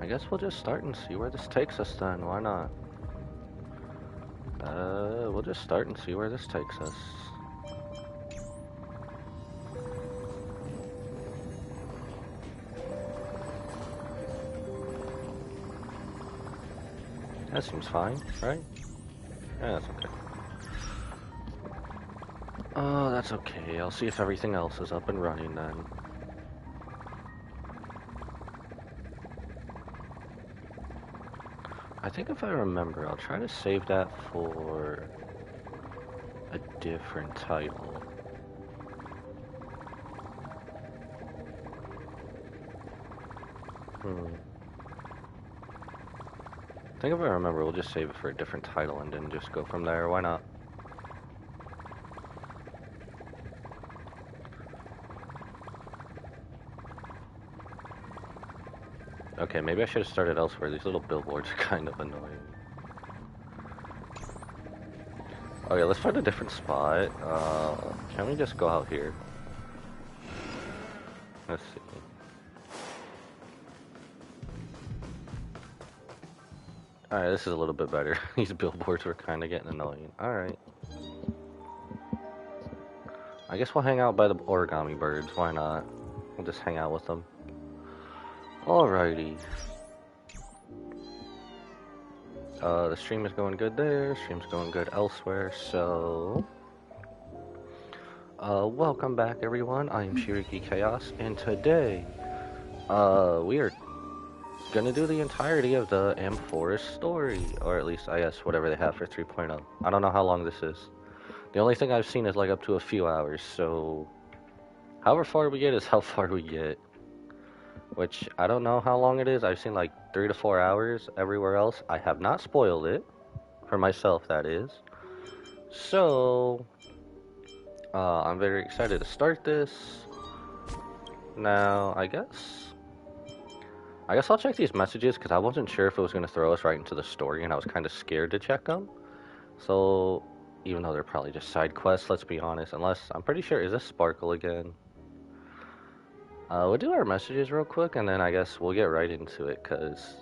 I guess we'll just start and see where this takes us then. Why not? We'll just start and see where this takes us. That seems fine, right? Yeah, that's okay. Oh, that's okay. I'll see if everything else is up and running then. I think if I remember, I'll try to save that for a different title. I think if I remember, we'll just save it for a different title and then just go from there. Why not? Okay, maybe I should have started elsewhere. These little billboards are kind of annoying. Okay, let's find a different spot. Can we just go out here? Let's see. Alright, this is a little bit better. These billboards were kind of getting annoying. Alright. I guess we'll hang out by the origami birds. Why not? We'll just hang out with them. Alrighty. The stream is going good there. Stream's going good elsewhere. So, welcome back, everyone. I am Shiriki Chaos, and today, we are gonna do the entirety of the Amphoreus story, or at least, I guess, whatever they have for 3.0. I don't know how long this is. The only thing I've seen is like up to a few hours, so however far we get is how far we get. Which, I don't know how long it is. I've seen like 3 to 4 hours everywhere else. I have not spoiled it. For myself, that is. So, I'm very excited to start this. Now, I guess I'll check these messages because I wasn't sure if it was going to throw us right into the story, and I was kind of scared to check them. So, even though they're probably just side quests, let's be honest. Unless, I'm pretty sure, is this Sparkle again? We'll do our messages real quick, and then I guess we'll get right into it, because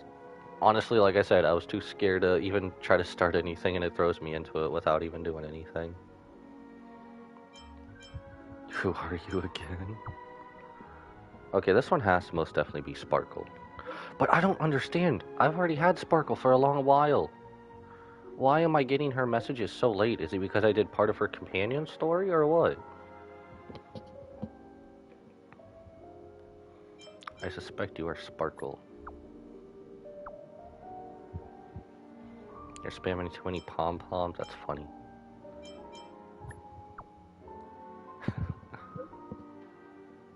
honestly, like I said, I was too scared to even try to start anything, and it throws me into it without even doing anything. Who are you again? Okay, this one has to most definitely be Sparkle. But I don't understand. I've already had Sparkle for a long while. Why am I getting her messages so late? Is it because I did part of her companion story, or what? I suspect you are Sparkle. You're spamming too many pom-poms? That's funny.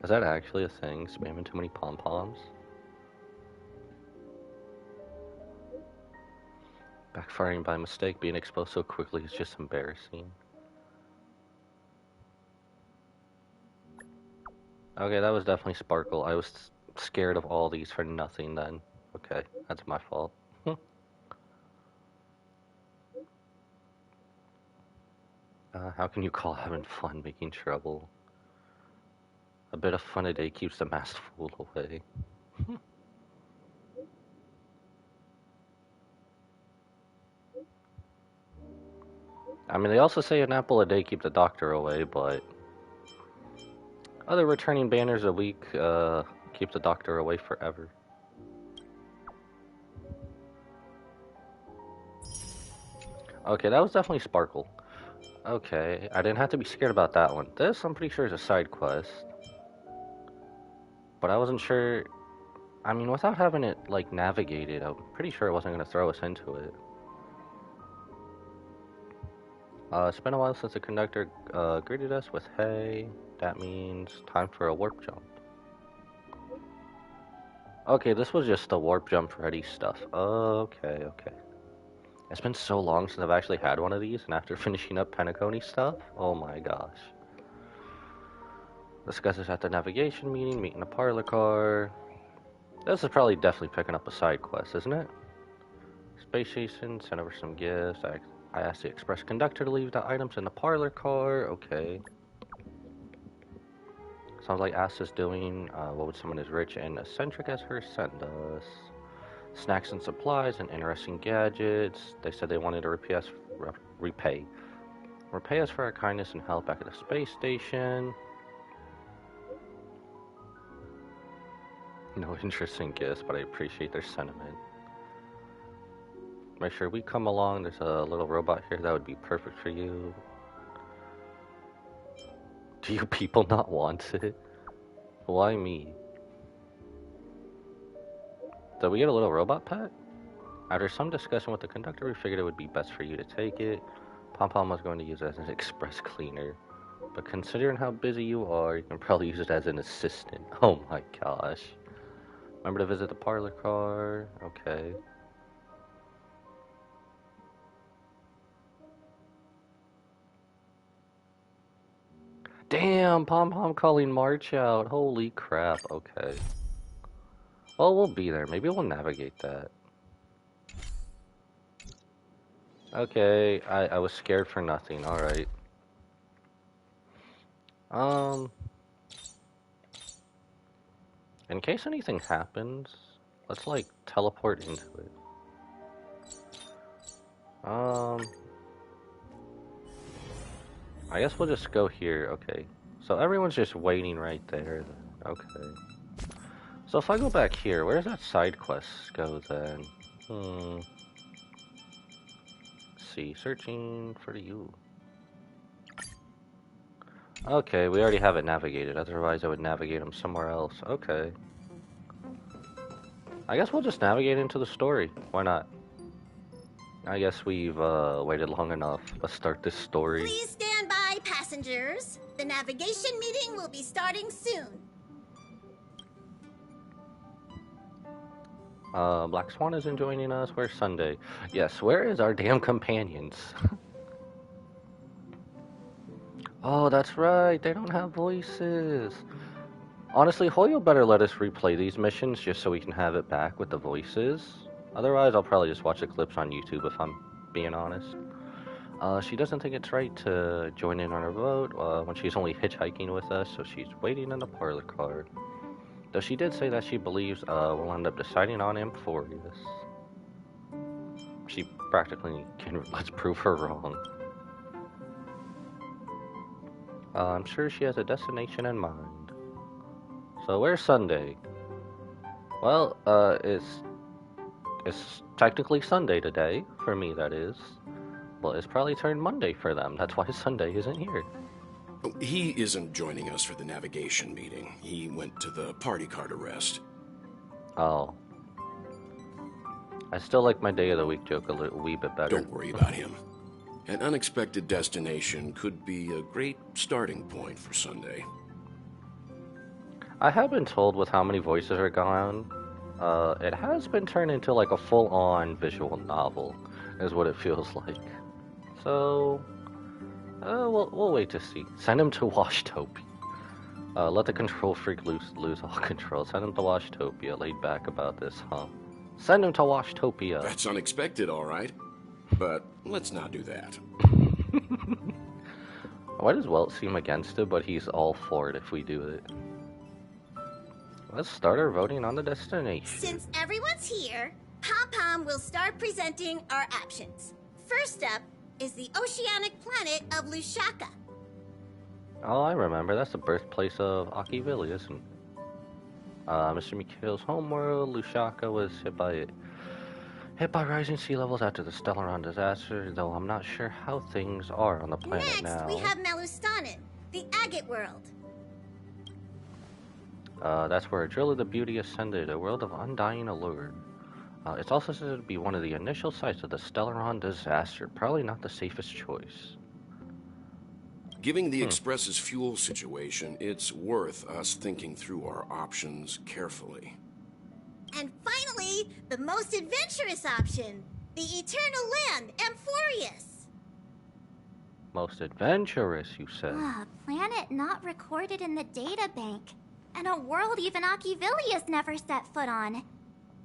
Is that actually a thing? Spamming too many pom-poms? Backfiring by mistake, being exposed so quickly is just embarrassing. Okay, that was definitely Sparkle. I was scared of all these for nothing then. Okay, that's my fault. How can you call having fun making trouble? A bit of fun a day keeps the masked fool away. I mean, they also say an apple a day keeps the doctor away, but other returning banners a week keep the doctor away forever. Okay, that was definitely Sparkle. Okay, I didn't have to be scared about that one. This, I'm pretty sure, is a side quest. But I wasn't sure... I mean, without having it, like, navigated, I'm pretty sure it wasn't going to throw us into it. It's been a while since the conductor greeted us with, hey, that means time for a warp jump. Okay, this was just the warp jump ready stuff. Okay. It's been so long since I've actually had one of these, and after finishing up Penacony stuff, oh my gosh. Discuss this at the navigation meeting, meet in a parlor car. This is probably definitely picking up a side quest, isn't it? Space station, send over some gifts. I asked the express conductor to leave the items in the parlor car. Okay. Sounds like Ass is doing what would someone as rich and eccentric as her send us. snacks and supplies, and interesting gadgets. They said they wanted to repay us for our kindness and help back at the space station. No interesting gifts, but I appreciate their sentiment. Make sure we come along. There's a little robot here that would be perfect for you. Do you people not want it? Why me? Did we get a little robot pet? After some discussion with the conductor, we figured it would be best for you to take it. Pom Pom was going to use it as an express cleaner. But considering how busy you are, you can probably use it as an assistant. Oh my gosh. Remember to visit the parlor car? Okay. Damn, Pom Pom calling March out. Holy crap, okay. Well, we'll be there. Maybe we'll navigate that. Okay, I was scared for nothing. Alright. In case anything happens, let's, like, teleport into it. I guess we'll just go here. Okay. So everyone's just waiting right there. Okay. So if I go back here, where does that side quest go then? Let's see. Searching for you. Okay, we already have it navigated. Otherwise, I would navigate them somewhere else. Okay. I guess we'll just navigate into the story. Why not? I guess we've waited long enough. Let's start this story. Please stand by, passengers. The navigation meeting will be starting soon. Black Swan isn't joining us. Where's Sunday? Yes, where is our damn companions? Oh, that's right. They don't have voices. Honestly, Hoyo better let us replay these missions just so we can have it back with the voices. Otherwise, I'll probably just watch the clips on YouTube if I'm being honest. She doesn't think it's right to join in on her vote when she's only hitchhiking with us, so she's waiting in the parlor car. Though she did say that she believes we'll end up deciding on Amphoreus. She practically can let's prove her wrong. I'm sure she has a destination in mind. So where's Sunday? Well, it's technically Sunday today, for me that is. Well, it's probably turned Monday for them, that's why Sunday isn't here. He isn't joining us for the navigation meeting. He went to the party car to rest. Oh. I still like my day of the week joke a wee bit better. Don't worry about him. An unexpected destination could be a great starting point for Sunday. I have been told with how many voices are gone, it has been turned into like a full-on visual novel, is what it feels like. So, we'll wait to see. Send him to Washtopia. Let the control freak lose all control. Send him to Washtopia. Laid back about this, huh? Send him to Washtopia. That's unexpected, all right. But let's not do that. Why does Welt seem against it, but he's all for it if we do it? Let's start our voting on the destination. Since everyone's here, Pom-Pom will start presenting our options. First up is the oceanic planet of Lusaka. Oh, I remember. That's the birthplace of Akivili, isn't it? Mr. Mikhail's homeworld, Lusaka, was hit by rising sea levels after the Stellaron disaster, though I'm not sure how things are on the planet now. Next, we have Melustanin, the agate world. That's where Drill of the Beauty ascended, a world of undying allure. It's also said to be one of the initial sites of the Stellaron disaster. Probably not the safest choice. Given the Express's fuel situation, it's worth us thinking through our options carefully. And finally, the most adventurous option, the eternal land, Amphoreus. Most adventurous, you said. A planet not recorded in the databank, and a world even Akivili has never set foot on.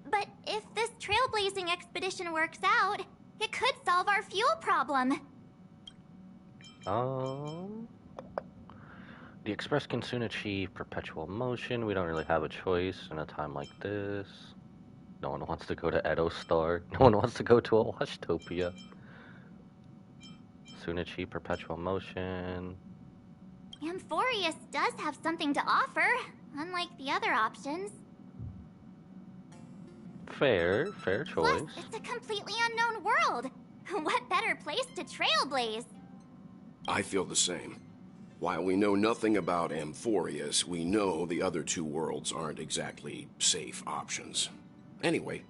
But if this trailblazing expedition works out, it could solve our fuel problem. The Express can soon achieve perpetual motion. We don't really have a choice in a time like this. No one wants to go to Edo Star. No one wants to go to a Washtopia. Sunichi, Perpetual Motion. Amphoreus does have something to offer, unlike the other options. Fair choice. Plus, it's a completely unknown world. What better place to trailblaze? I feel the same. While we know nothing about Amphoreus, we know the other two worlds aren't exactly safe options. Anyway,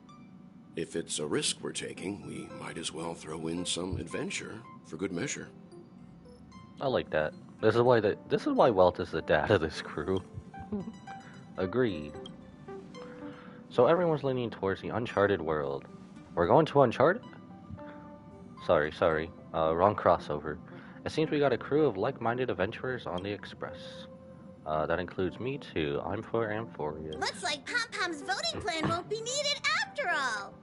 if it's a risk we're taking, we might as well throw in some adventure for good measure. I like that. This is why Welt is the dad of this crew. Agreed. So everyone's leaning towards the Uncharted world. We're going to Uncharted? Sorry. Wrong crossover. It seems we got a crew of like-minded adventurers on the Express. That includes me too. I'm for Amphoreus. Looks like Pom-Pom's voting plan won't be needed after all.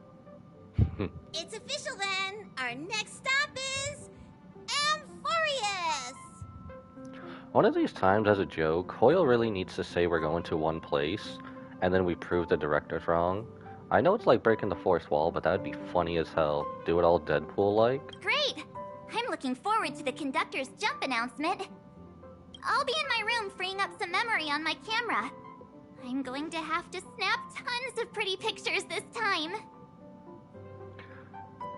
It's official then. Our next stop is Amphoreus. One of these times, as a joke, Hoyle really needs to say we're going to one place, and then we prove the director's wrong. I know it's like breaking the fourth wall, but that'd be funny as hell. Do it all Deadpool-like. Great! I'm looking forward to the conductor's jump announcement. I'll be in my room freeing up some memory on my camera. I'm going to have to snap tons of pretty pictures this time.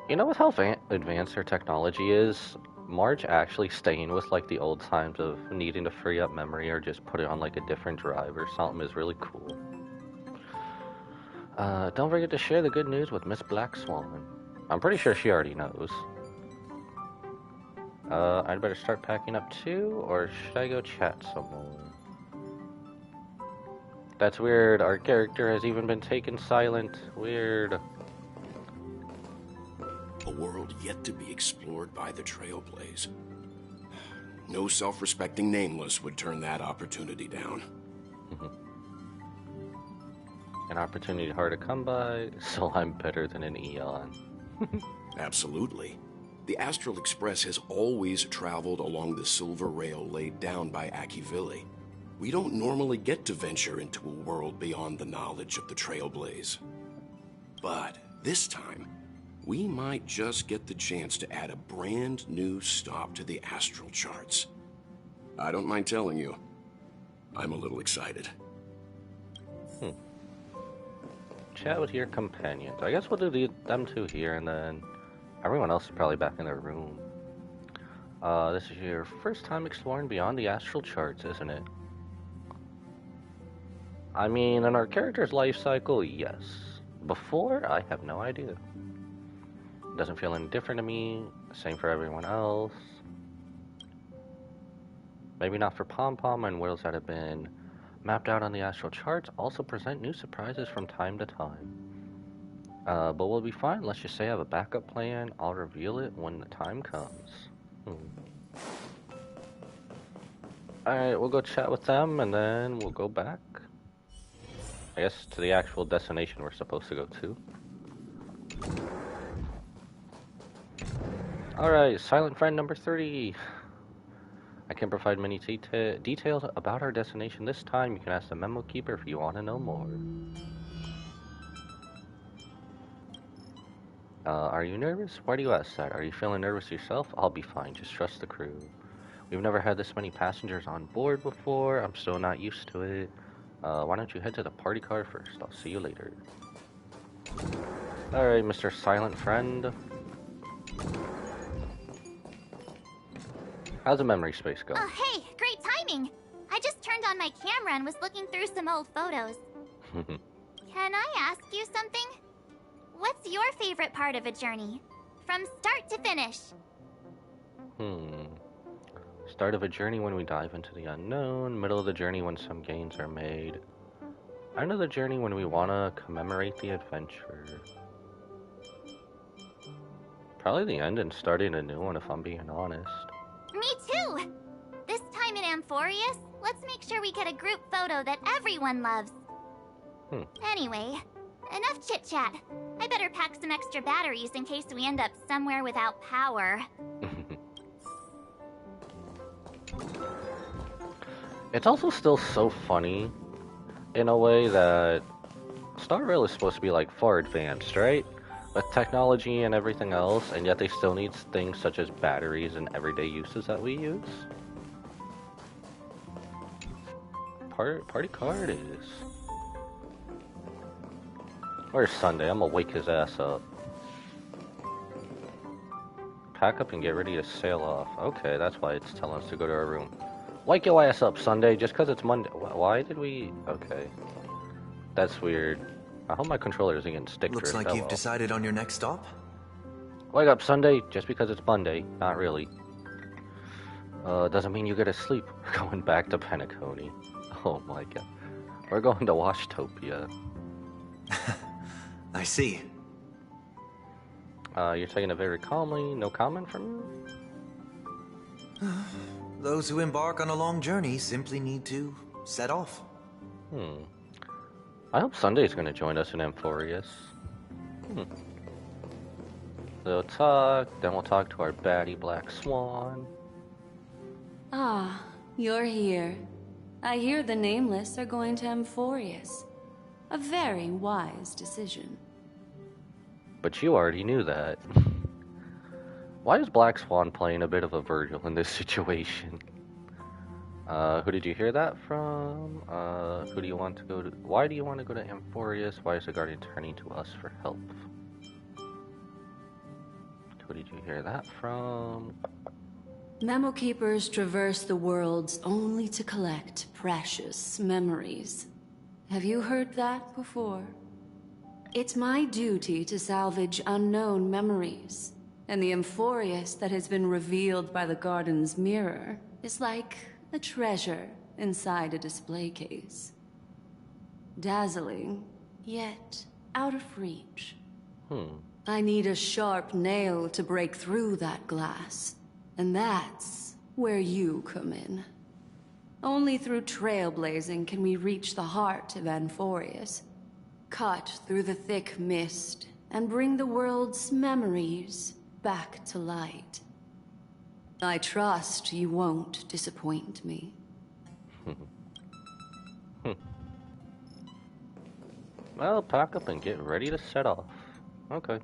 You know, with how advanced her technology is, Marge actually staying with like the old times of needing to free up memory or just put it on like a different drive or something is really cool. Don't forget to share the good news with Miss Black Swan. I'm pretty sure she already knows. I'd better start packing up too, or should I go chat some more? That's weird, our character has even been taken silent. Weird. A world yet to be explored by the Trailblaze. No self-respecting nameless would turn that opportunity down. An opportunity hard to come by, so I'm better than an Eon. Absolutely. The Astral Express has always traveled along the silver rail laid down by Akivili. We don't normally get to venture into a world beyond the knowledge of the Trailblaze. But this time, we might just get the chance to add a brand new stop to the astral charts. I don't mind telling you, I'm a little excited. Chat with your companions. I guess we'll do them two here, and then everyone else is probably back in their room. This is your first time exploring beyond the astral charts, isn't it? I mean, in our character's life cycle, yes. Before, I have no idea. Doesn't feel any different to me. Same for everyone else. Maybe not for Pom-Pom, and worlds that have been mapped out on the astral charts also present new surprises from time to time. But we'll be fine. Let's just say I have a backup plan. I'll reveal it when the time comes. Alright, we'll go chat with them, and then we'll go back. I guess to the actual destination we're supposed to go to. Alright, silent friend number 30. I can provide many details about our destination this time. You can ask the memo keeper if you want to know more. Are you nervous? Why do you ask that? Are you feeling nervous yourself? I'll be fine. Just trust the crew. We've never had this many passengers on board before. I'm still not used to it. Why don't you head to the party car first? I'll see you later. Alright, Mr. Silent Friend. How's the memory space go? Oh, hey, great timing. I just turned on my camera and was looking through some old photos. Can I ask you something? What's your favorite part of a journey? From start to finish. Start of a journey when we dive into the unknown. Middle of the journey when some gains are made. End of the journey when we want to commemorate the adventure. Probably the end and starting a new one if I'm being honest. Me too! This time in Amphoreus, let's make sure we get a group photo that everyone loves. Anyway, enough chit-chat. I better pack some extra batteries in case we end up somewhere without power. It's also still so funny in a way that Star Rail is supposed to be like far advanced, right? With technology and everything else, and yet they still need things such as batteries and everyday uses that we use. Party card is. Where's Sunday? I'm gonna wake his ass up. Pack up and get ready to sail off. Okay, that's why it's telling us to go to our room. Wake your ass up, Sunday, just because it's Monday. Why did we... Okay. That's weird. I hope my controller isn't getting stick Looks drift. like you've decided on your next stop. Wake up, Sunday, just because it's Monday. Not really. Doesn't mean you get to sleep. We're going back to Penacony. Oh my god. We're going to Washtopia. I see. You're taking it very calmly. No comment from you? Those who embark on a long journey simply need to set off. I hope Sunday's going to join us in Amphoreus. They'll talk, then we'll talk to our baddie Black Swan. Ah, you're here. I hear the Nameless are going to Amphoreus. A very wise decision. But you already knew that. Why is Black Swan playing a bit of a Virgil in this situation? Who did you hear that from? Who do you want to go to? Why do you want to go to Amphoreus? Why is the Guardian turning to us for help? Who did you hear that from? Memo Keepers traverse the worlds only to collect precious memories. Have you heard that before? It's my duty to salvage unknown memories, and the Amphoreus that has been revealed by the Garden's mirror is like a treasure inside a display case. Dazzling, yet out of reach. I need a sharp nail to break through that glass, and that's where you come in. Only through trailblazing can we reach the heart of Amphoreus, cut through the thick mist, and bring the world's memories back to light. I trust you won't disappoint me. Well, pack up and get ready to set off. Okay.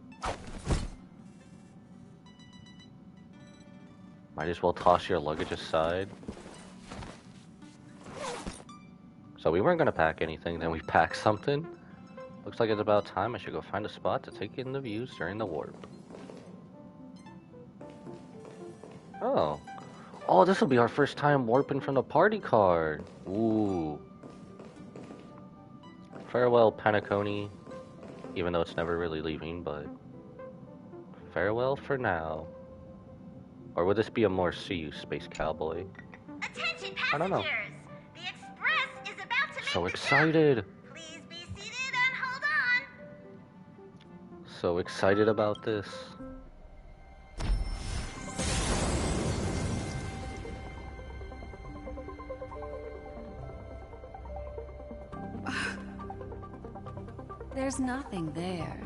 Might as well toss your luggage aside. So we weren't gonna pack anything, then we packed something. Looks like it's about time I should go find a spot to take in the views during the warp. Oh. Oh, this will be our first time warping from the party card. Ooh. Farewell, Penacony. Even though it's never really leaving, but... farewell for now. Or would this be a more see you, Space Cowboy? Attention I don't know. passengers! The express is about to make So the excited! jump. Please be seated and hold on. So excited about this. There's nothing there.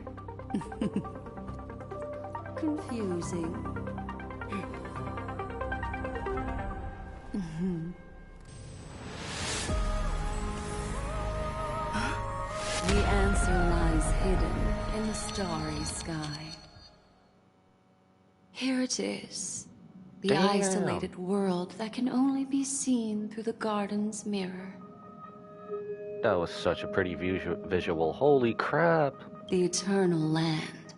Confusing. The answer lies hidden in the starry sky. Here it is. The Damn. isolated world that can only be seen through the garden's mirror. That was such a pretty visual. Holy crap! The eternal land,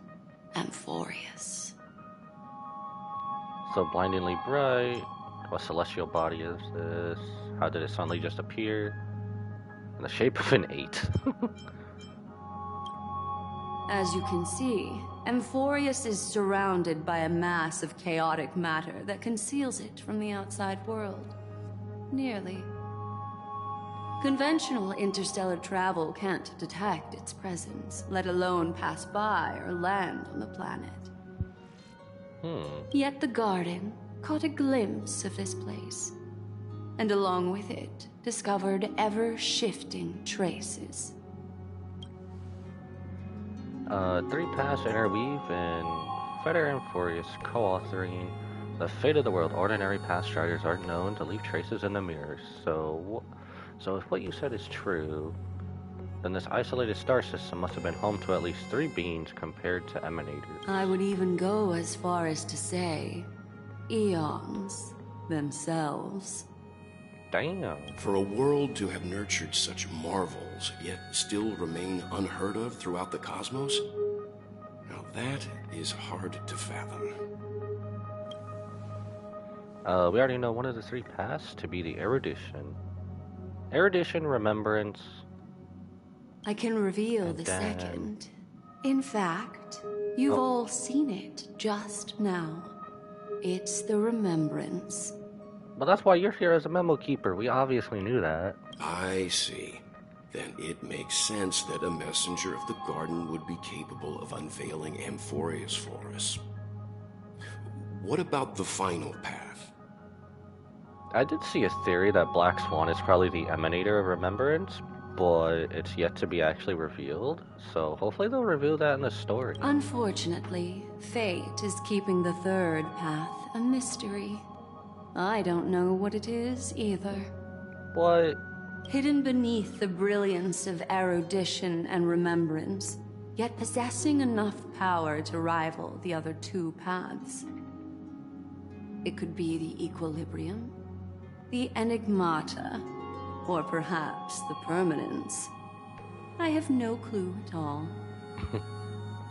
Amphoreus. So blindingly bright. What celestial body is this? How did it suddenly just appear? In the shape of an 8. As you can see, Amphoreus is surrounded by a mass of chaotic matter that conceals it from the outside world. Nearly. Conventional interstellar travel can't detect its presence, let alone pass by or land on the planet. Yet the Garden caught a glimpse of this place, and along with it, discovered ever-shifting traces. 3-pass interweave and Feder Amphoreus co-authoring The Fate of the World. Ordinary past striders aren't known to leave traces in the mirrors. So if what you said is true, then this isolated star system must have been home to at least 3 beings compared to emanators. I would even go as far as to say, eons themselves. Damn. For a world to have nurtured such marvels, yet still remain unheard of throughout the cosmos? Now that is hard to fathom. We already know one of the 3 paths to be the erudition. Erudition, remembrance. I can reveal the second. In fact, you've all seen it just now. It's the remembrance. Well, that's why you're here as a memo keeper. We obviously knew that. I see. Then it makes sense that a messenger of the garden would be capable of unveiling Amphoreus for us. What about the final path? I did see a theory that Black Swan is probably the emanator of remembrance, but it's yet to be actually revealed, so hopefully they'll reveal that in the story. Unfortunately, fate is keeping the third path a mystery. I don't know what it is either. What? Hidden beneath the brilliance of erudition and remembrance, yet possessing enough power to rival the other 2 paths. It could be the equilibrium, the enigmata, or perhaps the permanence. I have no clue at all.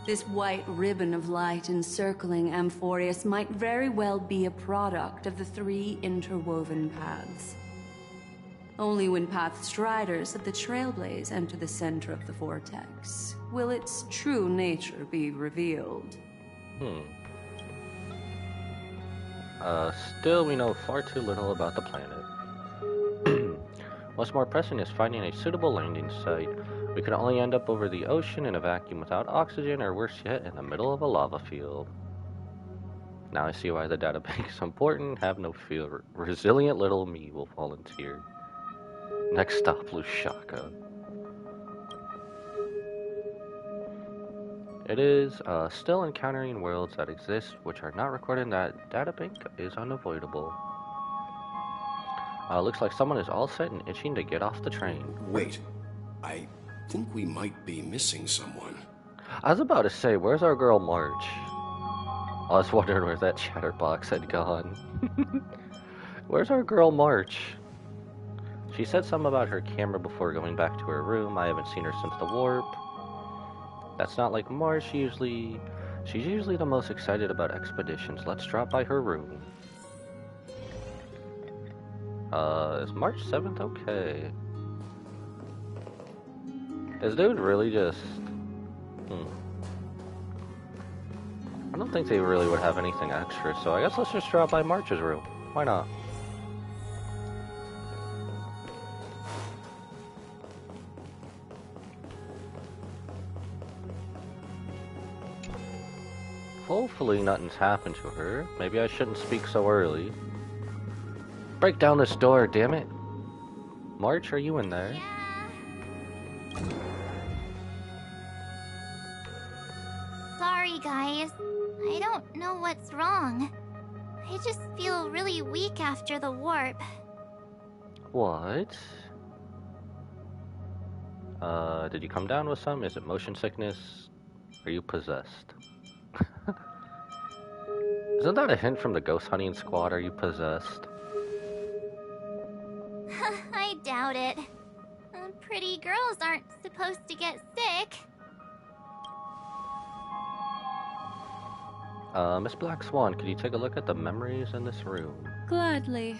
This white ribbon of light encircling Amphoreus might very well be a product of the 3 interwoven paths. Only when path striders of the Trailblaze enter the center of the vortex will its true nature be revealed. Still we know far too little about the planet. What's more pressing is finding a suitable landing site. We could only end up over the ocean in a vacuum without oxygen, or worse yet, in the middle of a lava field. Now I see why the data bank is important. Have no fear. Resilient little me will volunteer. Next stop, Lusaka. It is still encountering worlds that exist which are not recorded in that databank is unavoidable. Looks like someone is all set and itching to get off the train. Wait, I think we might be missing someone. I was about to say, where's our girl March? I was wondering where that chatterbox had gone. Where's our girl March? She said something about her camera before going back to her room. I haven't seen her since the warp. That's not like March. She's usually the most excited about expeditions. Let's drop by her room. Is March 7th okay? Is dude really just... I don't think they really would have anything extra, so I guess let's just drop by March's room. Why not? Hopefully nothing's happened to her. Maybe I shouldn't speak so early. Break down this door, damn it. March, are you in there? Yeah. Sorry, guys. I don't know what's wrong. I just feel really weak after the warp. What? Did you come down with some? Is it motion sickness? Are you possessed? Isn't that a hint from the ghost hunting squad? Are you possessed? I doubt it. Pretty girls aren't supposed to get sick. Miss Black Swan, could you take a look at the memories in this room? Gladly.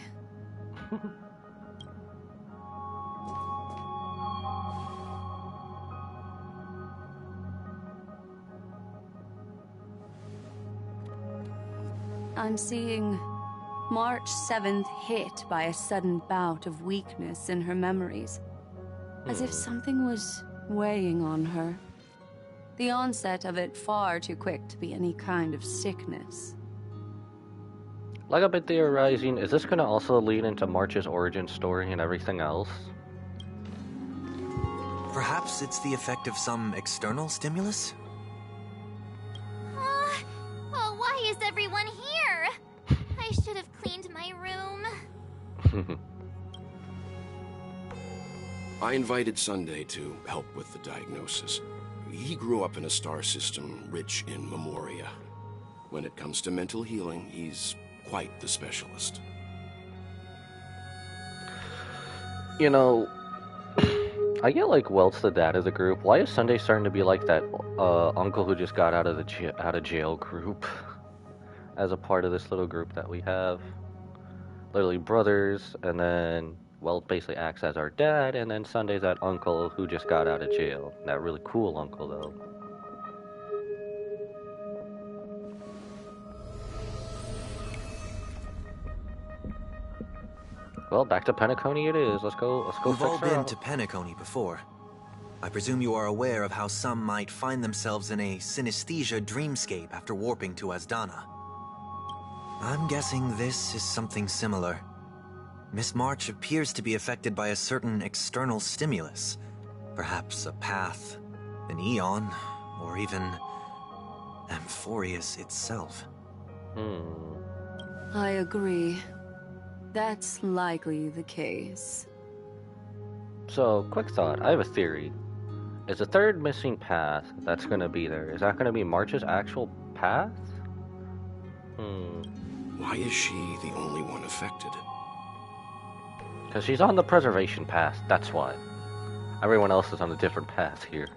I'm seeing March 7th hit by a sudden bout of weakness in her memories, as if something was weighing on her. The onset of it far too quick to be any kind of sickness. Like I've been theorizing, is this going to also lead into March's origin story and everything else? Perhaps it's the effect of some external stimulus? Oh, why is everyone here? I should have cleaned my room. I invited Sunday to help with the diagnosis. He grew up in a star system rich in memoria. When it comes to mental healing, he's quite the specialist. You know, I get like Welt's the dad of the group. Why is Sunday starting to be like that uncle who just got out of jail group as a part of this little group that we have? Literally brothers, and then Welt basically acts as our dad, and then Sunday's that uncle who just got out of jail. That really cool uncle though. Well, back to Penacony it is. Let's go You've fix all her been up. to Penacony before. I presume you are aware of how some might find themselves in a synesthesia dreamscape after warping to Asdana. I'm guessing this is something similar. Miss March appears to be affected by a certain external stimulus. Perhaps a path, an eon, or even Amphoreus itself. I agree. That's likely the case. So, quick thought. I have a theory. Is the third missing path that's going to be there, is that going to be March's actual path? Why is she the only one affected? Because she's on the preservation path, that's why. Everyone else is on a different path here.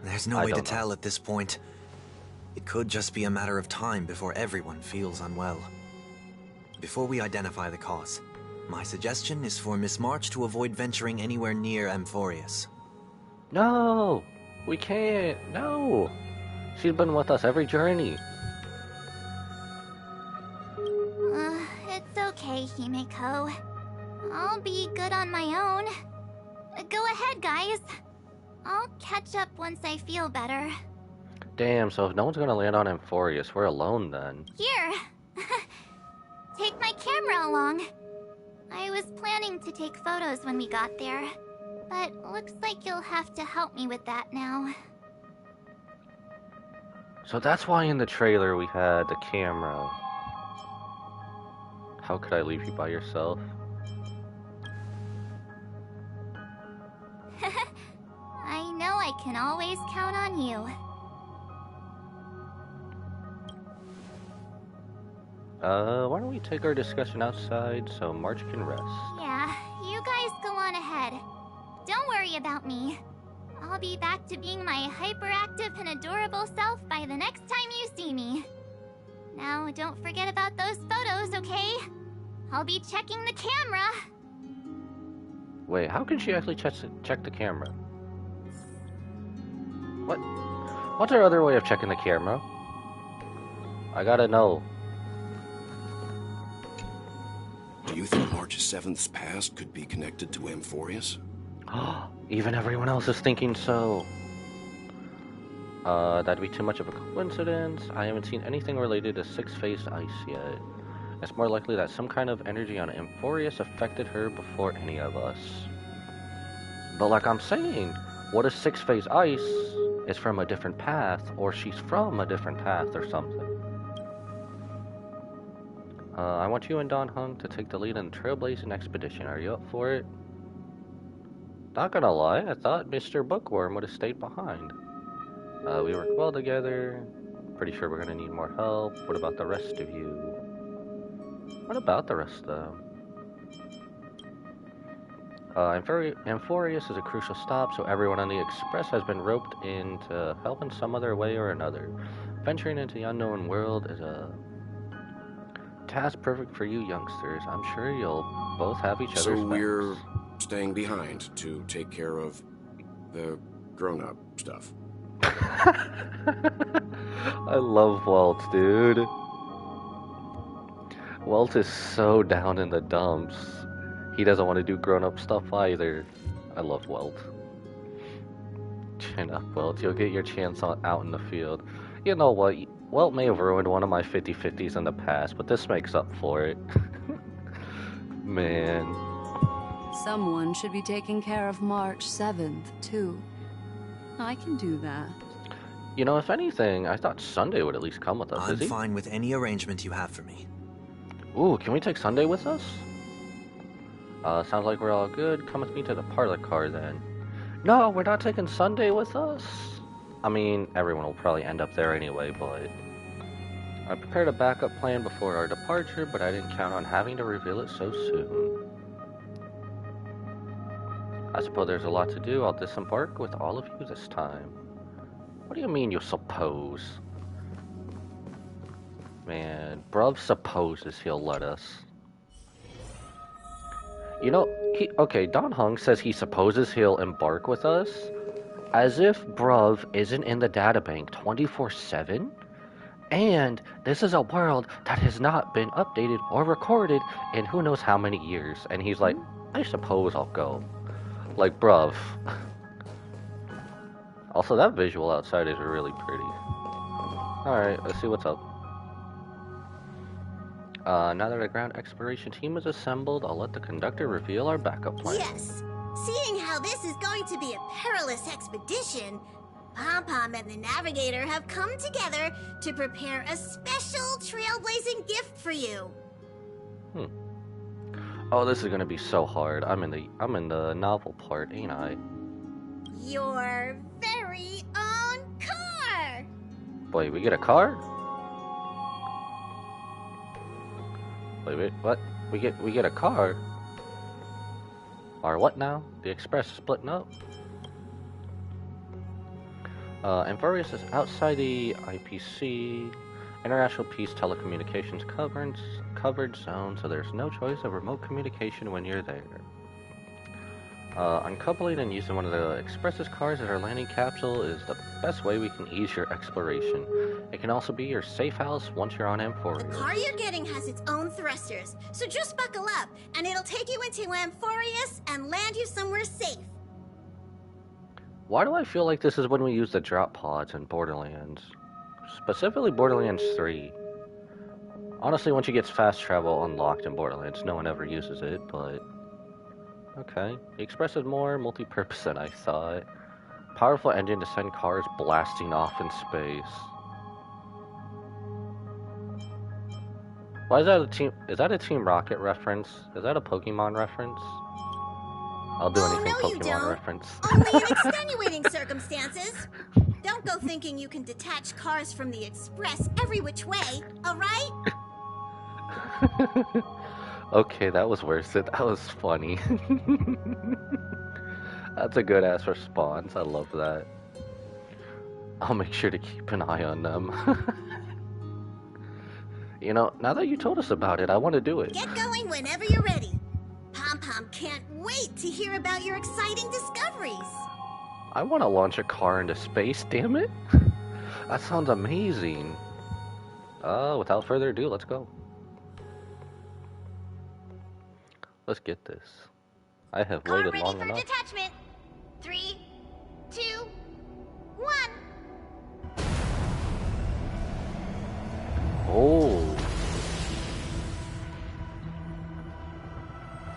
There's no way to tell at this point. It could just be a matter of time before everyone feels unwell. Before we identify the cause, my suggestion is for Miss March to avoid venturing anywhere near Amphoreus. No! We can't! No! She's been with us every journey. It's okay, Himeko. I'll be good on my own. Go ahead, guys. I'll catch up once I feel better. Damn, so if no one's gonna land on Amphoreus, we're alone then. Here. Take my camera along. I was planning to take photos when we got there, but looks like you'll have to help me with that now. So that's why in the trailer we had the camera. How could I leave you by yourself? I know I can always count on you. Why don't we take our discussion outside so March can rest? Yeah, you guys go on ahead. Don't worry about me. I'll be back to being my hyperactive and adorable self by the next time you see me. Now, don't forget about those photos, okay? I'll be checking the camera. Wait, how can she actually check the camera? What? What's her other way of checking the camera? I gotta know. Do you think March's seventh past could be connected to Amphoreus? Even everyone else is thinking so. That'd be too much of a coincidence. I haven't seen anything related to six-phased ice yet. It's more likely that some kind of energy on Amphoreus affected her before any of us. But like I'm saying, what if six-phase ice is from a different path, or she's from a different path or something? I want you and Don Hung to take the lead in the trailblazing expedition. Are you up for it? Not gonna lie, I thought Mr. Bookworm would have stayed behind. We work well together. Pretty sure we're gonna need more help. What about the rest of you? What about the rest of them? Amphoreus is a crucial stop, so everyone on the Express has been roped in to help in some other way or another. Venturing into the unknown world is a task perfect for you youngsters. I'm sure you'll both have each other's So we're backs. staying behind to take care of the grown-up stuff. I love Walt, dude. Walt is so down in the dumps. He doesn't want to do grown-up stuff either. I love Walt. Chin up, Walt. You'll get your chance out in the field. You know what? Walt may have ruined one of my 50-50s in the past, but this makes up for it. Man. Someone should be taking care of March 7th, too. I can do that. You know, if anything, I thought Sunday would at least come with us. I'm Is he? fine with any arrangement you have for me. Ooh, can we take Sunday with us? Sounds like we're all good. Come with me to the parlor car then. No, we're not taking Sunday with us. I mean, everyone will probably end up there anyway, but I prepared a backup plan before our departure, but I didn't count on having to reveal it so soon. I suppose there's a lot to do. I'll disembark with all of you this time. What do you mean you suppose? Man, bruv supposes he'll let us. You know, okay, Don Hung says he supposes he'll embark with us, as if bruv isn't in the databank 24/7, and this is a world that has not been updated or recorded in who knows how many years, and he's like, I suppose I'll go. Like, bruv. Also, that visual outside is really pretty. Alright, let's see what's up. Now that our ground exploration team is assembled, I'll let the conductor reveal our backup plan. Yes. Seeing how this is going to be a perilous expedition, Pom-Pom and the Navigator have come together to prepare a special trailblazing gift for you. Oh, this is gonna be so hard. I'm in the novel part, ain't I? Your very own car! Wait, we get a car? Wait, what? We get a car? Or what now? The Express is splitting up. Amphoreus is outside the IPC, International Peace Telecommunications covered zone, so there's no choice of remote communication when you're there. Uncoupling and using one of the Express's cars as our landing capsule is the best way we can ease your exploration. It can also be your safe house once you're on Amphoreus. The car you're getting has its own thrusters, so just buckle up, and it'll take you into Amphoreus and land you somewhere safe. Why do I feel like this is when we use the drop pods in Borderlands? Specifically Borderlands 3. Honestly, once you get fast travel unlocked in Borderlands, no one ever uses it, but... Okay. The Express is more multi-purpose than I thought. Powerful engine to send cars blasting off in space. Why is that a Team... Is that a Team Rocket reference? Is that a Pokemon reference? I'll do anything Pokemon reference. Only in extenuating circumstances. Don't go thinking you can detach cars from the Express every which way, alright? Okay, that was worth it. That was funny. That's a good ass response. I love that. I'll make sure to keep an eye on them. You know, now that you told us about it, I want to do it. Get going whenever you're ready. Pom-Pom can't wait to hear about your exciting discoveries. I want to launch a car into space, damn it. That sounds amazing. Without further ado, let's go. Let's get this. I have Car waited ready long for enough. detachment. 3, 2, 1. Oh.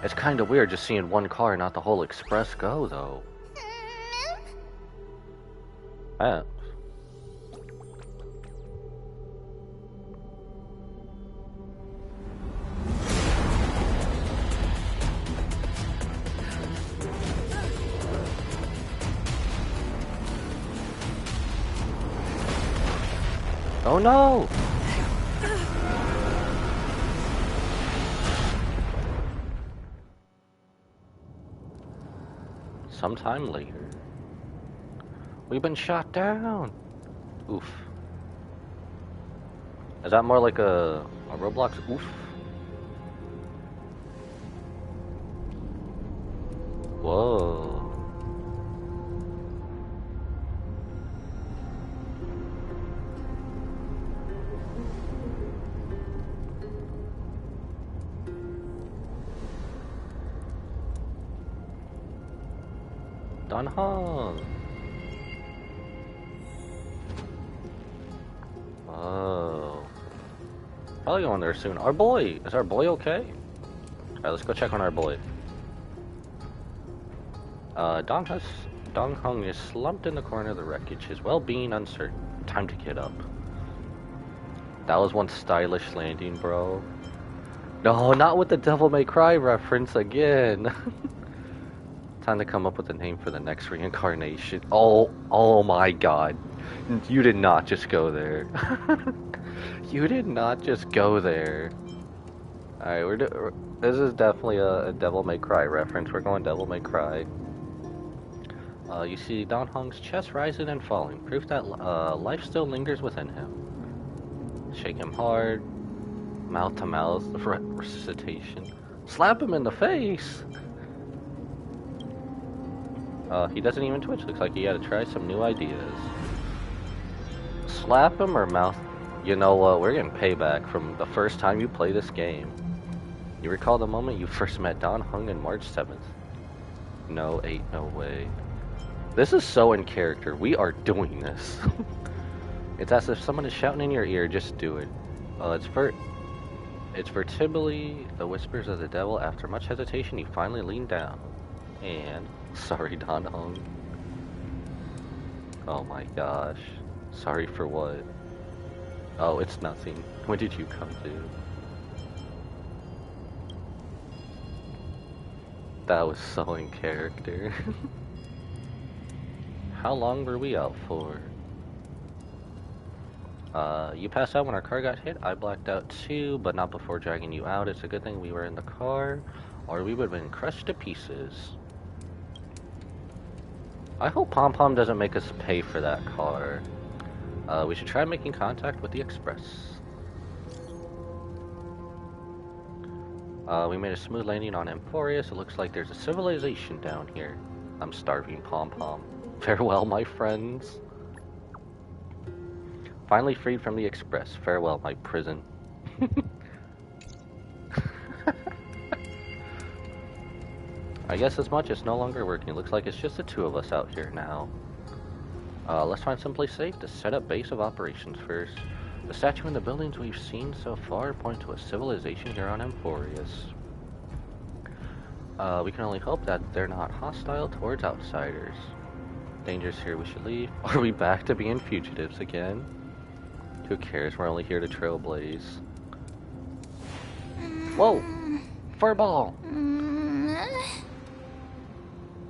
It's kind of weird just seeing one car, not the whole Express go, though. Ah. Oh no! Sometime later. We've been shot down! Oof. Is that more like a Roblox oof? Whoa. Don Hong. Oh. Probably going there soon. Our boy! Is our boy okay? Alright, let's go check on our boy. Dong Hong is slumped in the corner of the wreckage, his well-being uncertain. Time to get up. That was one stylish landing, bro. No, not with the Devil May Cry reference again. Time to come up with a name for the next reincarnation. Oh my god. You did not just go there. You did not just go there. Alright, this is definitely a Devil May Cry reference. We're going Devil May Cry. You see Dan Hong's chest rising and falling, proof that life still lingers within him. Shake him hard, mouth to mouth recitation. Slap him in the face! He doesn't even twitch. Looks like he had to try some new ideas. Slap him or mouth? You know what? We're getting payback from the first time you play this game. You recall the moment you first met Dan Hong on March 7th? No, ain't no way. This is so in character. We are doing this. It's as if someone is shouting in your ear, just do it. It's vertibly the whispers of the devil. After much hesitation, you finally lean down. And... sorry, Dan Hong. Oh my gosh. Sorry for what? Oh, it's nothing. When did you come to? That was so in character. How long were we out for? You passed out when our car got hit. I blacked out too, but not before dragging you out. It's a good thing we were in the car, or we would have been crushed to pieces. I hope Pom Pom doesn't make us pay for that car. We should try making contact with the Express. We made a smooth landing on Amphoreus. It looks like there's a civilization down here. I'm starving, Pom Pom. Farewell, my friends. Finally freed from the Express. Farewell, my prison. I guess as much is no longer working. Looks like it's just the two of us out here now. Let's find someplace safe to set up base of operations first. The statue and the buildings we've seen so far point to a civilization here on Amphoreus. We can only hope that they're not hostile towards outsiders. Dangerous here, we should leave. Are we back to being fugitives again? Who cares? We're only here to trailblaze. Whoa! Furball!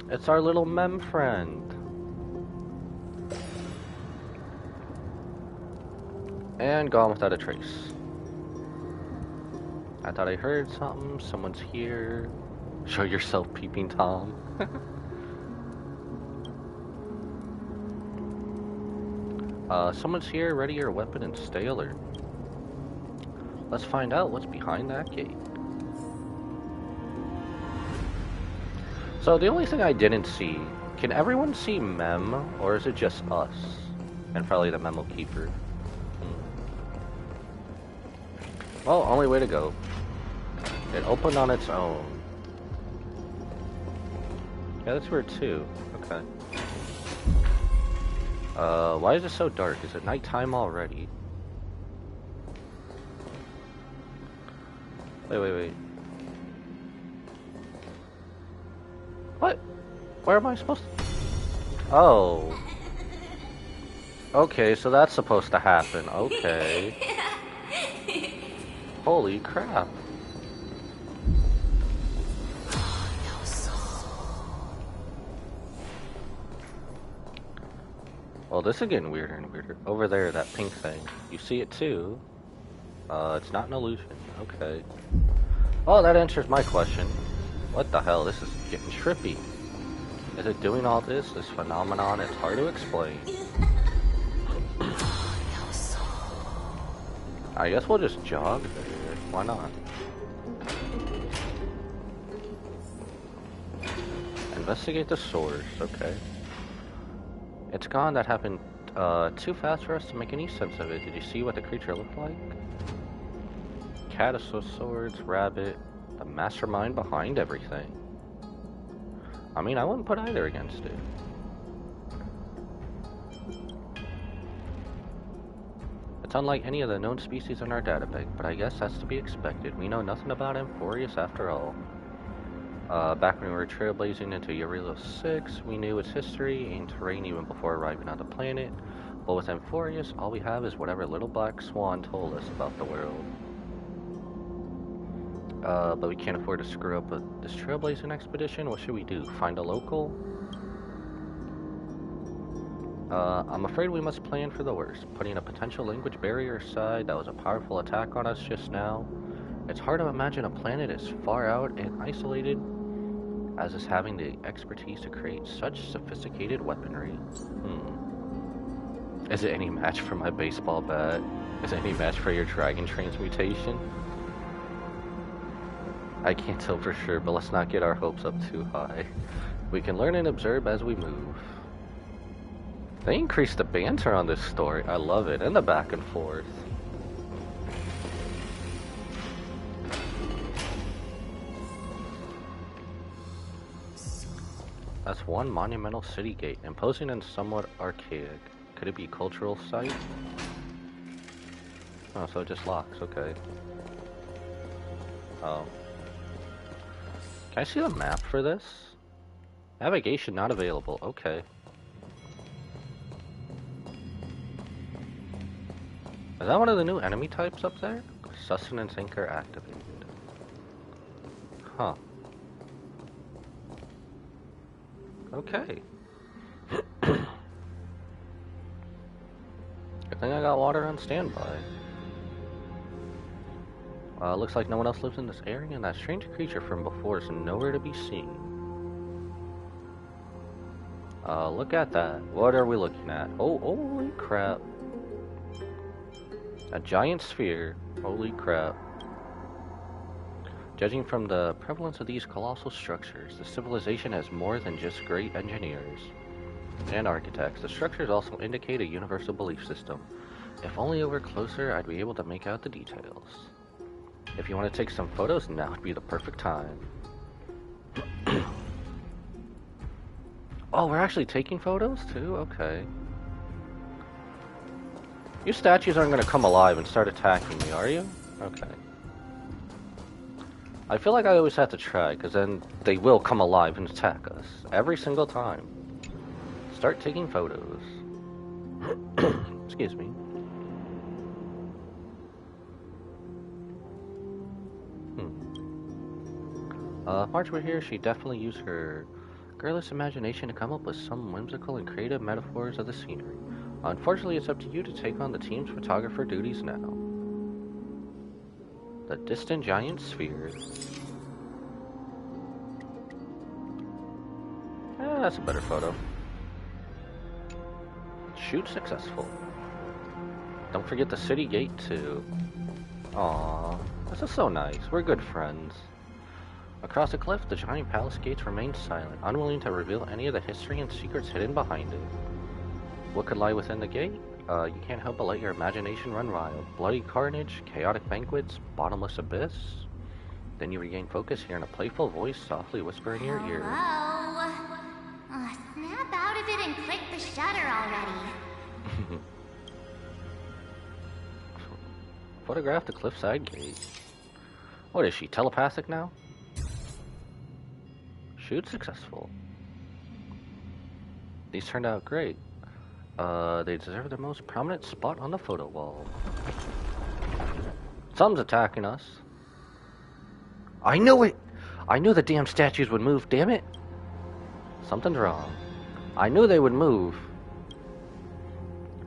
It's our little mem friend. And gone without a trace. I thought I heard something. Someone's here. Show yourself, Peeping Tom. Someone's here. Ready your weapon and stay alert. Let's find out what's behind that gate. So the only thing I didn't see, can everyone see Mem, or is it just us? And probably the Memo Keeper. Well, only way to go. It opened on its own. Yeah, that's weird too. Okay. Why is it so dark? Is it nighttime already? Wait. What? Where am I supposed to... Oh. Okay, so that's supposed to happen. Okay. Holy crap. Well, this is getting weirder and weirder. Over there, that pink thing. You see it too. It's not an illusion. Okay. Oh, that answers my question. What the hell? This is getting trippy. Is it doing all this phenomenon? It's hard to explain. I guess we'll just jog there. Why not? Investigate the source. Okay. It's gone. That happened too fast for us to make any sense of it. Did you see what the creature looked like? Cat of swords, rabbit, the mastermind behind everything. I mean, I wouldn't put either against it. It's unlike any of the known species in our databank, but I guess that's to be expected. We know nothing about Amphoreus after all. Back when we were trailblazing into Eurilo 6, we knew its history and terrain even before arriving on the planet. But with Amphoreus, all we have is whatever little black swan told us about the world. But we can't afford to screw up this trailblazing expedition. What should we do? Find a local? I'm afraid we must plan for the worst. Putting a potential language barrier aside, that was a powerful attack on us just now. It's hard to imagine a planet as far out and isolated as is having the expertise to create such sophisticated weaponry. Is it any match for my baseball bat? Is it any match for your dragon transmutation? I can't tell for sure, but let's not get our hopes up too high. We can learn and observe as we move. They increased the banter on this story. I love it. And the back and forth. That's one monumental city gate, imposing and somewhat archaic. Could it be a cultural site? Oh, so it just locks. Okay. Oh. Can I see the map for this? Navigation not available. Okay. Is that one of the new enemy types up there? Sustenance anchor activated. Huh. Okay. Good thing I got water on standby. Looks like no one else lives in this area, and that strange creature from before is nowhere to be seen. Look at that. What are we looking at? Oh, holy crap. A giant sphere. Holy crap. Judging from the prevalence of these colossal structures, the civilization has more than just great engineers and architects. The structures also indicate a universal belief system. If only over closer, I'd be able to make out the details. If you want to take some photos, now would be the perfect time. Oh, we're actually taking photos too? Okay. You statues aren't going to come alive and start attacking me, are you? Okay. I feel like I always have to try, because then they will come alive and attack us. Every single time. Start taking photos. Excuse me. If March were here, she'd definitely use her girlish imagination to come up with some whimsical and creative metaphors of the scenery. Unfortunately, it's up to you to take on the team's photographer duties now. The distant giant sphere. That's a better photo. Shoot successful. Don't forget the city gate too. Aww, this is so nice. We're good friends. Across the cliff, the giant palace gates remain silent, unwilling to reveal any of the history and secrets hidden behind it. What could lie within the gate? You can't help but let your imagination run wild. Bloody carnage, chaotic banquets, bottomless abyss. Then you regain focus, hearing a playful voice softly whisper in your ear. Hello? Snap out of it and click the shutter already. Photograph the cliffside gate. What is she, telepathic now? Shoot successful. These turned out great. They deserve the most prominent spot on the photo wall. Something's attacking us. I knew it! I knew the damn statues would move, damn it! Something's wrong. I knew they would move.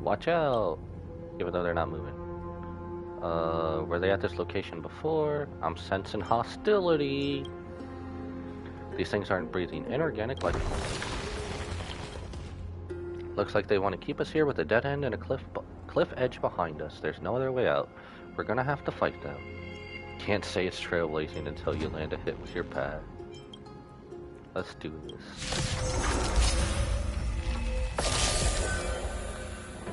Watch out! Even though they're not moving. Were they at this location before? I'm sensing hostility. These things aren't breathing inorganic life forms. Looks like they want to keep us here with a dead end and a cliff edge behind us. There's no other way out. We're gonna have to fight them. Can't say it's trailblazing until you land a hit with your pad. Let's do this.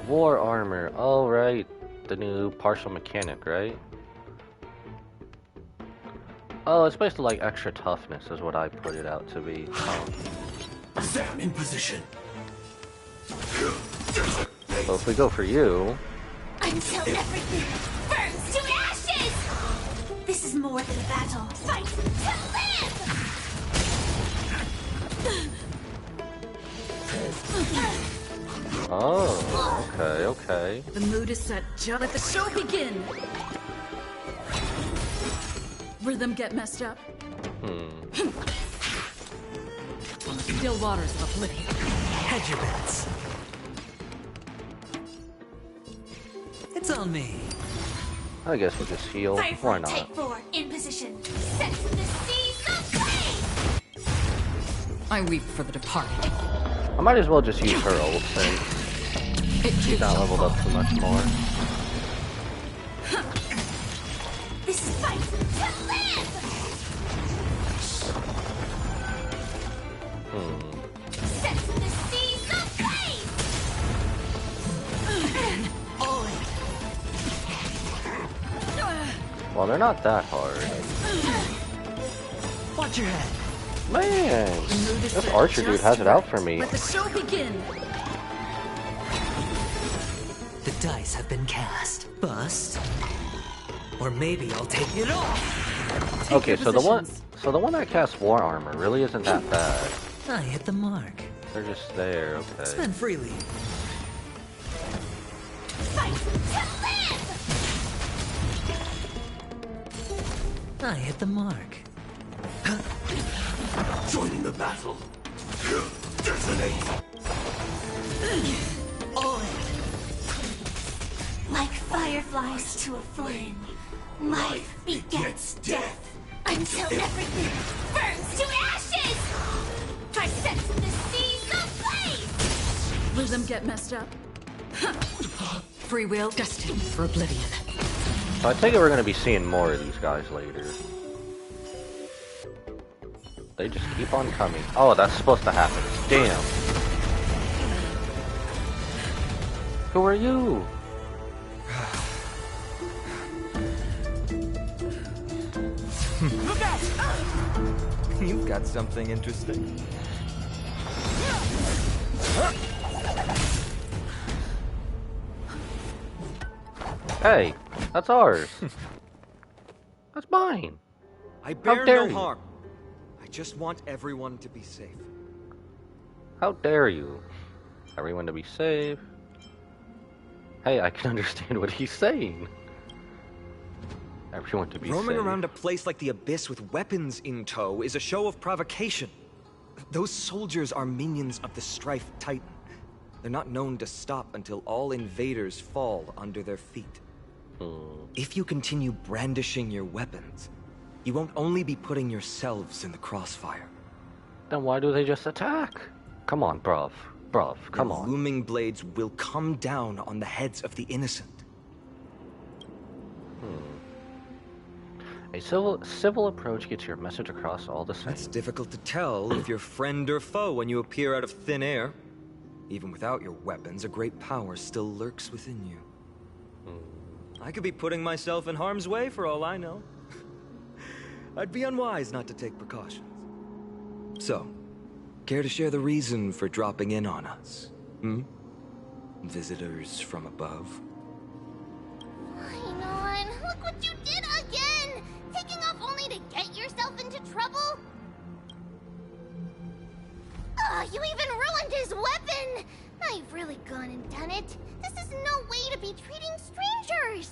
War armor. Oh, right. The new partial mechanic, right? Oh, it's basically like extra toughness is what I put it out to be. Sam in position. Well, if we go for you... Until everything burns to ashes! This is more than a battle. Fight to live! Oh, okay. The mood is set. Just let the show begin! Rhythm get messed up? On the still waters of Oblivion. Hedge your bets. It's on me. I guess we'll just heal. Why not? Take 4, in position. Set the seas of flame! I weep for the departed. I might as well just use her ult since she's not leveled up too much more. This is fight to live! Set the seas of flame! Well, they're not that hard. Watch your head. Man, this archer dude has it out for me. Let the show begin! The dice have been cast. Bust. Or maybe I'll take it off. Okay, so the one that casts war armor really isn't that bad. I hit the mark. They're just there, okay. Spend freely. Fight to live! I hit the mark. Joining the battle. Detonate. All in. Like fireflies to a flame, life begets death until everything burns to ashes! I set the seas of flame! Rhythm get messed up? Free will destined for Oblivion. So I take it we're gonna be seeing more of these guys later. They just keep on coming. Oh, that's supposed to happen. Damn. Who are you? Look out! You've got something interesting. Hey, that's ours. That's mine. I bear dare no you. harm. I just want everyone to be safe. How dare you? Everyone to be safe. Hey, I can understand what he's saying. Everyone to be Roaming safe. around a place like the Abyss with weapons in tow is a show of provocation. Those soldiers are minions of the Strife Titan. They're not known to stop until all invaders fall under their feet. If you continue brandishing your weapons, you won't only be putting yourselves in the crossfire. Then why do they just attack? Come on, bruv. Bruv, come Their on. looming blades will come down on the heads of the innocent. A civil approach gets your message across all the same. It's difficult to tell if you're friend or foe when you appear out of thin air. Even without your weapons, a great power still lurks within you. I could be putting myself in harm's way for all I know. I'd be unwise not to take precautions. So, care to share the reason for dropping in on us? Visitors from above? Fine on. Look what you did again! Taking off only to get yourself into trouble? You even ruined his weapon! Now you've really gone and done it. This is no way to be treating strangers!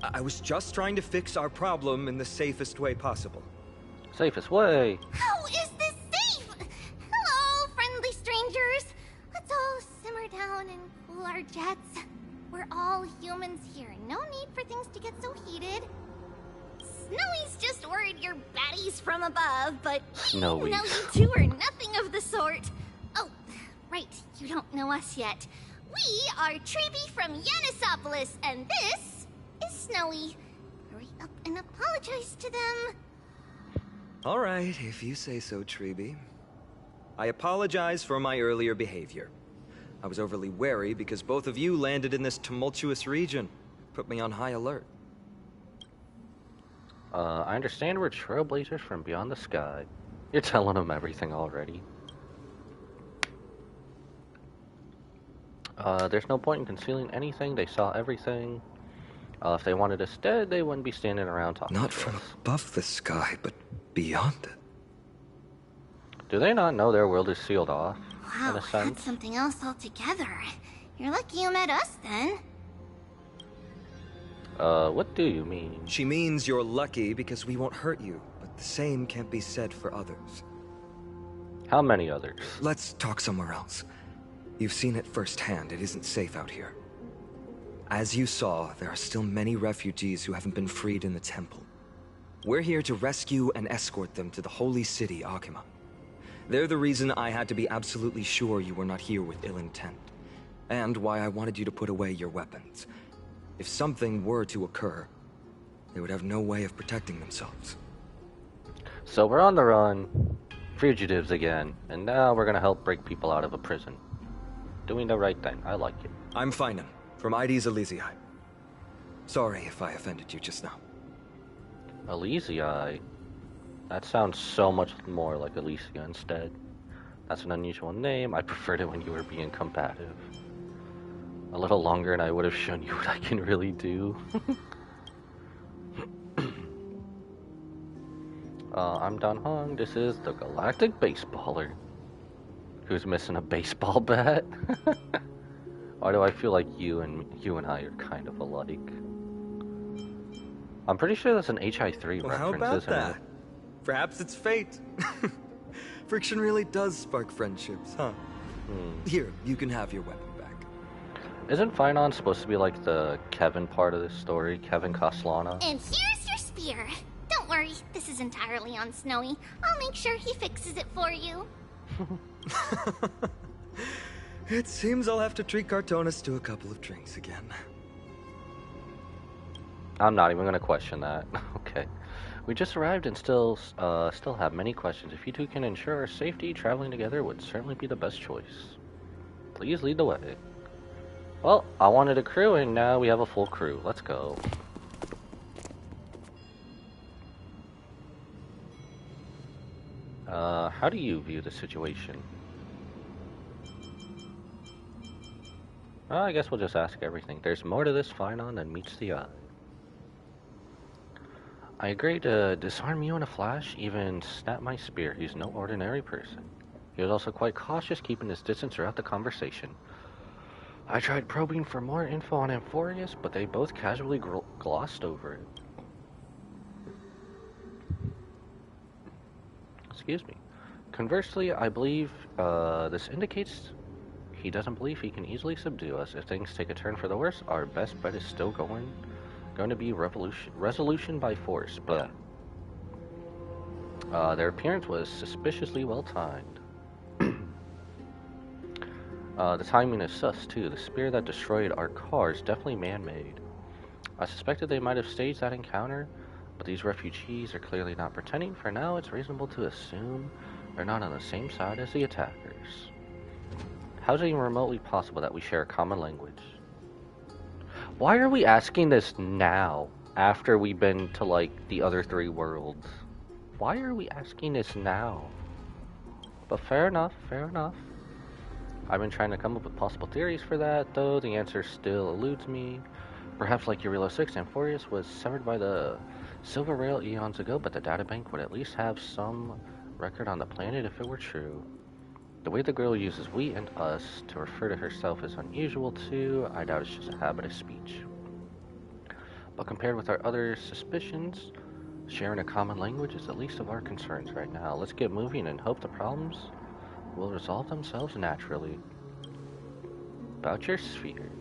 I was just trying to fix our problem in the safest way possible. Safest way. How is this safe? Hello, friendly strangers. Let's all simmer down and cool our jets. We're all humans here. No need for things to get so heated. Snowy's just worried you're baddies from above, but Snowy. no, you two are nothing of the sort. Oh, right, you don't know us yet. We are Treeby from Yanisopolis, and this is Snowy. Hurry up and apologize to them. All right, if you say so, Treeby. I apologize for my earlier behavior. I was overly wary because both of you landed in this tumultuous region. Put me on high alert. I understand we're trailblazers from beyond the sky. You're telling them everything already. There's no point in concealing anything. They saw everything. If they wanted us dead, they wouldn't be standing around talking Not to from us. above the sky, but beyond it. Do they not know their world is sealed off? Wow, in a sense? that's something else altogether. You're lucky you met us then. What do you mean? She means you're lucky because we won't hurt you, but the same can't be said for others. How many others? Let's talk somewhere else. You've seen it firsthand, it isn't safe out here. As you saw, there are still many refugees who haven't been freed in the temple. We're here to rescue and escort them to the holy city, Akima. They're the reason I had to be absolutely sure you were not here with ill intent, and why I wanted you to put away your weapons. If something were to occur, they would have no way of protecting themselves. So we're on the run, fugitives again, and now we're gonna help break people out of a prison. Doing the right thing, I like it. I'm Finan, from ID's Elysiae. Sorry if I offended you just now. Elysiae? That sounds so much more like Elysia instead. That's an unusual name. I preferred it when you were being combative. A little longer and I would have shown you what I can really do. I'm Don Hong. This is the Galactic Baseballer. Who's missing a baseball bat? Why do I feel like you and I are kind of alike? I'm pretty sure that's an HI3 well, reference, how about isn't that? it? Perhaps it's fate. Friction really does spark friendships, huh? Here, you can have your weapon back. Isn't Finon supposed to be like the Kevin part of this story? Kevin Castellano? And here's your spear. Don't worry, this is entirely on Snowy. I'll make sure he fixes it for you. It seems I'll have to treat Cartonis to a couple of drinks again. I'm not even gonna question that. Okay. We just arrived and still have many questions. If you two can ensure our safety, traveling together would certainly be the best choice. Please lead the way. Well, I wanted a crew and now we have a full crew. Let's go. How do you view the situation? Well, I guess we'll just ask everything. There's more to this Finon than meets the eye. I agreed to disarm you in a flash, even snap my spear. He's no ordinary person. He was also quite cautious, keeping his distance throughout the conversation. I tried probing for more info on Amphoreus, but they both casually glossed over it. Excuse me. Conversely, I believe this indicates he doesn't believe he can easily subdue us. If things take a turn for the worse, our best bet is still going to be resolution by force. But their appearance was suspiciously well timed. The timing is sus too. The spear that destroyed our car is definitely man-made. I suspected they might have staged that encounter, but these refugees are clearly not pretending. For now, it's reasonable to assume they're not on the same side as the attackers. How is it even remotely possible that we share a common language? Why are we asking this now, after we've been to, like, the other 3 worlds? Why are we asking this now? But fair enough, fair enough. I've been trying to come up with possible theories for that, though the answer still eludes me. Perhaps like Eurilo 6, Amphoreus was severed by the Silver Rail eons ago, but the databank would at least have some record on the planet if it were true. The way the girl uses we and us to refer to herself is unusual too. I doubt it's just a habit of speech. But compared with our other suspicions, sharing a common language is the least of our concerns right now. Let's get moving and hope the problems will resolve themselves naturally. About your sphere.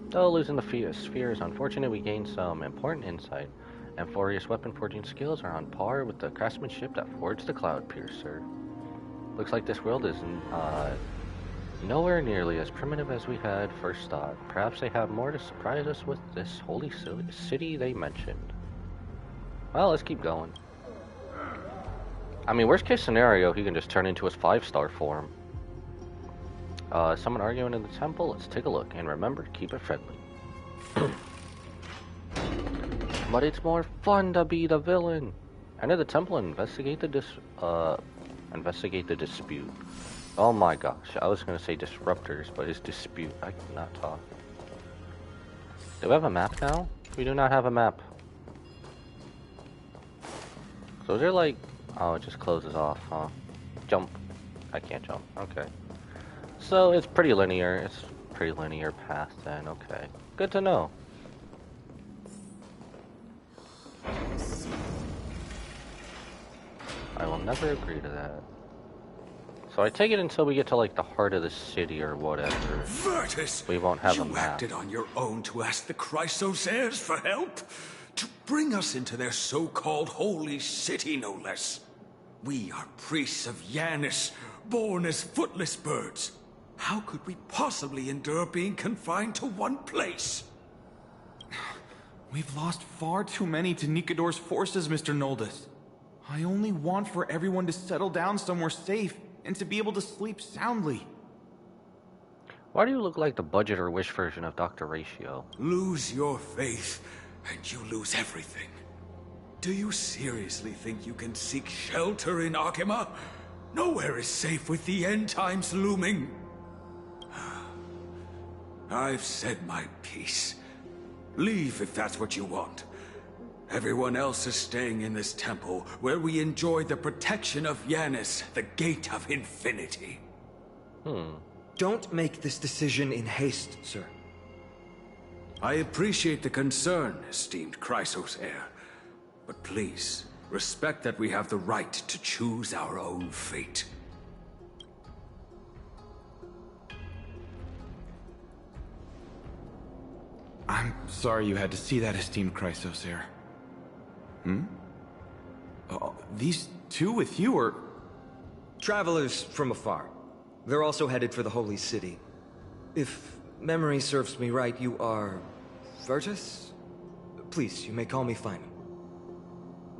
Though losing the sphere is unfortunate, we gained some important insight. Amphoreus weapon forging skills are on par with the craftsmanship that forged the Cloud Piercer. Looks like this world is nowhere nearly as primitive as we had first thought. Perhaps they have more to surprise us with this holy city they mentioned. Well, let's keep going. I mean, worst case scenario, he can just turn into his 5-star form. Someone arguing in the temple? Let's take a look. And remember, keep it friendly. But it's more fun to be the villain. Enter the temple and investigate the dispute. Oh my gosh, I was gonna say disruptors, but it's dispute. I cannot talk. Do we have a map now? We do not have a map. So is there like... Oh, it just closes off, huh? Jump. I can't jump. Okay. So it's pretty linear. It's a pretty linear path then. Okay. Good to know. I will never agree to that. So I take it until we get to like the heart of the city or whatever. Virtus! We won't have a You map. acted on your own to ask the Chrysos heirs for help? To bring us into their so-called holy city, no less. We are priests of Yanis, born as footless birds. How could we possibly endure being confined to one place? We've lost far too many to Nikador's forces, Mr. Noldus. I only want for everyone to settle down somewhere safe and to be able to sleep soundly. Why do you look like the budget or wish version of Dr. Ratio? Lose your faith, and you lose everything. Do you seriously think you can seek shelter in Akima? Nowhere is safe with the end times looming. I've said my piece. Leave if that's what you want. Everyone else is staying in this temple, where we enjoy the protection of Yanis, the Gate of Infinity. Don't make this decision in haste, sir. I appreciate the concern, esteemed Chrysos heir. But please, respect that we have the right to choose our own fate. I'm sorry you had to see that, esteemed Chrysos heir. These two with you are... Travelers from afar. They're also headed for the Holy City. If memory serves me right, you are... Virtus? Please, you may call me Final.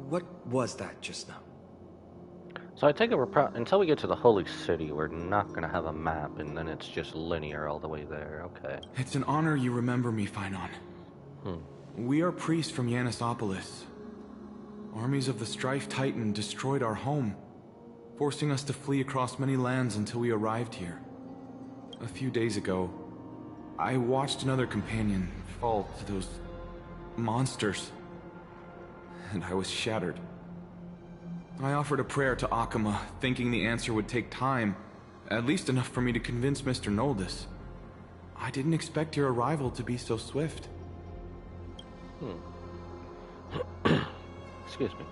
What was that just now? So I take it until we get to the Holy City, we're not gonna have a map, and then it's just linear all the way there. Okay. It's an honor you remember me, Finon. We are priests from Yanisopolis. Armies of the Strife Titan destroyed our home, forcing us to flee across many lands until we arrived here. A few days ago, I watched another companion fall to those monsters, and I was shattered. I offered a prayer to Akima, thinking the answer would take time, at least enough for me to convince Mr. Noldus. I didn't expect your arrival to be so swift. Excuse me.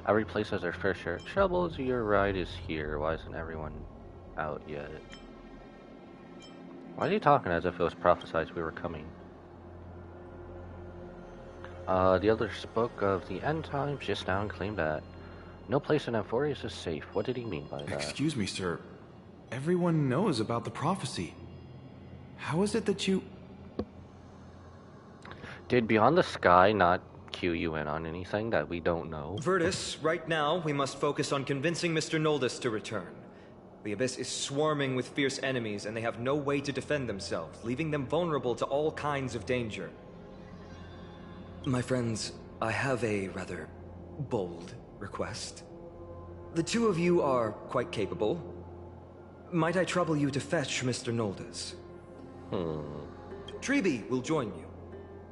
Every place has their fair share of troubles. Your ride is here. Why isn't everyone out yet? Why is he talking as if it was prophesied we were coming? The others spoke of the end times just now and claimed that no place in Amphoreus is safe. What did he mean by that? Excuse me, sir. Everyone knows about the prophecy. How is it that you... Did Beyond the Sky not cue you in on anything that we don't know? Virtus, right now, we must focus on convincing Mr. Noldus to return. The Abyss is swarming with fierce enemies, and they have no way to defend themselves, leaving them vulnerable to all kinds of danger. My friends, I have a rather bold request. The two of you are quite capable. Might I trouble you to fetch Mr. Noldus? Treeby will join you.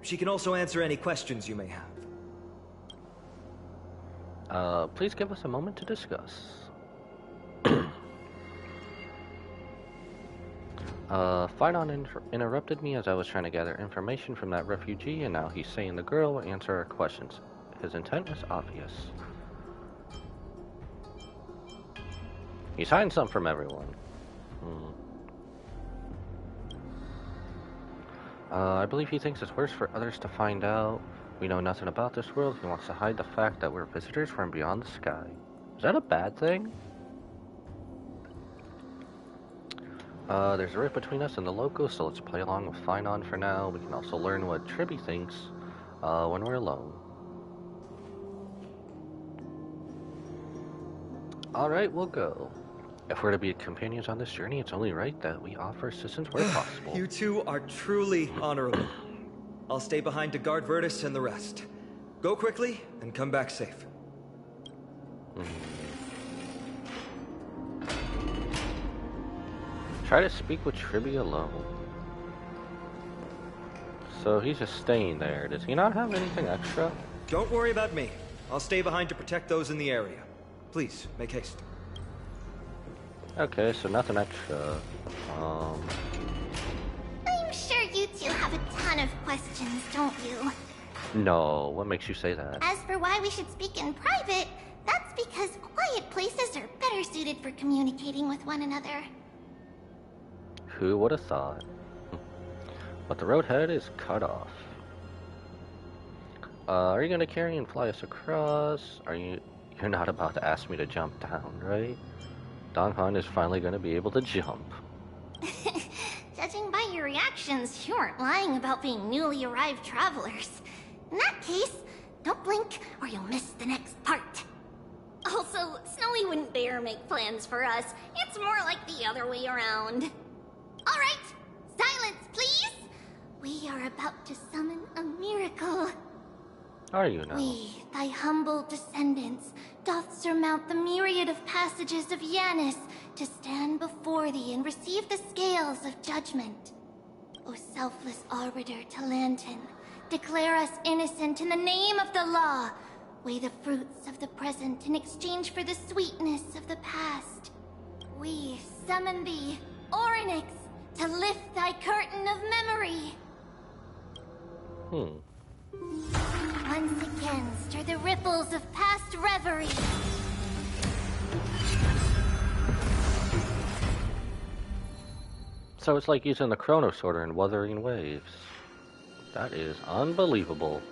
She can also answer any questions you may have. Please give us a moment to discuss. Finon interrupted me as I was trying to gather information from that refugee, and now he's saying the girl will answer our questions. His intent is obvious. He's hiding something from everyone. I believe he thinks it's worse for others to find out. We know nothing about this world. He wants to hide the fact that we're visitors from beyond the sky. Is that a bad thing? There's a rift between us and the locals, so let's play along with Finon for now. We can also learn what Treeby thinks when we're alone. Alright, we'll go. If we're to be companions on this journey, it's only right that we offer assistance where possible. You two are truly honorable. I'll stay behind to guard Virtus and the rest. Go quickly and come back safe. Try to speak with Treeby alone. So he's just staying there. Does he not have anything extra? Don't worry about me. I'll stay behind to protect those in the area. Please, make haste. Okay, so nothing extra. I'm sure you two have a ton of questions, don't you? No, what makes you say that? As for why we should speak in private, that's because quite quiet places are better suited for communicating with one another. Who would have thought? But the roadhead is cut off. Are you gonna carry and fly us across? You're not about to ask me to jump down, right? Dong Han is finally gonna be able to jump. Judging by your reactions, you aren't lying about being newly arrived travelers. In that case, don't blink or you'll miss the next part. Also, Snowy wouldn't dare make plans for us. It's more like the other way around. Alright, silence please! We are about to summon a miracle. Are you now? We, thy humble descendants, doth surmount the myriad of passages of Yanis to stand before thee and receive the scales of judgment. O selfless arbiter Talantin, declare us innocent in the name of the law. Weigh the fruits of the present in exchange for the sweetness of the past. We summon thee, Orynyx, to lift thy curtain of memory. Once again, stir the ripples of past reverie. So it's like using the Chrono Sorter and Wuthering Waves. That is unbelievable.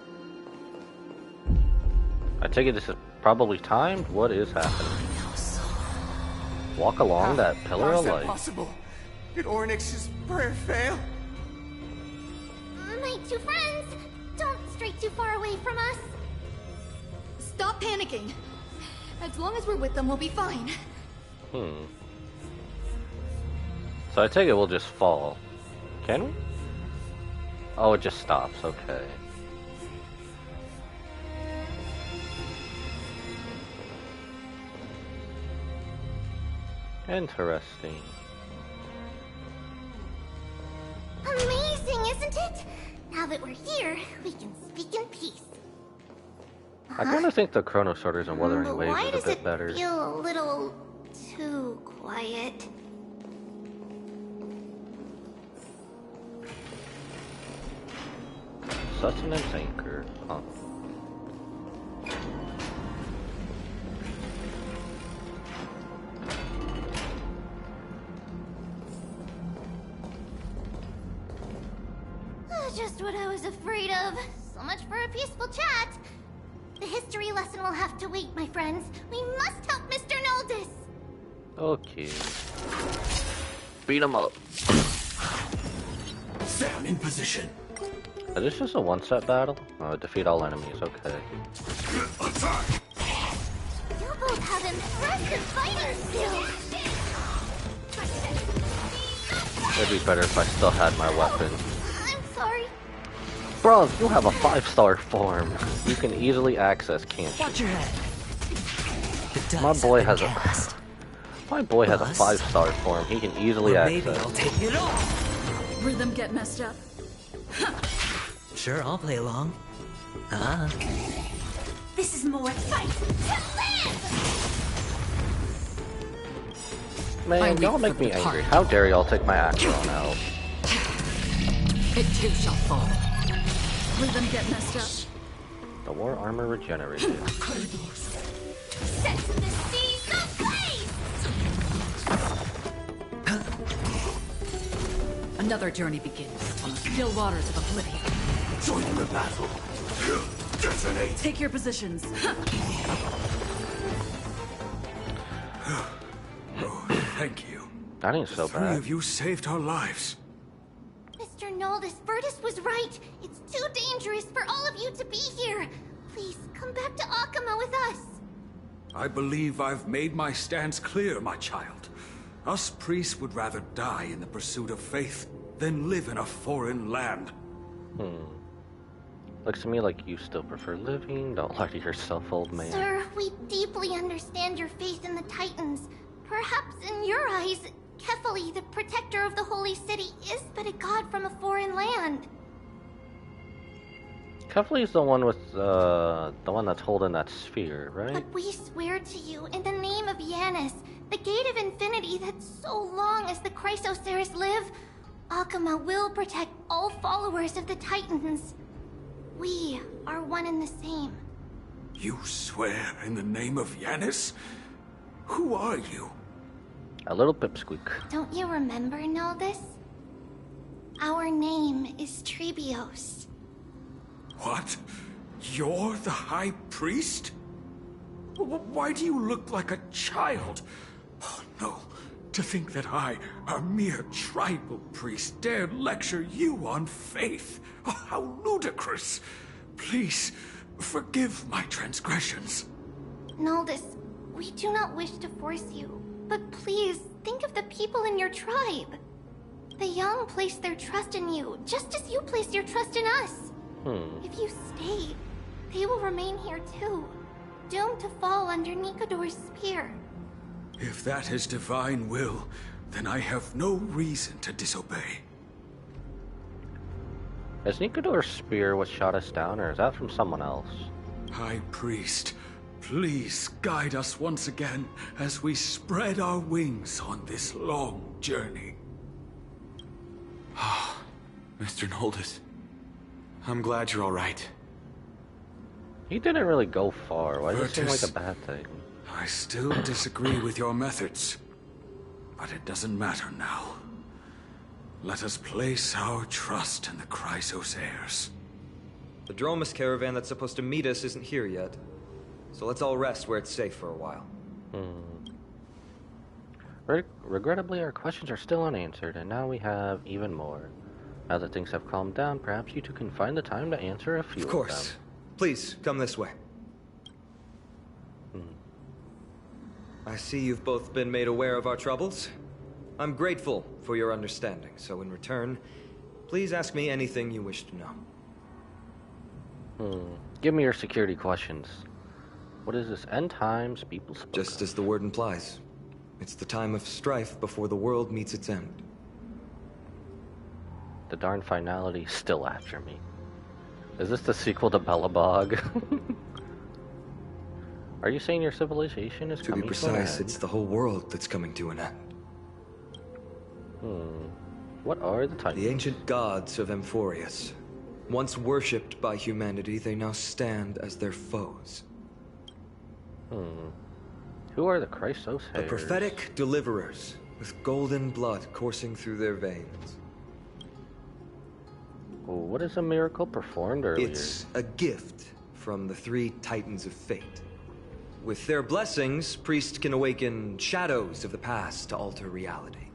I take it this is probably timed? What is happening? Walk along that pillar of light. Possible? Did Orynyx's prayer fail? My two friends, don't stray too far away from us. Stop panicking. As long as we're with them, we'll be fine. So I take it we'll just fall. Can we? Oh, it just stops. Okay. Interesting. Amazing, isn't it? Now that we're here, we can speak in peace. I kind of think the Chrono Sorters and Wuthering But Waves why is a does bit it better. feel a little too quiet? Sustenance Anchor. Huh. Just what I was afraid of. So much for a peaceful chat. The history lesson will have to wait, my friends. We must help Mr. Noldus. Okay. Beat him up. Stand in position. Is this just a one-set battle? Defeat all enemies, okay. Attack! You both have impressive fighting skills. It'd be better if I still had my weapon. I'm sorry. Bro, you have a 5-star form. You can easily access, can't you? Watch your head. The My dice boy have has been a... cast. My boy has a Bust. 5-star form. He can easily Or maybe access. I'll take it all. Rhythm get messed up. Sure, I'll play along. Ah. This is more fight to live! Man, y'all make me angry. How dare y'all take my Acheron out? It too shall fall. Rhythm get messed up. The war armor regenerated. Set the seas ablaze! Another journey begins on the still waters of oblivion. Join the battle. Detonate. Take your positions. Oh, thank you. That ain't so Three bad. of you saved our lives. Mr. Noldus, Virtus was right. It's too dangerous for all of you to be here. Please, come back to Akama with us. I believe I've made my stance clear, my child. Us priests would rather die in the pursuit of faith than live in a foreign land. Looks to me like you still prefer living. Don't lie to yourself, old man. Sir, we deeply understand your faith in the Titans. Perhaps in your eyes, Kefali, the protector of the Holy City, is but a god from a foreign land. Kefli's the one with, the one that's holding that sphere, right? But we swear to you, in the name of Yanis, the Gate of Infinity that so long as the Chrysoceres live, Akama will protect all followers of the Titans. We are one and the same. You swear in the name of Yanis? Who are you? A little pipsqueak. Don't you remember, Noldus? Our name is Trebios. What? You're the High Priest? Why do you look like a child? Oh, no. To think that I, a mere tribal priest, dare lecture you on faith. Oh, how ludicrous. Please, forgive my transgressions. Noldus, we do not wish to force you, but please think of the people in your tribe. The young place their trust in you, just as you place your trust in us. If you stay, they will remain here too, doomed to fall under Nikodor's spear. If that is divine will, then I have no reason to disobey. Is Nikodor's spear what shot us down, or is that from someone else? High Priest, please guide us once again as we spread our wings on this long journey. Mr. Noldus, I'm glad you're all right. He didn't really go far. Why does it seem like Virtus, a bad thing? I still disagree with your methods, but it doesn't matter now. Let us place our trust in the Chrysos heirs. The Dromus caravan that's supposed to meet us isn't here yet, so let's all rest where it's safe for a while. Regrettably, our questions are still unanswered, and now we have even more. Now that things have calmed down, perhaps you two can find the time to answer a few Of course. Please, come this way. I see you've both been made aware of our troubles. I'm grateful for your understanding, so in return, please ask me anything you wish to know. Give me your security questions. What is this? End times, people spoke Just of. as the word implies. It's the time of strife before the world meets its end. The darn finality is still after me. Is this the sequel to Bellabog? Are you saying your civilization is coming to an end? To be precise, it's the whole world that's coming to an end. What are the titans? The ancient gods of Amphoreus. Once worshipped by humanity, they now stand as their foes. Who are the Chrysos The prophetic deliverers, with golden blood coursing through their veins. What is a miracle performed earlier? It's a gift from the three titans of fate. With their blessings, priests can awaken shadows of the past to alter reality.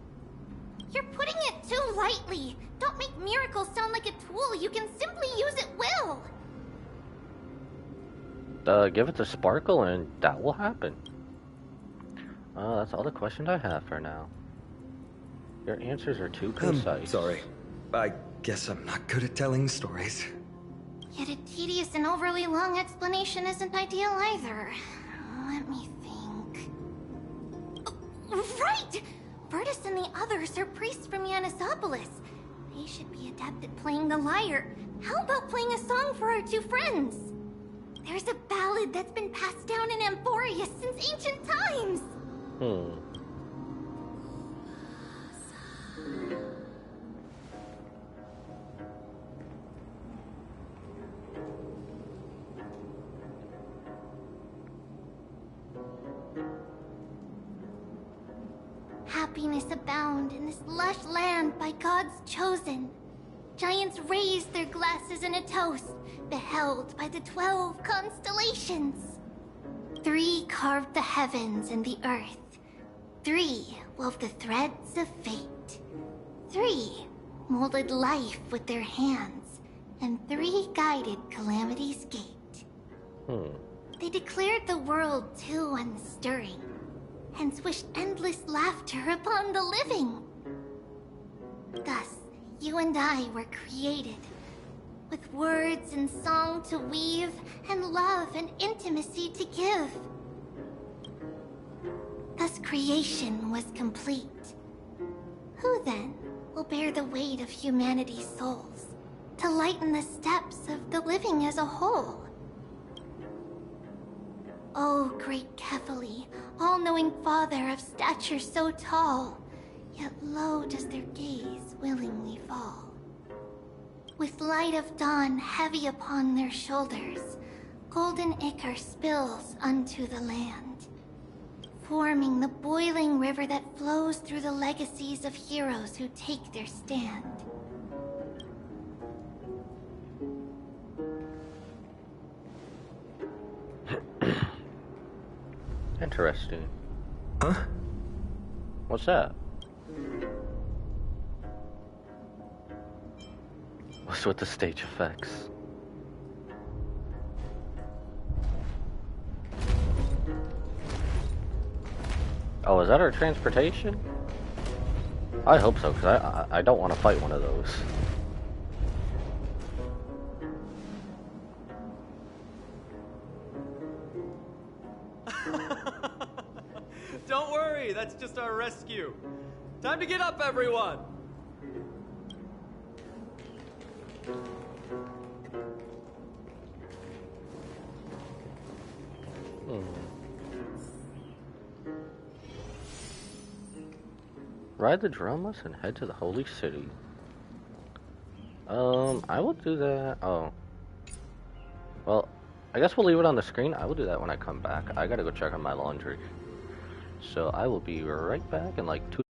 You're putting it too lightly. Don't make miracles sound like a tool you can simply use at will. Give it to Sparkle and that will happen. That's all the questions I have for now. Your answers are too concise. I'm sorry. I guess I'm not good at telling stories. Yet a tedious and overly long explanation isn't ideal either. Let me think. Right! Virtus and the others are priests from Yanisopolis. They should be adept at playing the lyre. How about playing a song for our two friends? There's a ballad that's been passed down in Amphoreus since ancient times. Happiness abound in this lush land by God's chosen. Giants raise their glasses in a toast, beheld by the 12 constellations. 3 carved the heavens and the earth. 3 wove the threads of fate. 3 molded life with their hands, and 3 guided calamity's gate. They declared the world too unstirring, hence wished endless laughter upon the living. Thus, you and I were created, with words and song to weave, and love and intimacy to give. Thus creation was complete. Who then will bear the weight of humanity's souls, to lighten the steps of the living as a whole? O great Kephali, all-knowing father of stature so tall, yet low does their gaze willingly fall. With light of dawn heavy upon their shoulders, golden ichor spills unto the land. forming the boiling river that flows through the legacies of heroes who take their stand. Interesting. Huh? What's that? What's with the stage effects? Oh, is that our transportation? I hope so, because I don't want to fight one of those. Don't worry, that's just our rescue. Time to get up, everyone! Ride the Dromas and head to the Holy City. I will do that. Oh. Well, I guess we'll leave it on the screen. I will do that when I come back. I gotta go check on my laundry. So I will be right back in like 2.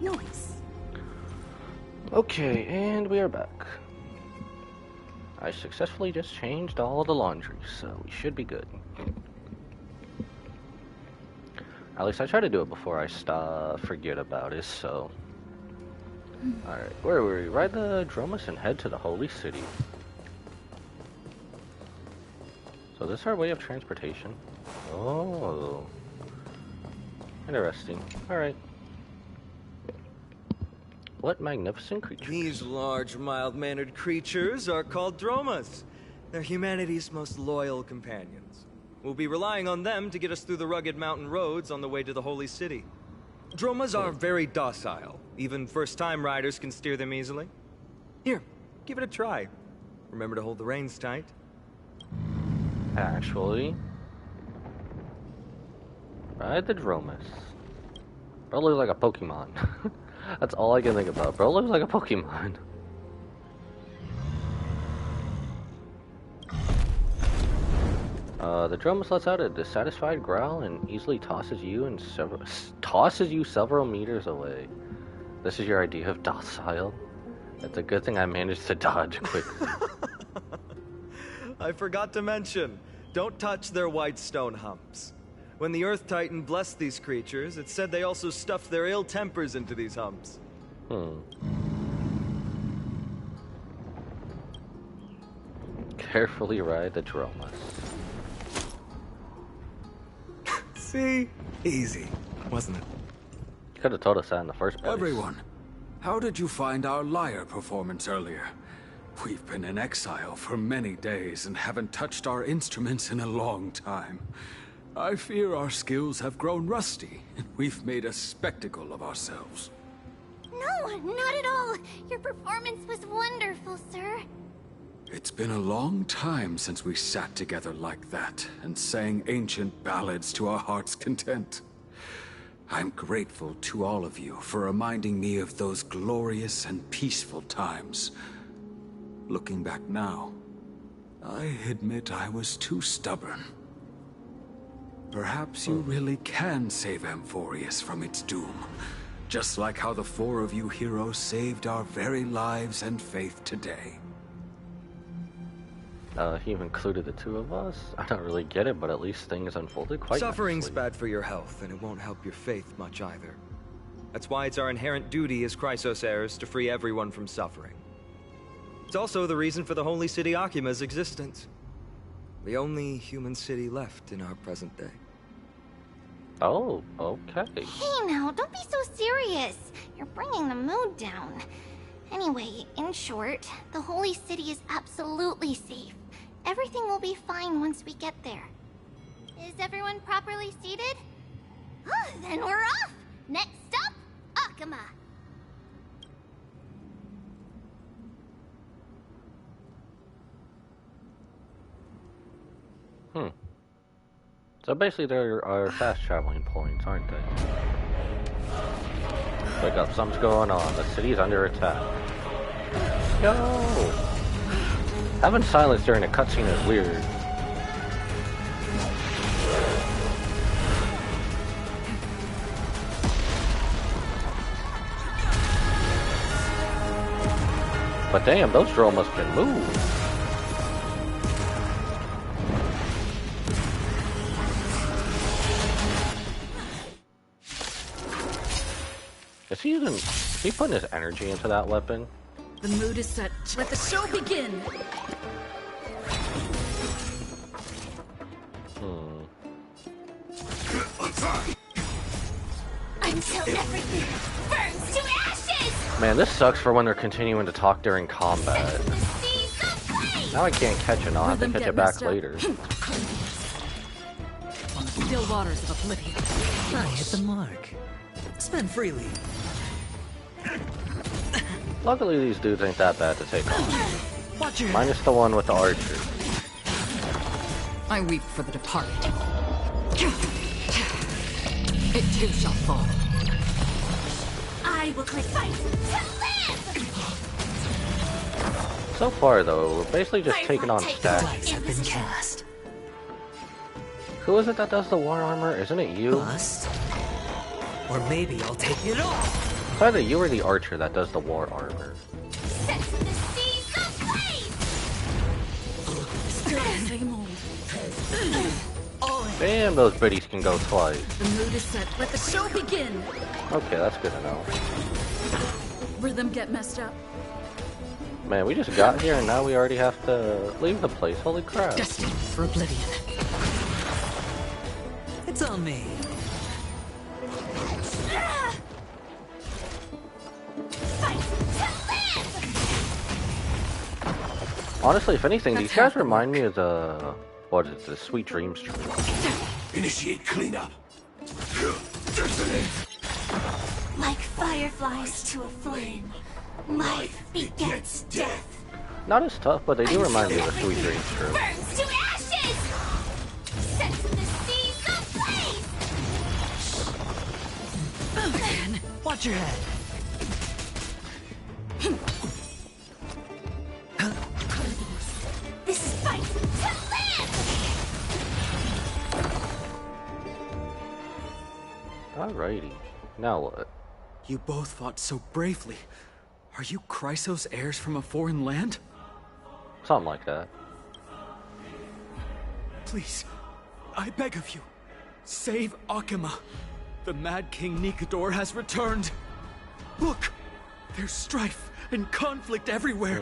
Noise. Okay, and we are back. I successfully just changed all the laundry, so we should be good. At least I try to do it before I forget about it, so... Alright, where were we? Ride the Dromas and head to the Holy City. So this is our way of transportation. Oh. Interesting. Alright. What magnificent creatures. These large, mild-mannered creatures are called Dromas. They're humanity's most loyal companions. We'll be relying on them to get us through the rugged mountain roads on the way to the Holy City. Dromas are very docile. Even first-time riders can steer them easily. Here, give it a try. Remember to hold the reins tight. Actually, ride the Dromus. Bro looks like a Pokemon. That's all I can think about. Bro looks like a Pokemon. The Dromus lets out a dissatisfied growl and easily tosses you several meters away. This is your idea of docile? It's a good thing I managed to dodge quickly. I forgot to mention, don't touch their white stone humps. When the Earth Titan blessed these creatures, it said they also stuffed their ill tempers into these humps. Carefully ride the Dromus. See? Easy, wasn't it? You could have told us that in the first place. Everyone, how did you find our lyre performance earlier? We've been in exile for many days and haven't touched our instruments in a long time. I fear our skills have grown rusty, and we've made a spectacle of ourselves. No, not at all. Your performance was wonderful, sir. It's been a long time since we sat together like that and sang ancient ballads to our heart's content. I'm grateful to all of you for reminding me of those glorious and peaceful times. Looking back now, I admit I was too stubborn. Perhaps you really can save Amphoreus from its doom, just like how the four of you heroes saved our very lives and faith today. He included the two of us? I don't really get it, but at least things unfolded quite Suffering's nicely. bad for your health, and it won't help your faith much either. That's why it's our inherent duty as Chrysos heirs to free everyone from suffering. It's also the reason for the Holy City Akima's existence. The only human city left in our present day. Oh, okay. Hey now, don't be so serious. You're bringing the mood down. Anyway, in short, the Holy City is absolutely safe. Everything will be fine once we get there. Is everyone properly seated? Then we're off! Next stop, Akima! So basically there are fast traveling points, aren't they? Wake up, something's going on. The city's under attack. Go! Having silence during a cutscene is weird. But damn, those Dromus can move. Is he putting his energy into that weapon? The mood is set. Let the show begin! Until everything burns to ashes! Man, this sucks for when they're continuing to talk during combat. Now I can't catch it, I'll have to catch it back later. On the still waters of oblivion. I hit the mark. Spend freely. Luckily these dudes ain't that bad to take on. Minus the one with the archer. I weep for the departed. It too shall fall. I will fight to live! So far though, we're basically just taking on stacks. Dice have been cast. Who is it that does the war armor? Isn't it you? Bust. Or maybe I'll take it all. It's either you or the archer that does the war armor. Set the seas ablaze! Still the same old. Damn, those biddies can go twice. The mood is set. Let the show begin! Okay, that's good to know. Rhythm get messed up. Man, we just got here and now we already have to leave the place. Holy crap. Destined for oblivion. It's on me. Honestly, if anything, these guys remind me of the... What is it? The Sweet Dreams tree. Initiate cleanup. Like fireflies to a flame, life begets death. Not as tough, but they do remind me of the Sweet Dreams crew. Burns to ashes! Sets the seas ablaze! Oh man, watch your head. This is fight to live! Alrighty. Now what? You both fought so bravely. Are you Chrysos heirs from a foreign land? Something like that. Please, I beg of you, save Akima. The Mad King Nikador has returned. Look, there's strife and conflict everywhere.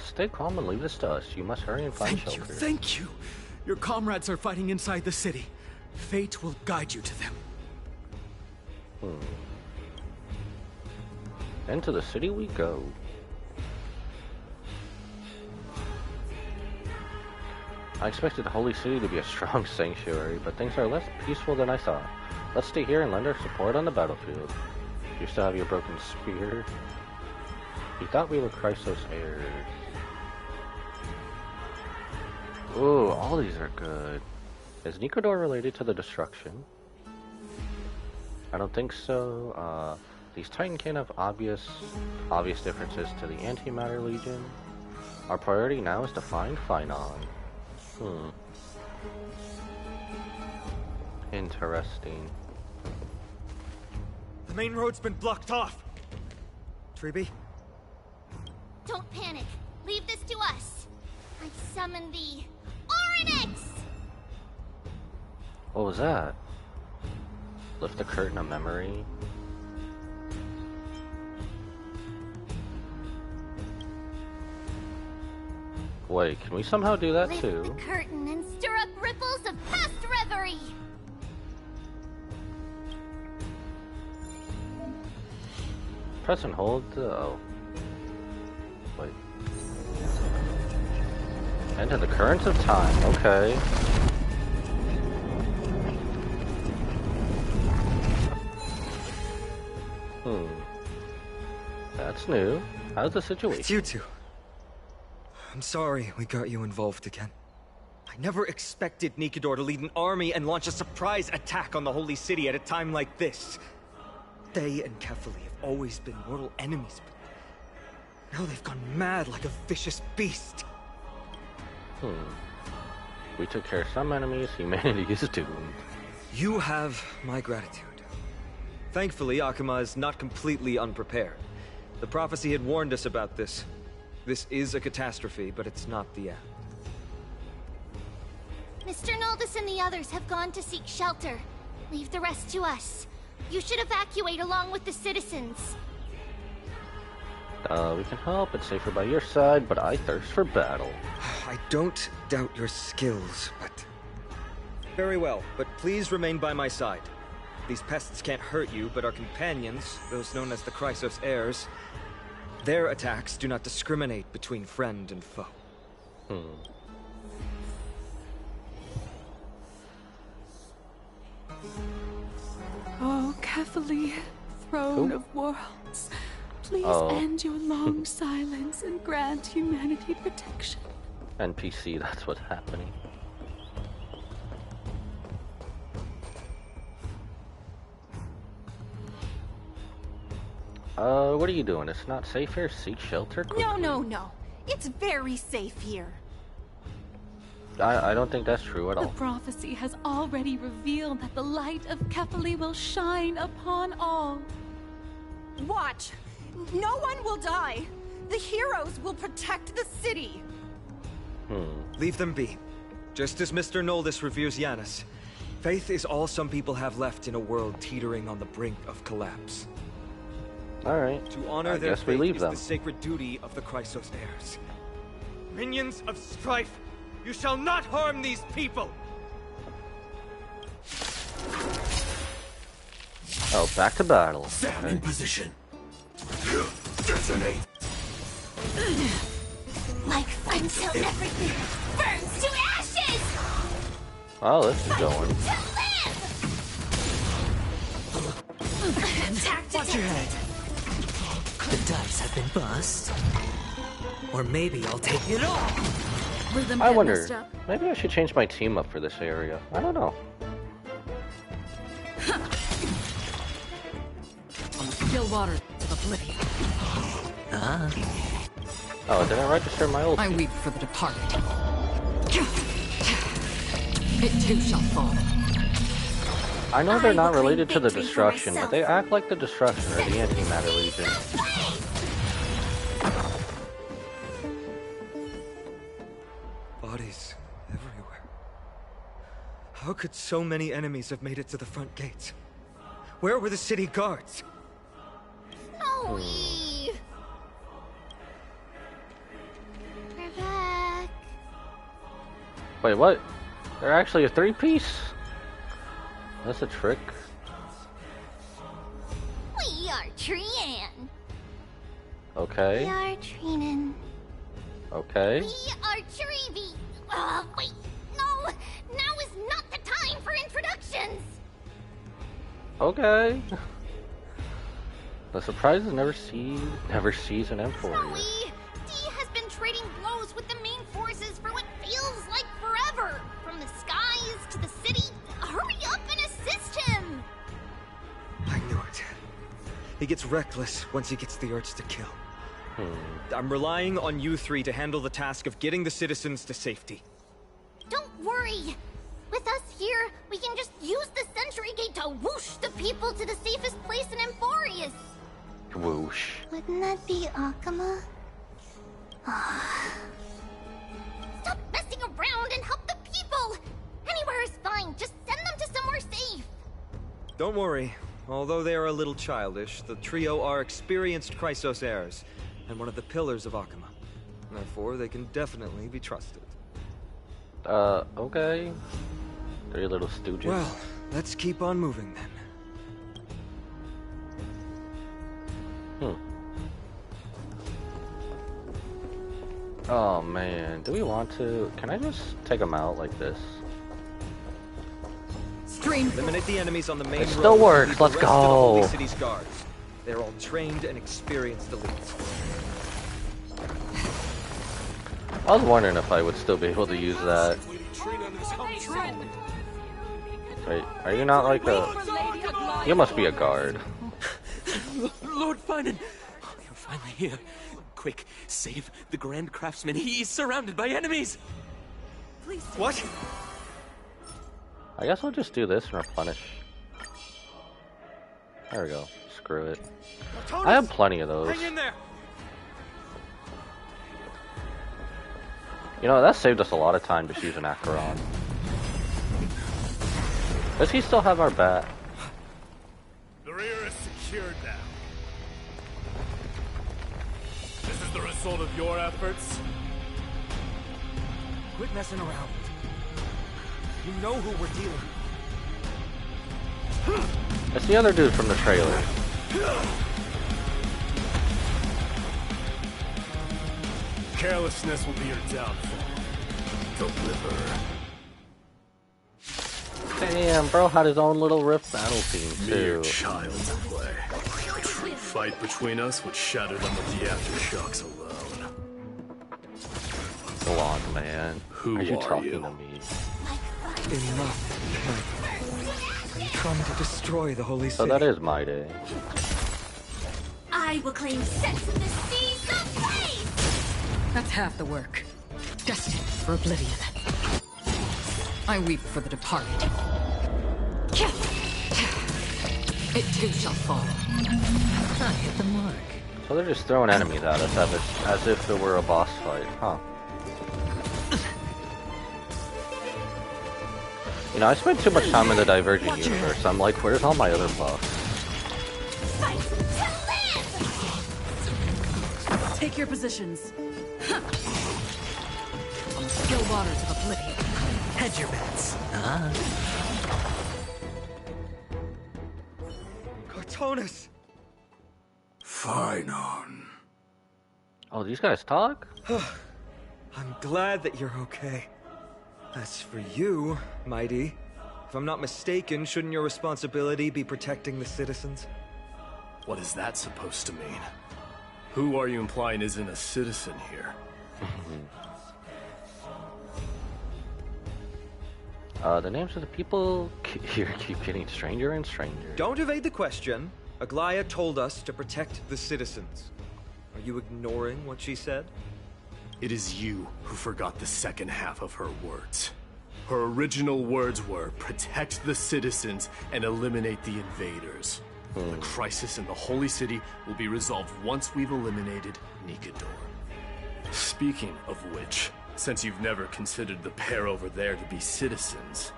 Stay calm and leave this to us. You must hurry and find shelter. Thank you. Your comrades are fighting inside the city. Fate will guide you to them. Into the city we go. I expected the Holy City to be a strong sanctuary, but things are less peaceful than I thought. Let's stay here and lend our support on the battlefield. You still have your broken spear? You thought we were Chrysos heirs. Ooh, all these are good. Is Nikador related to the destruction? I don't think so. These Titan can't have obvious differences to the Antimatter Legion. Our priority now is to find Phynon. Interesting. The main road's been blocked off. Treeby? Don't panic. Leave this to us. I summon the Oryx! What was that? Lift the curtain of memory. Wait, can we somehow do that too? Lift the curtain and stir up ripples of past reverie! Press and hold the... oh. Wait. Enter the currents of time, okay. That's new. How's the situation? It's you two. I'm sorry we got you involved again. I never expected Nikador to lead an army and launch a surprise attack on the Holy City at a time like this. They and Kefali have always been mortal enemies, but now they've gone mad like a vicious beast. We took care of some enemies, humanity is doomed. You have my gratitude. Thankfully, Akima is not completely unprepared. The prophecy had warned us about this. This is a catastrophe, but it's not the end. Mr. Noldus and the others have gone to seek shelter. Leave the rest to us. You should evacuate along with the citizens. We can help. It's safer by your side, but I thirst for battle. I don't doubt your skills, but... Very well, but please remain by my side. These pests can't hurt you, but our companions, those known as the Chrysos heirs, their attacks do not discriminate between friend and foe. Oh, Kefali, throne of worlds, please end your long silence and grant humanity protection. NPC, that's what's happening. What are you doing? It's not safe here? Seek shelter quickly. No. It's very safe here. I don't think that's true at all. The prophecy has already revealed that the light of Kefali will shine upon all. Watch! No one will die! The heroes will protect the city! Leave them be. Just as Mr. Noldus reveres Yanis, faith is all some people have left in a world teetering on the brink of collapse. Alright. To honor I their guess we faith leave is them. the sacred duty of the Chrysos heirs. Minions of strife, you shall not harm these people! Oh, back to battle. Stand in position. Detonate. Like until everything burns to ashes! Oh, this is going. To live! Attack Watch your head. The have been bust. Or maybe I'll take it all. I wonder, maybe I should change my team up for this area. I don't know. On still waters of oblivion. Ah. Oh, did I register my old? I weep for the departed. It too shall fall. I know they're not related to the destruction, but they act like the destruction or the antimatter legion. Bodies everywhere. How could so many enemies have made it to the front gates? Where were the city guards? Oh, we're back. Wait, what? They're actually a three-piece? That's a trick. We are Trian. Okay. We are Trinan. Okay. We are Treevy. Wait, no! Now is not the time for introductions! Okay. The surprises never sees an Amphoreus. D has been trading blows with the main forces for what feels like forever. From the skies to the city. Hurry up and assist him! I knew it. He gets reckless once he gets the urge to kill. I'm relying on you three to handle the task of getting the citizens to safety. Don't worry. With us here, we can just use the Sentry Gate to whoosh the people to the safest place in Amphoreus. Whoosh. Wouldn't that be Akama? Stop messing around and help the people! Anywhere is fine, just send them to somewhere safe! Don't worry. Although they are a little childish, the trio are experienced Chrysos heirs, and one of the pillars of Akama. Therefore, they can definitely be trusted. Okay. Three little stooges. Well, let's keep on moving then. Oh man, do we want to? Can I just take them out like this? Eliminate the enemies on the main road. It still works. Let's go. Holy City's guards. They're all trained and experienced elites. I was wondering if I would still be able to use that. Wait, are you not like a... You must be a guard. Lord Finan, you're finally here. Quick, save the Grand Craftsman. He's surrounded by enemies. Please. What? I guess I'll just do this and replenish. There we go. Screw it. I have plenty of those. Hang in there. You know, that saved us a lot of time just using Acheron. Does he still have our bat? The rear is secured now. This is the result of your efforts? Quit messing around. You know who we're dealing with. It's the other dude from the trailer. Carelessness will be your downfall. Deliver. Damn, bro had his own little Rift battle team too. Mere child's play. A true fight between us would shatter them with the aftershocks alone. Go on, man. Who are you are talking you? to me? Enough. I'm trying to destroy the Holy City. So that is my day. I will claim sense of the seas of place! That's half the work. Destined for oblivion. I weep for the departed. It too shall fall. I hit the mark. So they're just throwing enemies at us as if it were a boss fight, huh? You know, I spent too much time in the Divergent universe. I'm like, where's all my other buffs? Take your positions. On the still waters of oblivion. Hedge your bets. Cortonus! Finon. Oh, these guys talk? I'm glad that you're okay. As for you, Mighty, if I'm not mistaken, shouldn't your responsibility be protecting the citizens? What is that supposed to mean? Who are you implying isn't a citizen here? The names of the people here keep getting stranger and stranger. Don't evade the question. Aglaya told us to protect the citizens. Are you ignoring what she said? It is you who forgot the second half of her words. Her original words were, protect the citizens and eliminate the invaders. The crisis in the Holy City will be resolved once we've eliminated Nikador. Speaking of which, since you've never considered the pair over there to be citizens...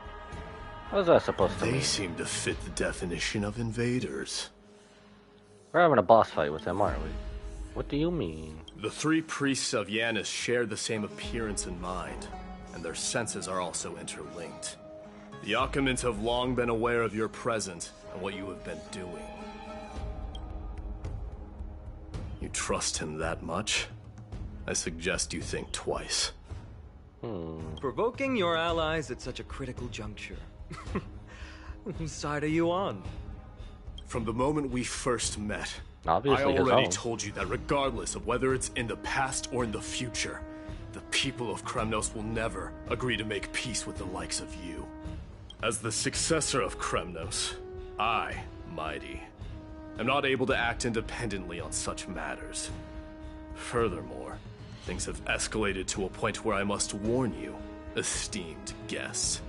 What's that supposed to mean? They seem to fit the definition of invaders. We're having a boss fight with them, aren't we? What do you mean? The three priests of Yanis share the same appearance and mind, and their senses are also interlinked. The Achaemins have long been aware of your presence and what you have been doing. You trust him that much? I suggest you think twice. Provoking your allies at such a critical juncture. Whose side are you on? From the moment we first met, Obviously I his already own. told you that regardless of whether it's in the past or in the future, the people of Kremnos will never agree to make peace with the likes of you. As the successor of Kremnos, I, Mighty, am not able to act independently on such matters. Furthermore, things have escalated to a point where I must warn you, esteemed guests,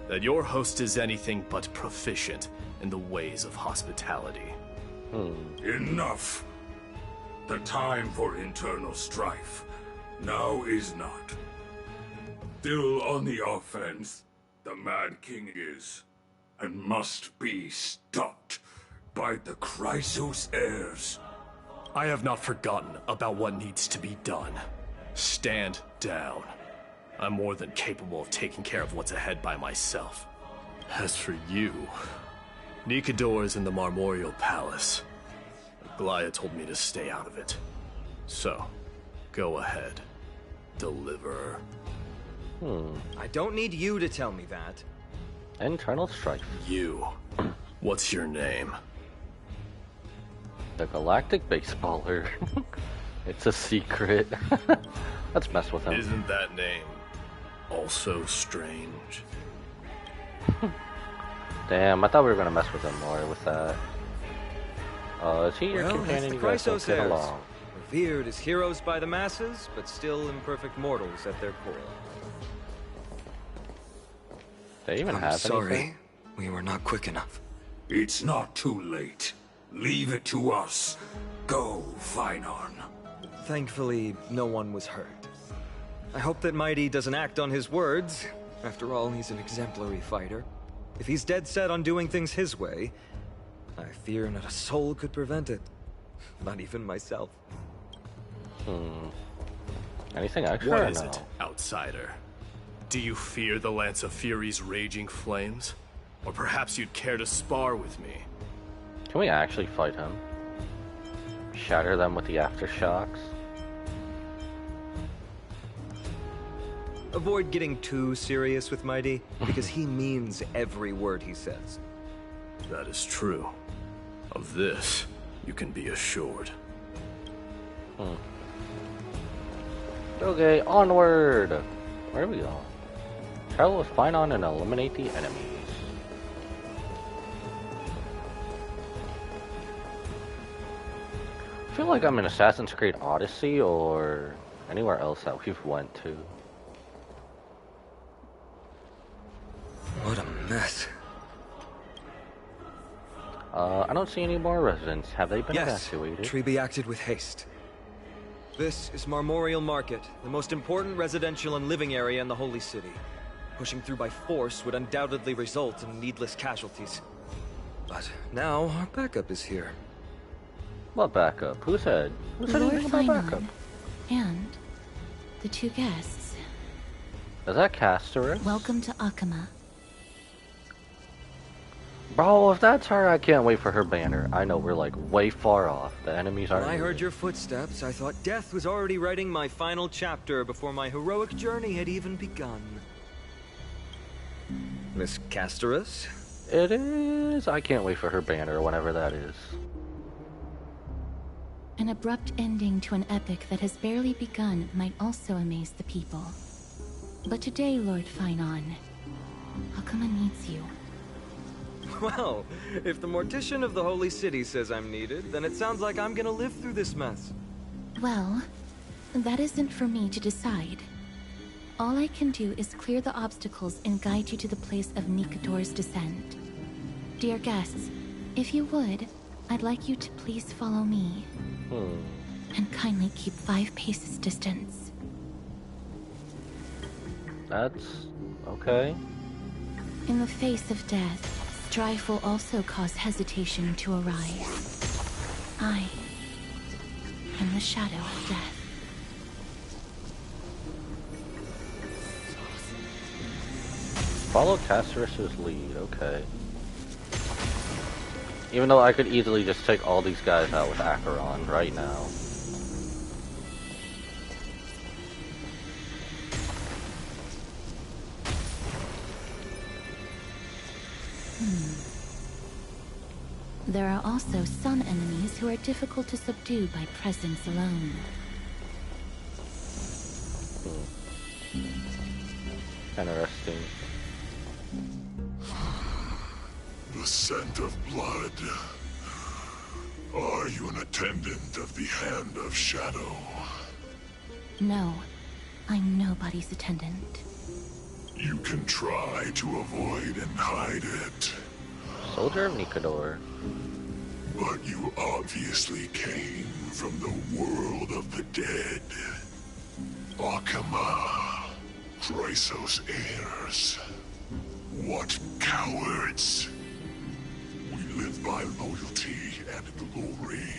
that your host is anything but proficient in the ways of hospitality. Enough. The time for internal strife now is not. Still on the offense, the Mad King is, and must be stopped by the Chrysos heirs. I have not forgotten about what needs to be done. Stand down. I'm more than capable of taking care of what's ahead by myself. As for you, Nikador is in the Marmorial Palace. Aglaya told me to stay out of it. So, go ahead. Deliver. I don't need you to tell me that. Internal strife. You. What's your name? The Galactic Baseballer. It's a secret. Let's mess with him. Isn't that name also strange? Damn, I thought we were gonna mess with him more with that. Is he your companion? You guys don't Chrysos get heirs. along. Revered as heroes by the masses, but still imperfect mortals at their core. They even I'm have sorry. anything? We were not quick enough. It's not too late. Leave it to us. Go, Finon. Thankfully, no one was hurt. I hope that Mighty doesn't act on his words. After all, he's an exemplary fighter. If he's dead set on doing things his way, I fear not a soul could prevent it. Not even myself. Anything extra What or is no? it, outsider? Do you fear the Lance of Fury's raging flames? Or perhaps you'd care to spar with me? Can we actually fight him? Shatter them with the aftershocks? Avoid getting too serious with Mighty, because he means every word he says. That is true. Of this, you can be assured. Okay, onward! Where are we going? Travel with Finon and eliminate the enemies. I feel like I'm in Assassin's Creed Odyssey or anywhere else that we've went to. What a mess. I don't see any more residents. Have they been Yes, evacuated? Treby acted with haste. This is Marmorial Market, the most important residential and living area in the Holy City. Pushing through by force would undoubtedly result in needless casualties. But now our backup is here. What backup? Who said? Who said Lord anything about Finon backup? and the two guests. Is that Casterus? Welcome to Achaema. Bro, if that's her, I can't wait for her banner. I know we're like way far off. The enemies When aren't. I heard your footsteps, I thought death was already writing my final chapter before my heroic journey had even begun. Miss Casterus? It is. I can't wait for her banner, whenever that is. An abrupt ending to an epic that has barely begun might also amaze the people. But today, Lord Finon, Akuma needs you. Well, if the Mortician of the Holy City says I'm needed, then it sounds like I'm gonna live through this mess. Well, that isn't for me to decide. All I can do is clear the obstacles and guide you to the place of Nikador's descent. Dear guests, if you would, I'd like you to please follow me. And kindly keep 5 paces distance. That's okay. In the face of death, strife will also cause hesitation to arise. I am the shadow of death. Follow Castorus's lead, okay. Even though I could easily just take all these guys out with Acheron right now. There are also some enemies who are difficult to subdue by presence alone. Interesting. The scent of blood. Are you an attendant of the Hand of Shadow? No, I'm nobody's attendant. You can try to avoid and hide it. Soldier of Nikador. But you obviously came from the world of the dead. Akuma, Chrysos heirs. What cowards! We live by loyalty and glory,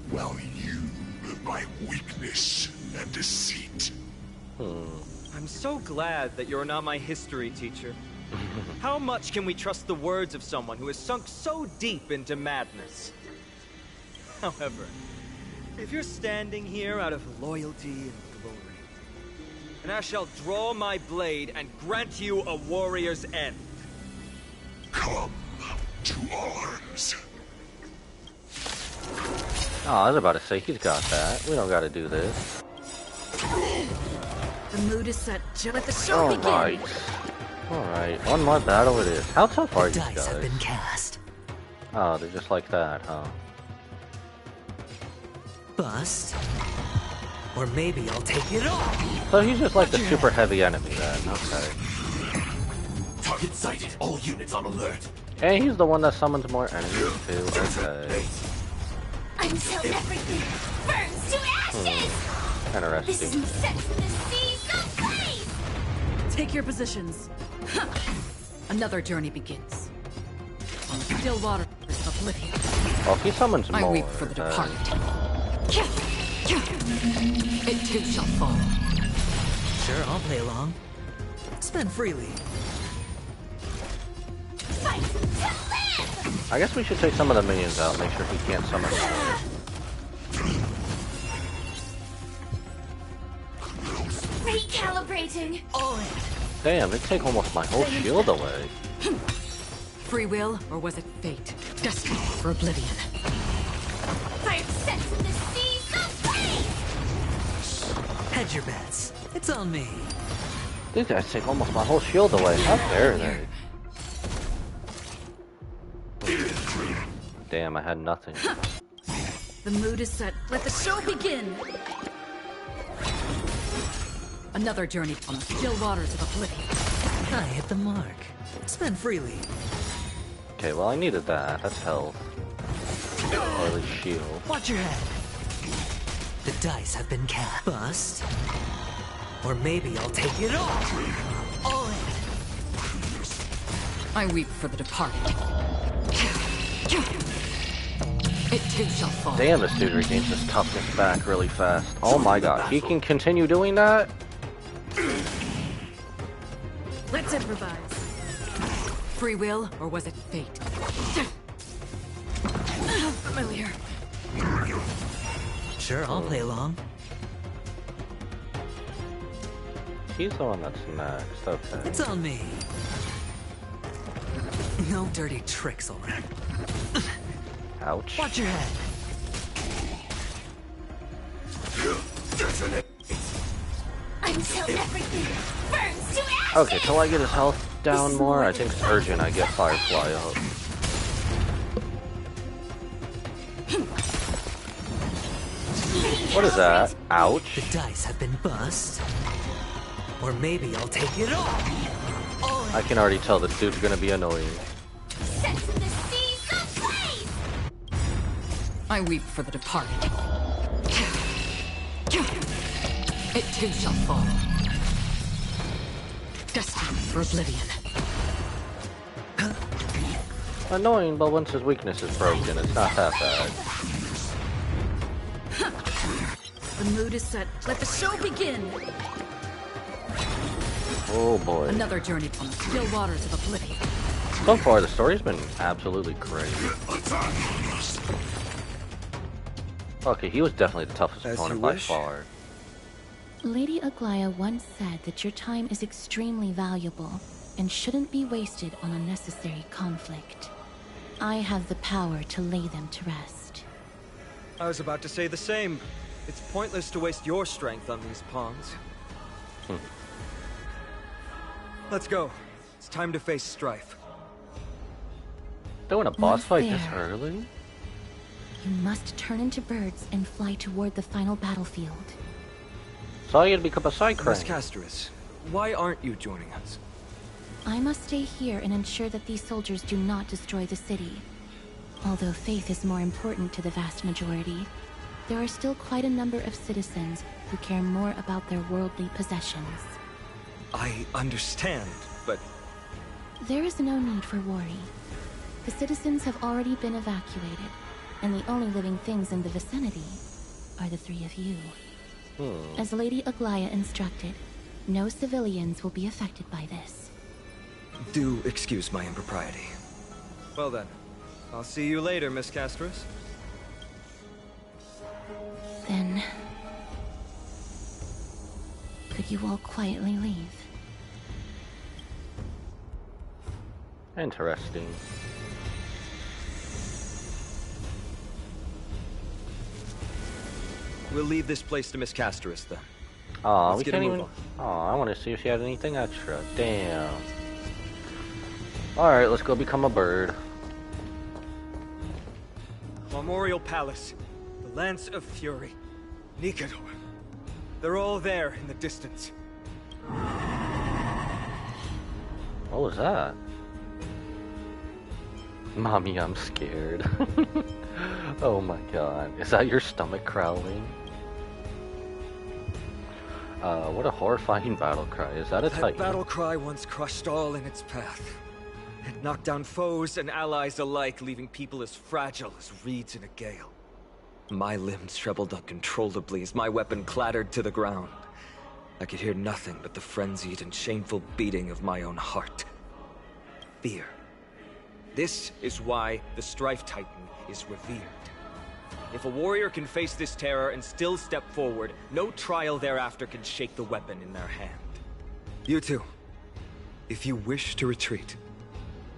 while you live by weakness and deceit. I'm so glad that you're not my history teacher. How much can we trust the words of someone who has sunk so deep into madness? However, if you're standing here out of loyalty and glory, then I shall draw my blade and grant you a warrior's end. Come to arms. Oh, I was about to say, he's got that. We don't gotta do this. The mood is set. Let the show begin. Alright, one more battle it is. How tough are these guys? Dice have been cast. Oh, they're just like that, huh? Bust. Or maybe I'll take it off. So he's just like the super heavy enemy then, okay. Target sighted. All units on alert. And he's the one that summons more enemies too, okay. Until everything burns to ashes! This Interesting. sets the seas ablaze! Take your positions. Another journey begins. On the still waters of oblivion. Well, if he summons more, I weep for the departed. It too shall fall. Sure, I'll play along. Spend freely. Fight to live! I guess we should take some of the minions out, make sure he can't summon more. Recalibrating. All in. Damn, they take almost my whole shield away. Free will, or was it fate? Destiny for oblivion. Fire sets the seas ablaze! Hedge your bets. It's on me. These guys take almost my whole shield away. How dare they? Damn, I had nothing. The mood is set. Let the show begin! Another journey on the still waters of oblivion. I hit the mark. Spend freely. Okay, well I needed that. That's health. Or at least shield. Watch your head. The dice have been cast. Bust. Or maybe I'll take it off. All in. I weep for the departed. It too shall fall. Damn, this dude regains his toughness back really fast. Oh my god, he can continue doing that? Let's improvise. Free will, or was it fate? Familiar. Sure, I'll play along. He's the one that's next, okay. It's on me. No dirty tricks, alright. Ouch. Watch your head. Until everything burns to ash! Okay, till I get his health down more, I think it's urgent I get Firefly up. What is that? Ouch. The dice have been bust. Or maybe I'll take it all. I can already tell this dude's gonna be annoying. Sense in the seas of blaze! I weep for the departed. It too shall fall. Destined for oblivion. Annoying, but once his weakness is broken, it's not that bad. The mood is set. Let the show begin. Oh boy. Another journey from the still waters of oblivion. So far, the story's been absolutely great. Okay, he was definitely the toughest opponent by far. Lady Aglaya once said that your time is extremely valuable and shouldn't be wasted on unnecessary conflict. I have the power to lay them to rest. I was about to say the same. It's pointless to waste your strength on these pawns. Let's go. It's time to face strife. Doing a boss Not fight this fair. early? You must turn into birds and fly toward the final battlefield. So I gotta become a Cycrane. Miss Casterus, why aren't you joining us? I must stay here and ensure that these soldiers do not destroy the city. Although faith is more important to the vast majority, there are still quite a number of citizens who care more about their worldly possessions. I understand, but... There is no need for worry. The citizens have already been evacuated, and the only living things in the vicinity are the three of you. As Lady Aglaya instructed, no civilians will be affected by this. Do excuse my impropriety. Well then, I'll see you later, Miss Casterus. Then... could you all quietly leave? Interesting. We'll leave this place to Miss Casterus, then. Aw, Let's we get can't a move even... on. Aw, I want to see if she had anything extra. Damn. Alright, let's go become a bird. Memorial Palace, the Lance of Fury, Nicanor. They're all there in the distance. What was that? Mommy, I'm scared. Oh my god. Is that your stomach growling? What a horrifying battle cry. Is that a That Titan? battle cry once crushed all in its path. It knocked down foes and allies alike, leaving people as fragile as reeds in a gale. My limbs trembled uncontrollably as my weapon clattered to the ground. I could hear nothing but the frenzied and shameful beating of my own heart. Fear. This is why the Strife Titan is revered. If a warrior can face this terror and still step forward, no trial thereafter can shake the weapon in their hand. You two, if you wish to retreat,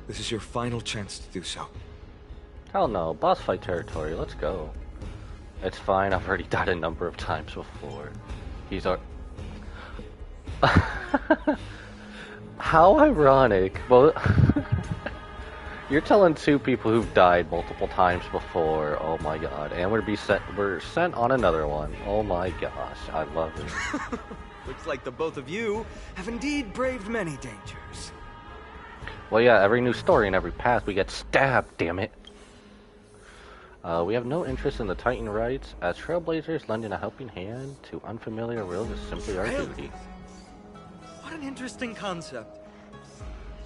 this is your final chance to do so. Hell no. Boss fight territory. Let's go. It's fine. I've already died a number of times before. He's our... How ironic. Well, you're telling two people who've died multiple times before. Oh my god. And we're sent on another one. Oh my gosh. I love it. Looks like the both of you have indeed braved many dangers. Well, yeah, every new story and every path we get stabbed, damn it. We have no interest in the Titan rights, as trailblazers lending a helping hand to unfamiliar worlds is simply our duty. What an interesting concept.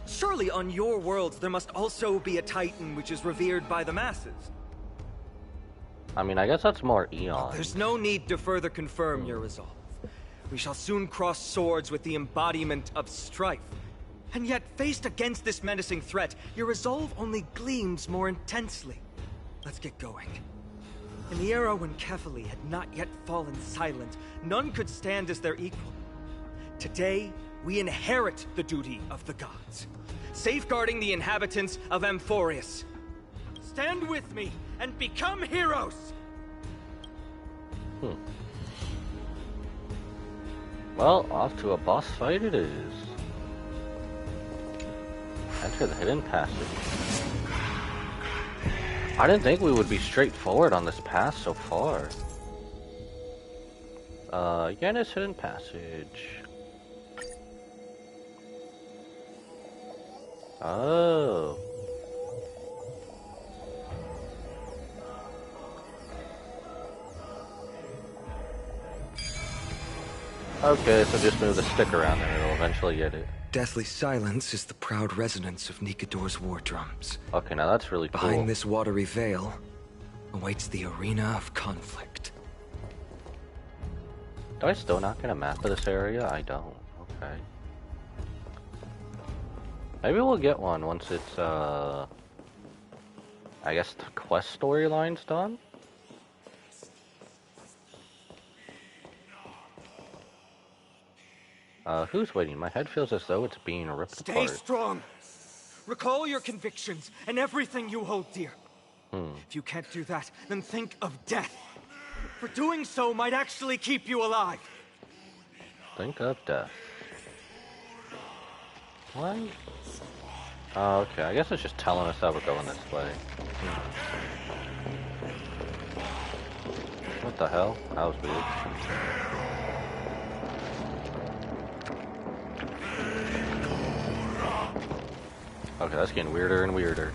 Surely on your worlds there must also be a Titan which is revered by the masses. I mean, I guess that's more Eon. There's no need to further confirm your resolve. We shall soon cross swords with the embodiment of strife. And yet, faced against this menacing threat, your resolve only gleams more intensely. Let's get going. In the era when Kefali had not yet fallen silent, none could stand as their equal. Today, we inherit the duty of the gods, safeguarding the inhabitants of Amphoreus. Stand with me and become heroes! Well, off to a boss fight it is. Enter the hidden passage. I didn't think we would be straightforward on this path so far. Yanis hidden passage. Oh. Okay, so just move the stick around and it'll eventually get it. Deathly silence is the proud resonance of Nikador's war drums. Okay, now that's really cool. Behind this watery veil awaits the arena of conflict. Do I still not get a map of this area? I don't. Okay. Maybe we'll get one once it's, I guess the quest storyline's done? Who's waiting? My head feels as though it's being ripped apart. Stay strong. Recall your convictions and everything you hold dear. If you can't do that, then think of death. For doing so might actually keep you alive. Think of death. What? Oh, okay. I guess it's just telling us that we're going this way. What the hell? That was weird. Okay, that's getting weirder and weirder.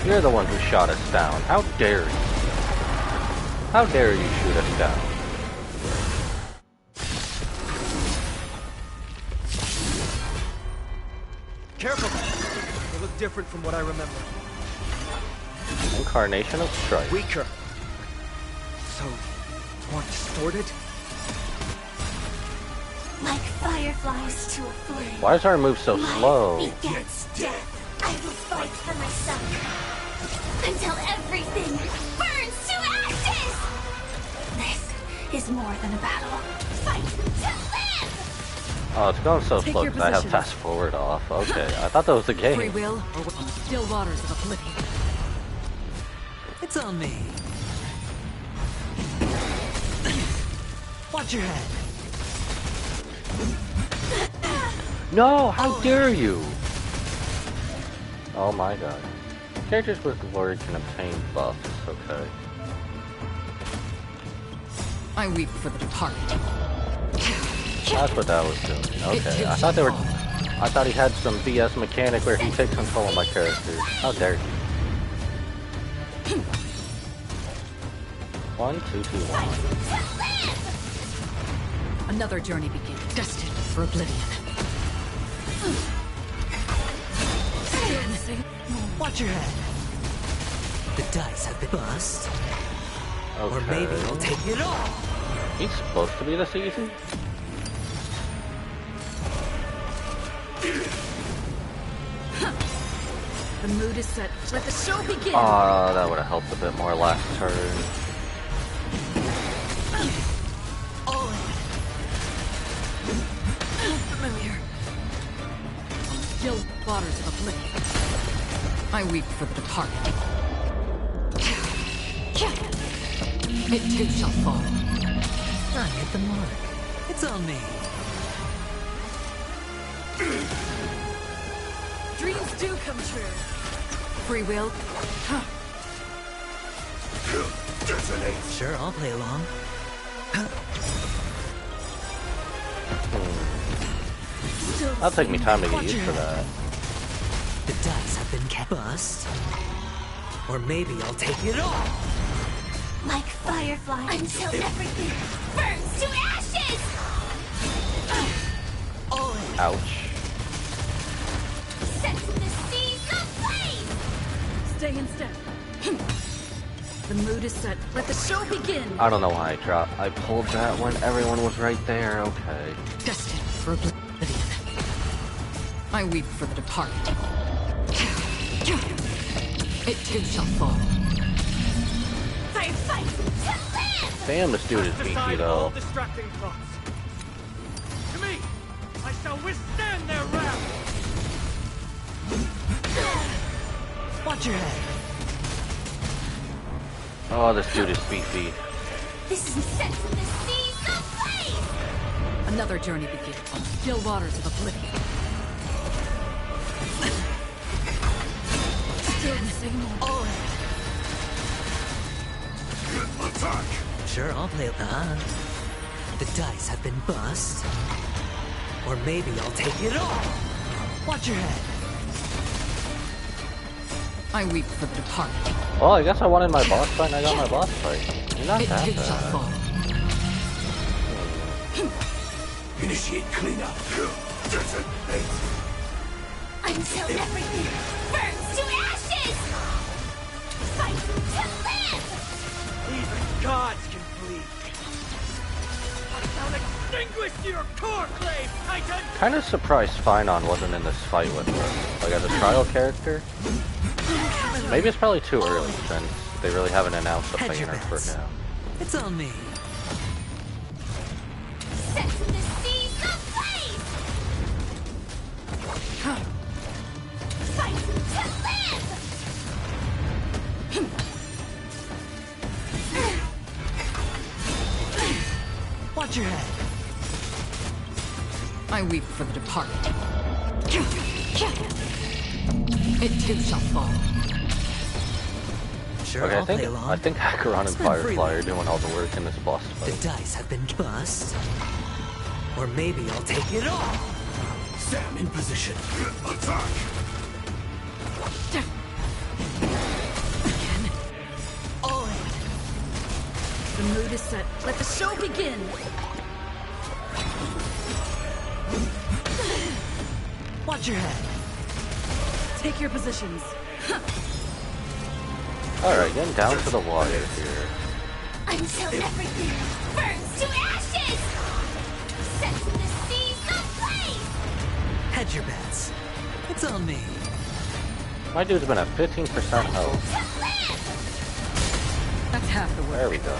You're the one who shot us down. How dare you? How dare you shoot us down? Careful! They look different from what I remember. Incarnation of strife. Weaker. So, more distorted? Like fireflies to a flame. Why is our move so slow? Begets death. I will fight for myself until everything burns to ashes. This is more than a battle. Fight to live. Oh, it's going so slow because I have fast forward off. Okay, I thought that was the game. Free will or still waters of oblivion. It's on me. Watch your head. No, how dare you? Oh my god. Characters with glory can obtain buffs, okay. I weep for the departed. That's what that was doing. Okay, I thought he had some BS mechanic where he takes control of my characters. How dare you? 1, 2, 2, 1. Another journey begins, destined for oblivion. Watch your head. The dice have been bust. Okay. Or maybe I'll take it all. He's supposed to be the season? The mood is set. Let the show begin. That would have helped a bit more last turn. All in. Familiar. Still waters of oblivion. I weep for the departed. It too shall fall. I hit the mark. It's on me. Dreams do come true. Free will. Sure, I'll play along. That'll take me time to get used to that. The dice have been kept. Bust. Or maybe I'll take it all. Like fireflies until everything burns to ashes. Ouch. Set the seas aflame. Stay in step. The mood is set. Let the show begin. I don't know why I pulled that when everyone was right there. Okay. Destined for oblivion. I weep for the departed. It too shall fall. I fight to live. Damn, this dude is beefy though. Distracting thoughts. To me, I shall withstand their wrath. Watch your head. Oh, this dude is beefy. This is set to the seas of blaze! Another journey begins on still waters of oblivion. Still the signal. All right. Attack! Sure, I'll play that. The dice have been bust. Or maybe I'll take it all. Watch your head. I weep for the departed. Well, I guess I wanted my boss fight and I got my boss fight. You're not that bad. Initiate cleanup. Detonate. Until everything burns to ashes! Fight to live! Even gods can bleed. I'll extinguish your core flame, Titan! Kind of surprised Finon wasn't in this fight with her. Like as a trial character. Maybe it's probably too early since they really haven't announced a banner for now. It's on me. Set to the seas of blaze! Fight to live! Watch your head. I weep for the departed. It too shall fall. Sure, Okay, I'll play along. I think Acheron and Firefly are doing all the work in this boss fight. The dice have been bust. Or maybe I'll take it all. Sam in position. Attack! Again. All in. The mood is set. Let the show begin. Watch your head. Take your positions. Alright, getting down to the water here. Until everything burns to ashes! Set to the seas of blaze! Hedge your bets. It's on me. My dude's been at 15% health. That's half the work. There we go.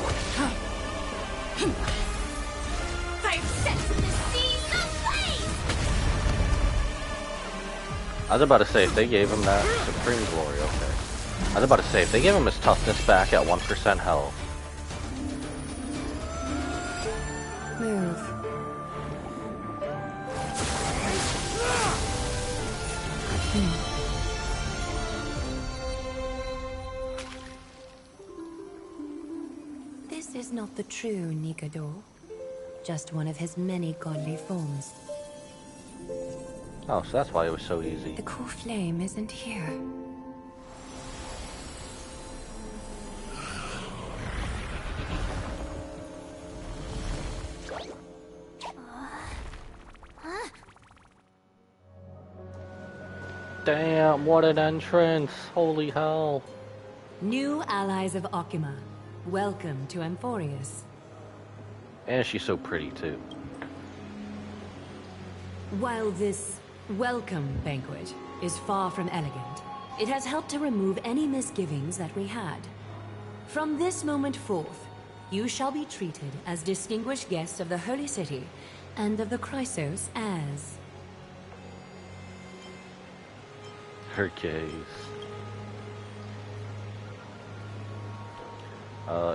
I'm set to the seas of blaze! I was about to say, if they gave him that Supreme Glory, okay. I was about to say, if they gave him his toughness back at 1% health. Move. This is not the true Nikador, just one of his many godly forms. Oh, so that's why it was so easy. The core flame isn't here. Damn, what an entrance! Holy hell. New allies of Okima, welcome to Amphoreus. And she's so pretty too. While this welcome banquet is far from elegant, it has helped to remove any misgivings that we had. From this moment forth, you shall be treated as distinguished guests of the Holy City and of the Chrysos as... Her gaze.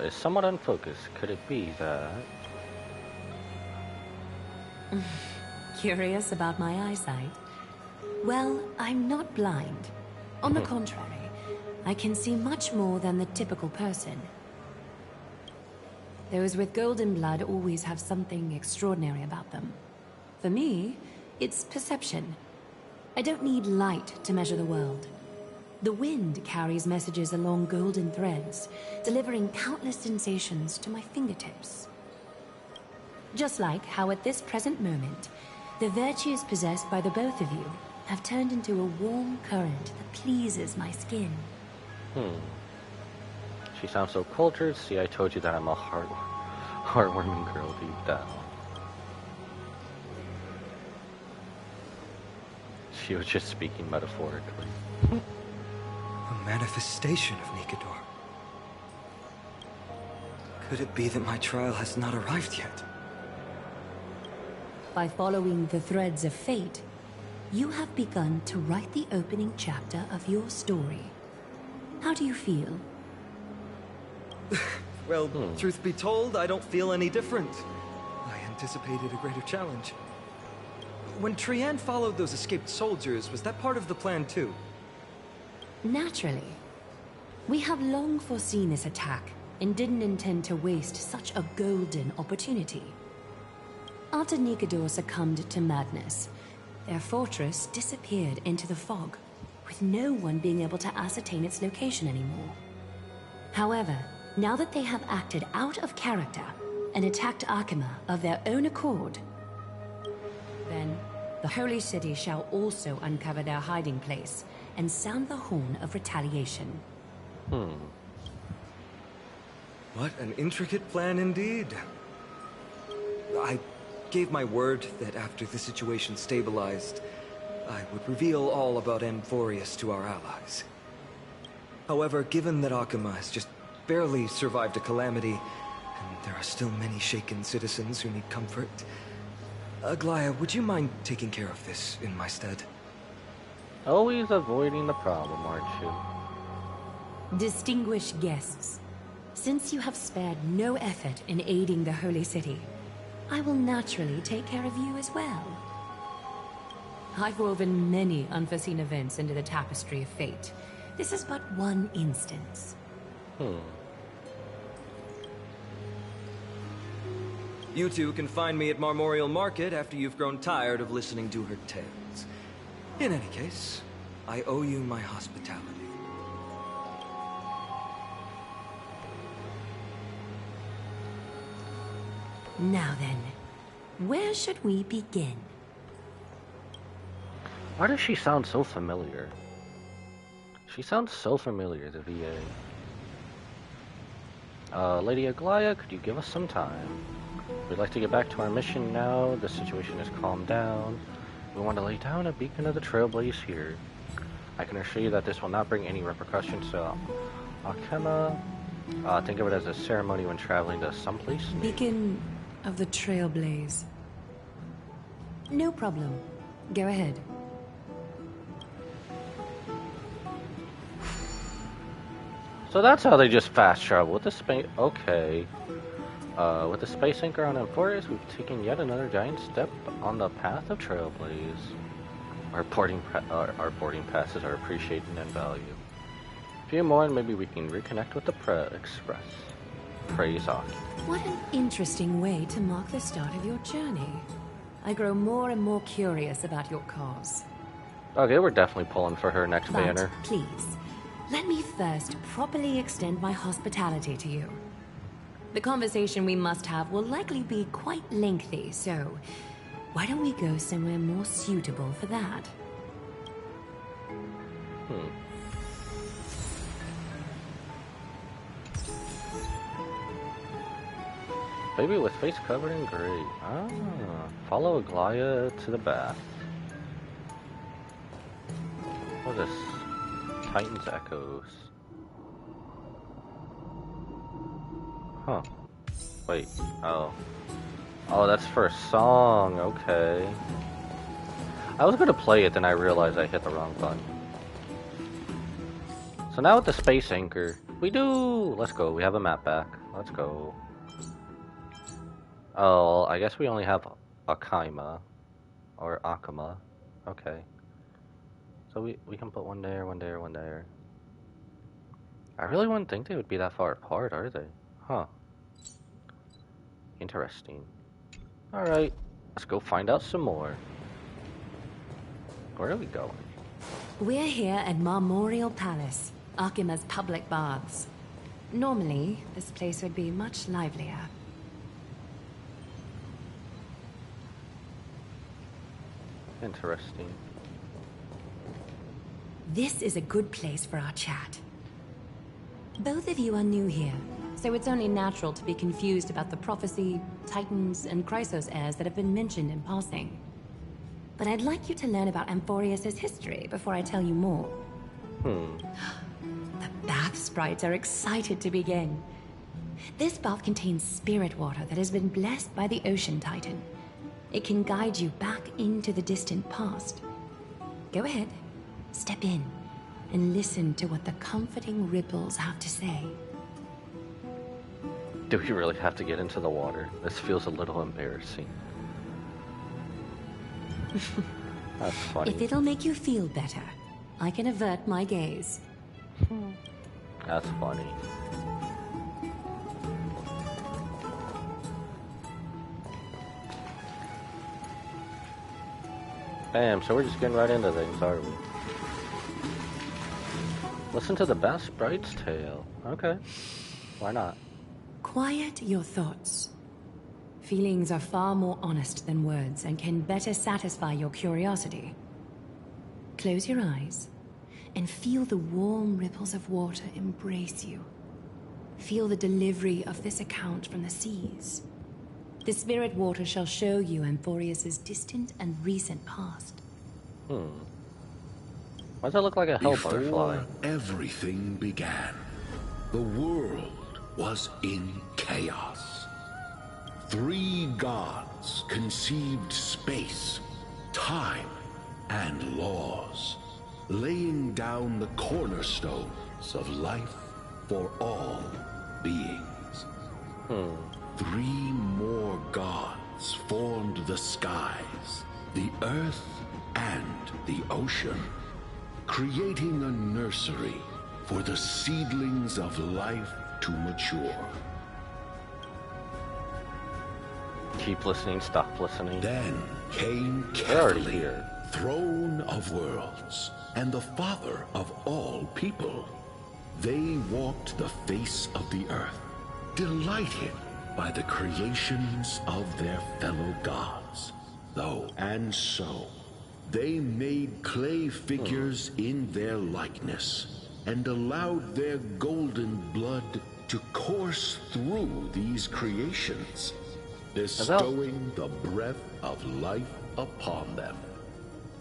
Is somewhat unfocused. Could it be that... Curious about my eyesight? Well, I'm not blind. On the contrary, I can see much more than the typical person. Those with golden blood always have something extraordinary about them. For me, it's perception. I don't need light to measure the world. The wind carries messages along golden threads, delivering countless sensations to my fingertips. Just like how at this present moment, the virtues possessed by the both of you have turned into a warm current that pleases my skin. She sounds so cultured. See, I told you that I'm a heartwarming girl deep down. She was just speaking metaphorically. A manifestation of Nikador. Could it be that my trial has not arrived yet? By following the threads of fate, you have begun to write the opening chapter of your story. How do you feel? Well, truth be told, I don't feel any different. I anticipated a greater challenge. When Trianne followed those escaped soldiers, was that part of the plan too? Naturally. We have long foreseen this attack and didn't intend to waste such a golden opportunity. After Nikedor succumbed to madness, their fortress disappeared into the fog, with no one being able to ascertain its location anymore. However, now that they have acted out of character and attacked Arkema of their own accord, then the Holy City shall also uncover their hiding place and sound the horn of retaliation. What an intricate plan indeed. I gave my word that after the situation stabilized, I would reveal all about Amphoreus to our allies. However, given that Arkema has just barely survived a calamity, and there are still many shaken citizens who need comfort, Aglaya, would you mind taking care of this in my stead? Always avoiding the problem, aren't you? Distinguished guests, since you have spared no effort in aiding the Holy City, I will naturally take care of you as well. I've woven many unforeseen events into the tapestry of fate. This is but one instance. You two can find me at Marmorial Market after you've grown tired of listening to her tales. In any case, I owe you my hospitality. Now then, where should we begin? Why does she sound so familiar? She sounds so familiar, the VA. Lady Aglaya, could you give us some time? We'd like to get back to our mission now. The situation has calmed down. We want to lay down a beacon of the Trailblaze here. I can assure you that this will not bring any repercussions to Arkema. Think of it as a ceremony when traveling to someplace new. Beacon of the Trailblaze. No problem. Go ahead. So that's how they just fast travel with the space. Okay. With the space anchor on Amphoreus, we've taken yet another giant step on the path of Trailblaze. Our boarding passes are appreciated and valued. A few more and maybe we can reconnect with the Express. Praise Aki. What an interesting way to mark the start of your journey. I grow more and more curious about your cause. Okay, we're definitely pulling for her next banner. Please, let me first properly extend my hospitality to you. The conversation we must have will likely be quite lengthy, so why don't we go somewhere more suitable for that? Baby with face covered in gray. Follow Aglaya to the bath. What is this? Titan's Echoes. Huh. Wait. Oh. Oh, that's for a song. Okay. I was gonna play it, then I realized I hit the wrong button. So now with the space anchor, we do. Let's go. We have a map back. Let's go. Oh, I guess we only have Akaima. Or Akama. Okay. So we can put one there, one there, one there. I really wouldn't think they would be that far apart, are they? Huh. Interesting. Alright, let's go find out some more. Where are we going? We're here at Marmorial Palace, Arkema's public baths. Normally, this place would be much livelier. Interesting. This is a good place for our chat. Both of you are new here, so it's only natural to be confused about the prophecy, titans, and Chrysos heirs that have been mentioned in passing. But I'd like you to learn about Amphoreus' history before I tell you more. The bath sprites are excited to begin. This bath contains spirit water that has been blessed by the Ocean Titan. It can guide you back into the distant past. Go ahead. Step in and listen to what the comforting ripples have to say. Do we really have to get into the water? This feels a little embarrassing. That's funny. If it'll make you feel better, I can avert my gaze. That's funny. Bam, so we're just getting right into things, aren't we? Listen to the best Sprite's tale. Okay. Why not? Quiet your thoughts. Feelings are far more honest than words and can better satisfy your curiosity. Close your eyes and feel the warm ripples of water embrace you. Feel the delivery of this account from the seas. The spirit water shall show you Amphoreus' distant and recent past. Why does that look like a hell butterfly? Before everything began, the world was in chaos. 3 gods conceived space, time, and laws, laying down the cornerstones of life for all beings. 3 more gods formed the skies, the earth, and the ocean, creating a nursery for the seedlings of life to mature. Keep listening, stop listening. Then came Kefali, throne of worlds, and the father of all people. They walked the face of the earth, delighted by the creations of their fellow gods. And so, they made clay figures in their likeness, and allowed their golden blood to course through these creations, bestowing the breath of life upon them.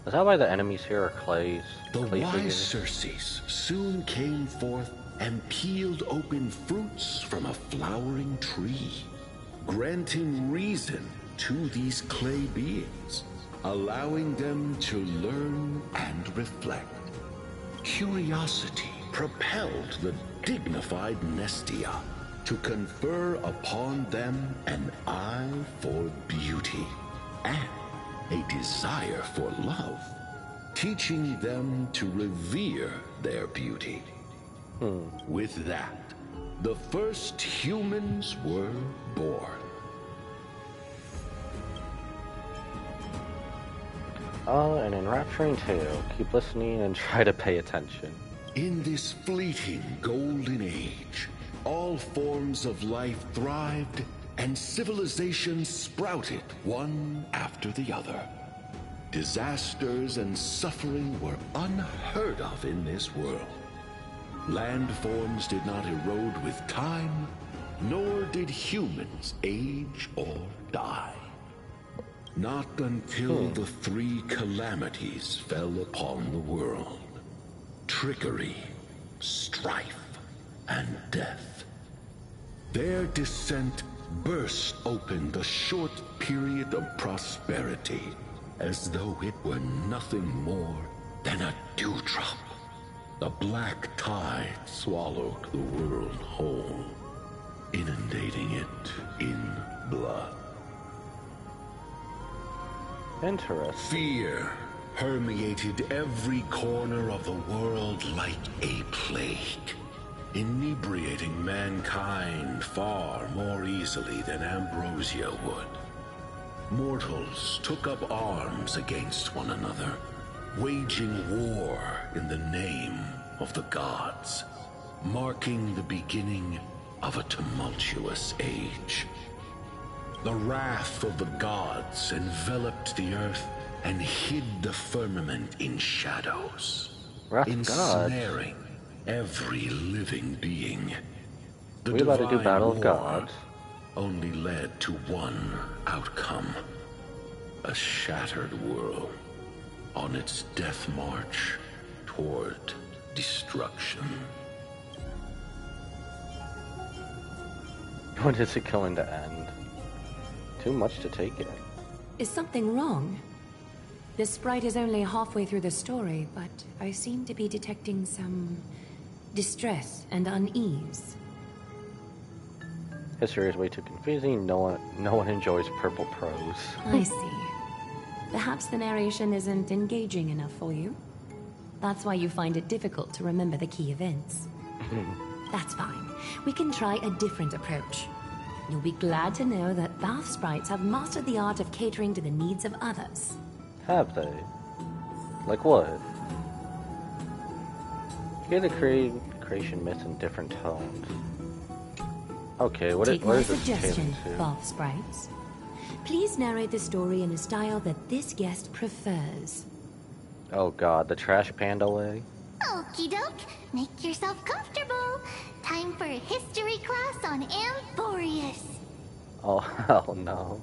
Is that why the enemies here are clay wise figures? Circes soon came forth and peeled open fruits from a flowering tree, granting reason to these clay beings, allowing them to learn and reflect. Curiosity propelled the dignified Nestia to confer upon them an eye for beauty and a desire for love, teaching them to revere their beauty. With that, the first humans were born. An enrapturing tale. Keep listening and try to pay attention. In this fleeting golden age, all forms of life thrived and civilizations sprouted one after the other. Disasters and suffering were unheard of in this world. Landforms did not erode with time, nor did humans age or die. Not until the 3 calamities fell upon the world: trickery, strife, and death. Their descent burst open the short period of prosperity, as though it were nothing more than a dewdrop. The black tide swallowed the world whole, inundating it in blood. Interesting. Fear permeated every corner of the world like a plague, inebriating mankind far more easily than ambrosia would. Mortals took up arms against one another, waging war in the name of the gods, marking the beginning of a tumultuous age. The wrath of the gods enveloped the earth and hid the firmament in shadows, ensnaring every living being. The we about to do Battle of war Gods. only led to one outcome: a shattered world on its death march toward destruction. When is it going to end? Too much to take in. Is something wrong? The sprite is only halfway through the story, but I seem to be detecting some distress and unease. History is way too confusing. No one enjoys purple prose. I see. Perhaps the narration isn't engaging enough for you. That's why you find it difficult to remember the key events. That's fine. We can try a different approach. You'll be glad to know that bath sprites have mastered the art of catering to the needs of others. Have they? Like what? Hear the creation myth in different tones. Okay, what is this suggestion, tailored to? bath sprites. Please narrate the story in a style that this guest prefers. Oh god, the trash panda way? Okie doke, make yourself comfortable. Time for a history class on Amphoreus. Oh hell no.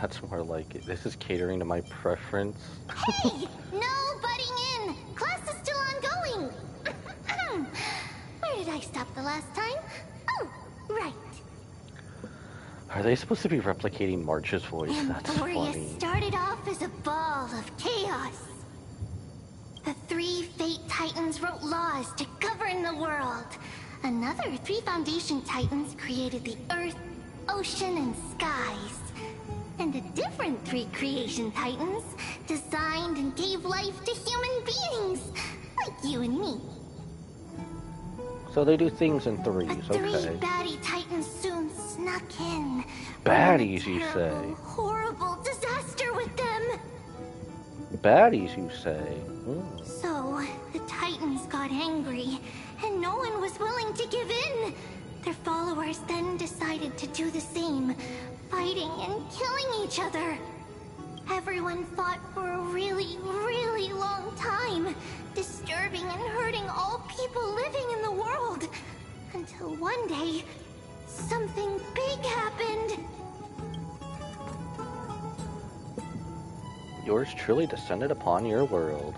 That's more like it. This is catering to my preference. Hey! No butting in! Class is still ongoing! Where did I stop the last time? Oh, right. Are they supposed to be replicating March's voice? That's Amphoreus funny. started off as a ball of chaos. The 3 Fate Titans wrote laws to govern the world. Another 3 Foundation Titans created the Earth, Ocean, and Skies. And a different 3 Creation Titans designed and gave life to human beings, like you and me. So they do things in threes, But 3 okay. baddie Titans soon snuck in. Baddies, you say? Terrible, horrible disaster with them. Baddies, you say? So, the Titans got angry, and no one was willing to give in. Their followers then decided to do the same, fighting and killing each other. Everyone fought for a really, really long time, disturbing and hurting all people living in the world. Until one day, something big happened. Yours truly descended upon your world.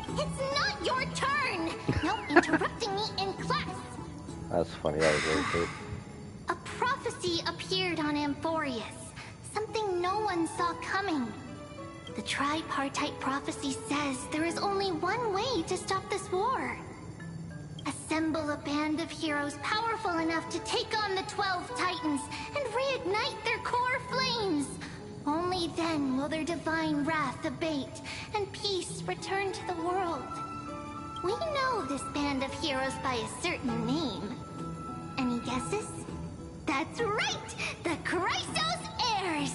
It's not your turn! No interrupting me in class! That's funny, that was really good. A prophecy appeared on Amphoreus, something no one saw coming. The tripartite prophecy says there is only one way to stop this war. Assemble a band of heroes powerful enough to take on the 12 Titans and reignite their core flames. Only then will their divine wrath abate and peace return to the world. We know this band of heroes by a certain name. Any guesses? That's right! The Chrysos Heirs!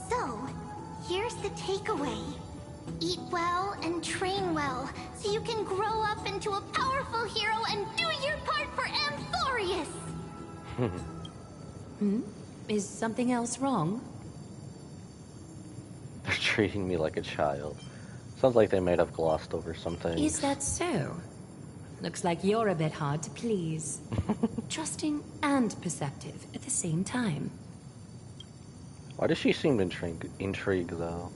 So, here's the takeaway. Eat well and train well, so you can grow up into a powerful hero and do your part for Amphoreus! Is something else wrong? They're treating me like a child. Sounds like they might have glossed over something. Is that so? Looks like you're a bit hard to please. Trusting and perceptive at the same time. Why does she seem intrigued though?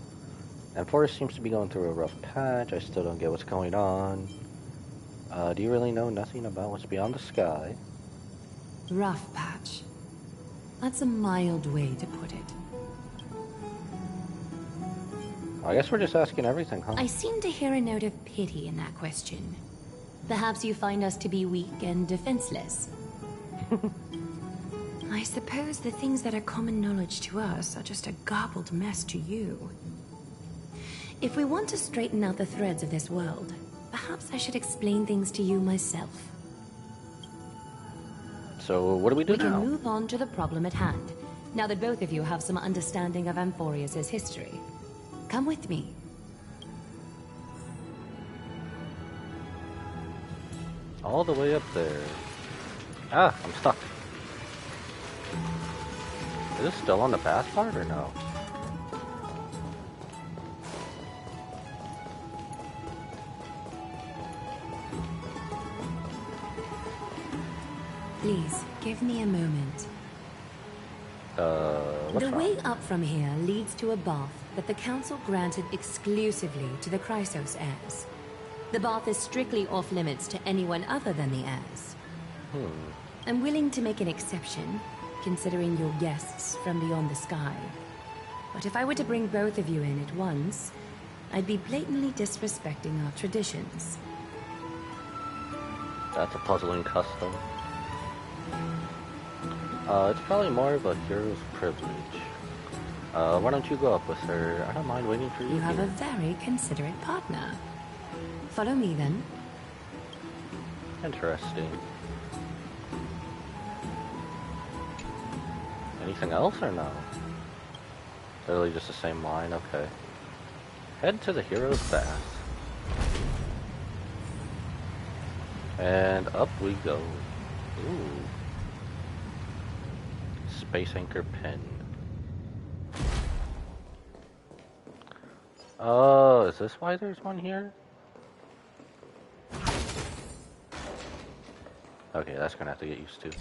Amphoreus seems to be going through a rough patch. I still don't get what's going on. Do you really know nothing about what's beyond the sky? Rough patch. That's a mild way to put it. I guess we're just asking everything, huh? I seem to hear a note of pity in that question. Perhaps you find us to be weak and defenseless. I suppose the things that are common knowledge to us are just a garbled mess to you. If we want to straighten out the threads of this world, perhaps I should explain things to you myself. So, what do we do now? We can move on to the problem at hand, now that both of you have some understanding of Amphoreus' history. Come with me. All the way up there. Ah, I'm stuck. Is this still on the bath part or no? Please, give me a moment. What's The wrong? way up from here leads to a bath that the Council granted exclusively to the Chrysos heirs. The bath is strictly off-limits to anyone other than the heirs. I'm willing to make an exception, considering your guests from beyond the sky. But if I were to bring both of you in at once, I'd be blatantly disrespecting our traditions. That's a puzzling custom. It's probably more of a hero's privilege. Why don't you go up with her? I don't mind waiting for you. You have a very considerate partner. Follow me then. Interesting. Anything else or no? Literally just the same line, okay. Head to the hero's bath. And up we go. Ooh. Space anchor pin. Oh, is this why there's one here? Okay, that's gonna have to get used to.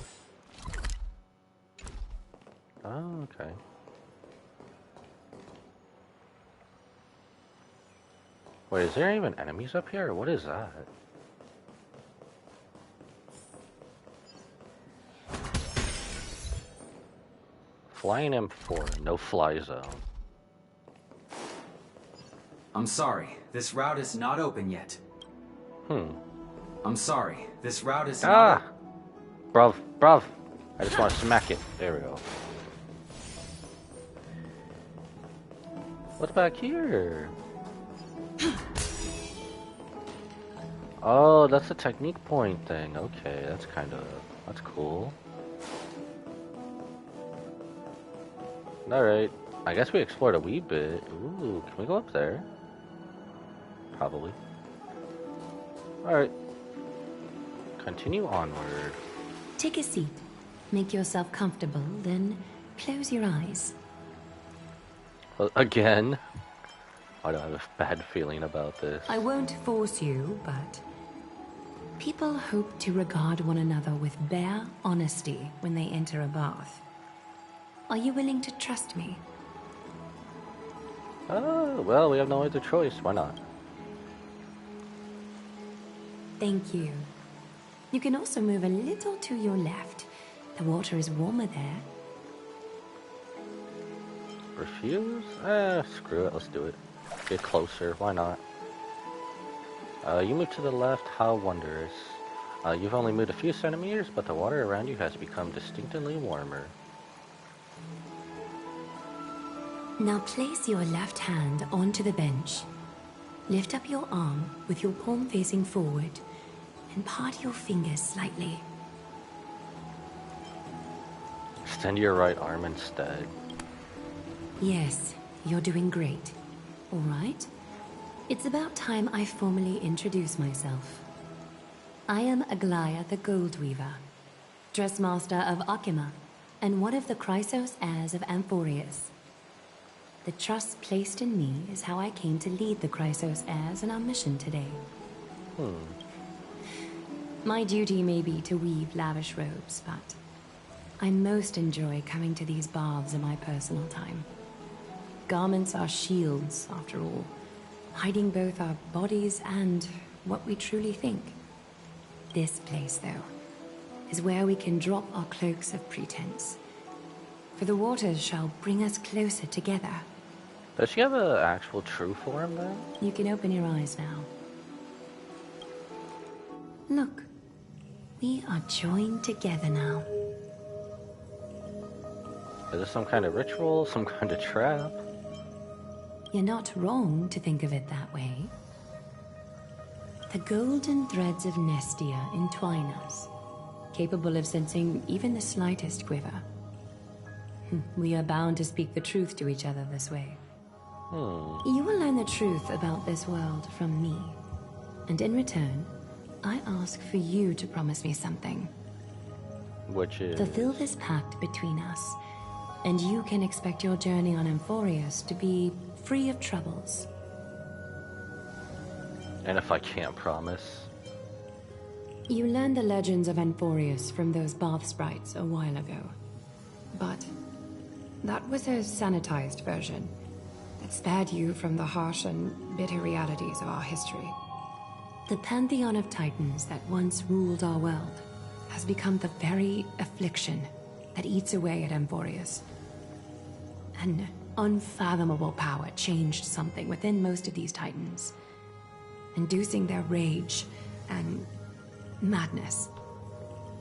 Oh, okay. Wait, is there even enemies up here? What is that? Flying M4, no fly zone. I'm sorry, this route is not open yet. I'm sorry, this route is not. Bruv, bruv. I just want to smack it. There we go. What's back here? Oh, that's the technique point thing. Okay, that's cool. Alright, I guess we explored a wee bit. Ooh, can we go up there? Probably. Alright. Continue onward. Take a seat. Make yourself comfortable, then close your eyes. Well, again? I don't have a bad feeling about this. I won't force you, but people hope to regard one another with bare honesty when they enter a bath. Are you willing to trust me? Oh, well, we have no other choice. Why not? Thank you. You can also move a little to your left. The water is warmer there. Refuse? Screw it. Let's do it. Get closer. Why not? You move to the left. How wondrous. You've only moved a few centimeters, but the water around you has become distinctly warmer. Now place your left hand onto the bench. Lift up your arm with your palm facing forward and part your fingers slightly. Extend your right arm instead. Yes, you're doing great. All right. It's about time I formally introduce myself. I am Aglaya the Gold Weaver, Dressmaster of Akima, and one of the Chrysos heirs of Amphoreus. The trust placed in me is how I came to lead the Chrysos heirs in our mission today. My duty may be to weave lavish robes, but I most enjoy coming to these baths in my personal time. Garments are shields, after all, hiding both our bodies and what we truly think. This place, though, is where we can drop our cloaks of pretense, for the waters shall bring us closer together. Does she have an actual true form, then? You can open your eyes now. Look, we are joined together now. Is this some kind of ritual? Some kind of trap? You're not wrong to think of it that way. The golden threads of Nestia entwine us, capable of sensing even the slightest quiver. We are bound to speak the truth to each other this way. You will learn the truth about this world from me. And in return, I ask for you to promise me something. Which is? Fulfill this pact between us, and you can expect your journey on Amphoreus to be free of troubles. And if I can't promise? You learned the legends of Amphoreus from those bath sprites a while ago. But that was a sanitized version that spared you from the harsh and bitter realities of our history. The pantheon of titans that once ruled our world has become the very affliction that eats away at Amphoreus. And unfathomable power changed something within most of these titans, inducing their rage and madness.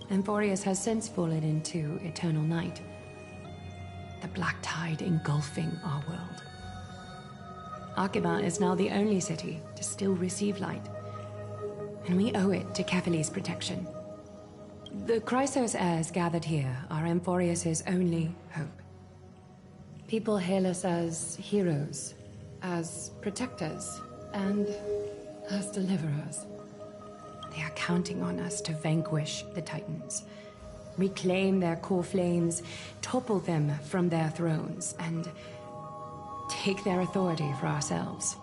Amphoreus has since fallen into eternal night, the black tide engulfing our world. Arkhima is now the only city to still receive light, and we owe it to Kefali's protection. The Chrysos heirs gathered here are Amphoreus' only hope. People hail us as heroes, as protectors, and as deliverers. They are counting on us to vanquish the Titans, reclaim their core flames, topple them from their thrones, and take their authority for ourselves.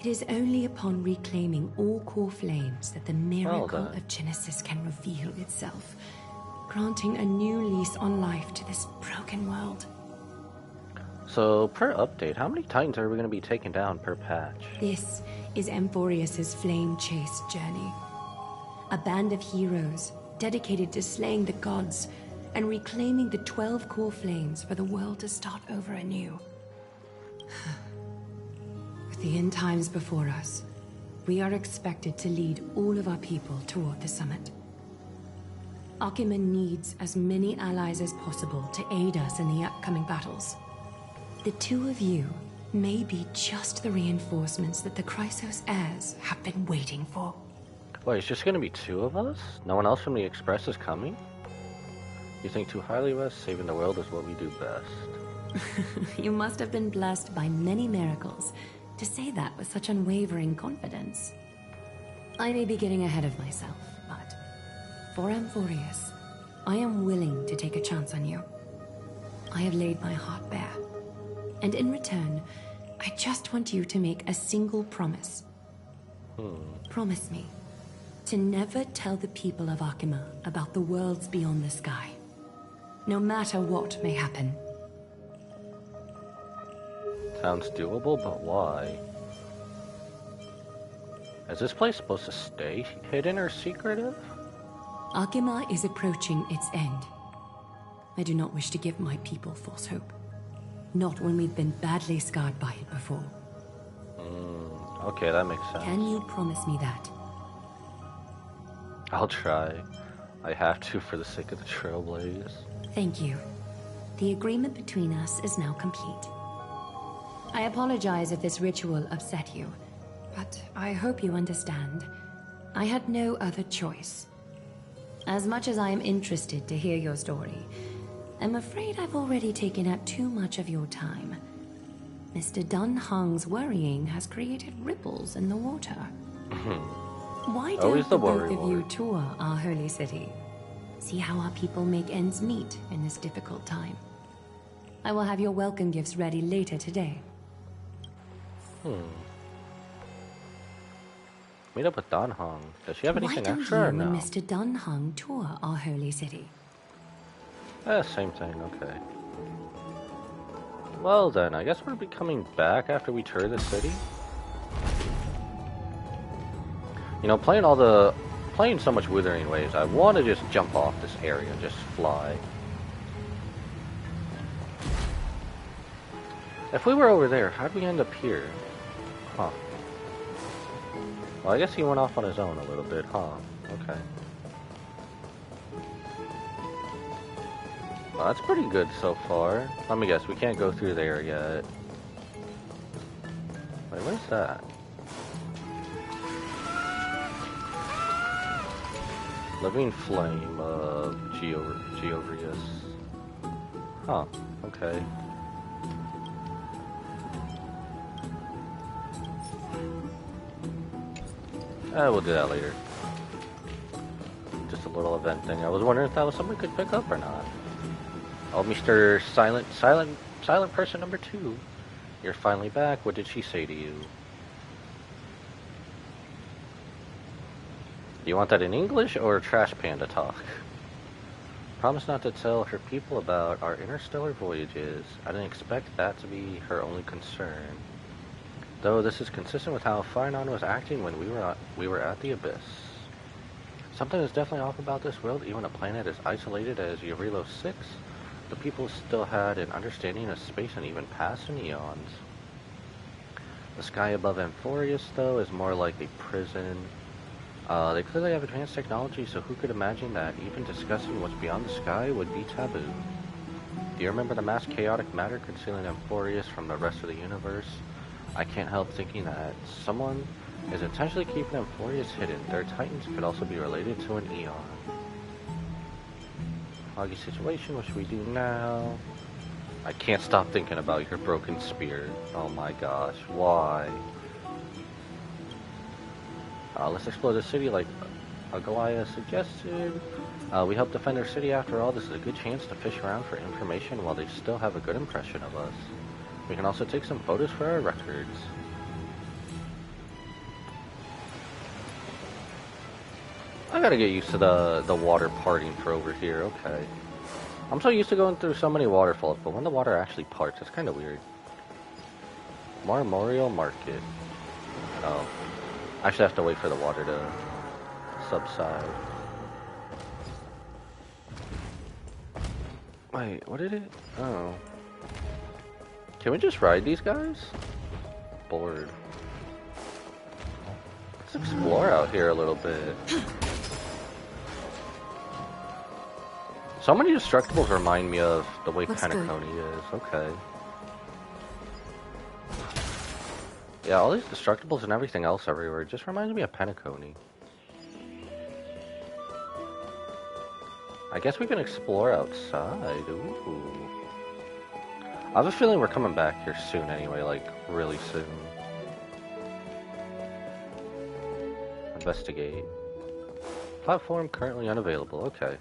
It is only upon reclaiming all core flames that the miracle of Genesis can reveal itself, granting a new lease on life to this broken world. So, per update, how many Titans are we going to be taking down per patch? This is Amphoreus' flame chase journey. A band of heroes dedicated to slaying the gods and reclaiming the 12 core flames for the world to start over anew. With the end times before us, we are expected to lead all of our people toward the summit. Arkhima needs as many allies as possible to aid us in the upcoming battles. The two of you may be just the reinforcements that the Chrysos heirs have been waiting for. Wait, it's just gonna be two of us? No one else from the Express is coming? You think too highly of us? Saving the world is what we do best. You must have been blessed by many miracles to say that with such unwavering confidence. I may be getting ahead of myself, but for Amphoreus, I am willing to take a chance on you. I have laid my heart bare, and in return, I just want you to make a single promise. Promise me to never tell the people of Arkhima about the worlds beyond the sky, no matter what may happen. Sounds doable, but why? Is this place supposed to stay hidden or secretive? Arkhima is approaching its end. I do not wish to give my people false hope. Not when we've been badly scarred by it before. Okay, that makes sense. Can you promise me that? I'll try. I have to for the sake of the Trailblaze. Thank you. The agreement between us is now complete. I apologize if this ritual upset you, but I hope you understand. I had no other choice. As much as I am interested to hear your story, I'm afraid I've already taken up too much of your time. Mr. Dunhung's worrying has created ripples in the water. Why don't the both of you tour our holy city? See how our people make ends meet in this difficult time. I will have your welcome gifts ready later today. Meet up with Dunhung. Does she have anything extra or no? Why don't you and Mr. Dunhung tour our holy city? Same thing, okay. Well then, I guess we'll be coming back after we tour the city. You know, playing so much Withering Waves, I want to just jump off this area and just fly. If we were over there, how'd we end up here? Huh. Well, I guess he went off on his own a little bit, huh? Okay. Well, that's pretty good so far. Let me guess, we can't go through there yet. Wait, what is that? Living Flame of Geovrius. Huh, okay. We'll do that later. Just a little event thing. I was wondering if that was something we could pick up or not. Oh, Mr. Silent person number 2. You're finally back. What did she say to you? Do you want that in English or Trash Panda talk? Promise not to tell her people about our interstellar voyages. I didn't expect that to be her only concern. Though this is consistent with how Phynon was acting when we were at the Abyss. Something is definitely off about this world, even a planet as isolated as Eurilo 6. the people still had an understanding of space and even past in eons. The sky above Amphoreus, though, is more like a prison. They clearly have advanced technology, so who could imagine that even discussing what's beyond the sky would be taboo? Do you remember the mass chaotic matter concealing Amphoreus from the rest of the universe? I can't help thinking that someone is intentionally keeping Amphoreus hidden. Their titans could also be related to an eon. Foggy situation, what should we do now? I can't stop thinking about your broken spear. Oh my gosh, why? Let's explore the city like Goliath suggested. We help defend our city after all. This is a good chance to fish around for information while they still have a good impression of us. We can also take some photos for our records. I gotta get used to the water parting for over here, okay. I'm so used to going through so many waterfalls, but when the water actually parts, it's kind of weird. Memorial Market. Oh. I should have to wait for the water to subside. Wait, what did it? Oh. Can we just ride these guys? Bored. Let's explore out here a little bit. So many destructibles remind me of the way Penacony is. Okay. Yeah, all these destructibles and everything else everywhere just reminds me of Penacony. I guess we can explore outside. Ooh. I have a feeling we're coming back here soon anyway, like really soon. Investigate. Platform currently unavailable. Okay.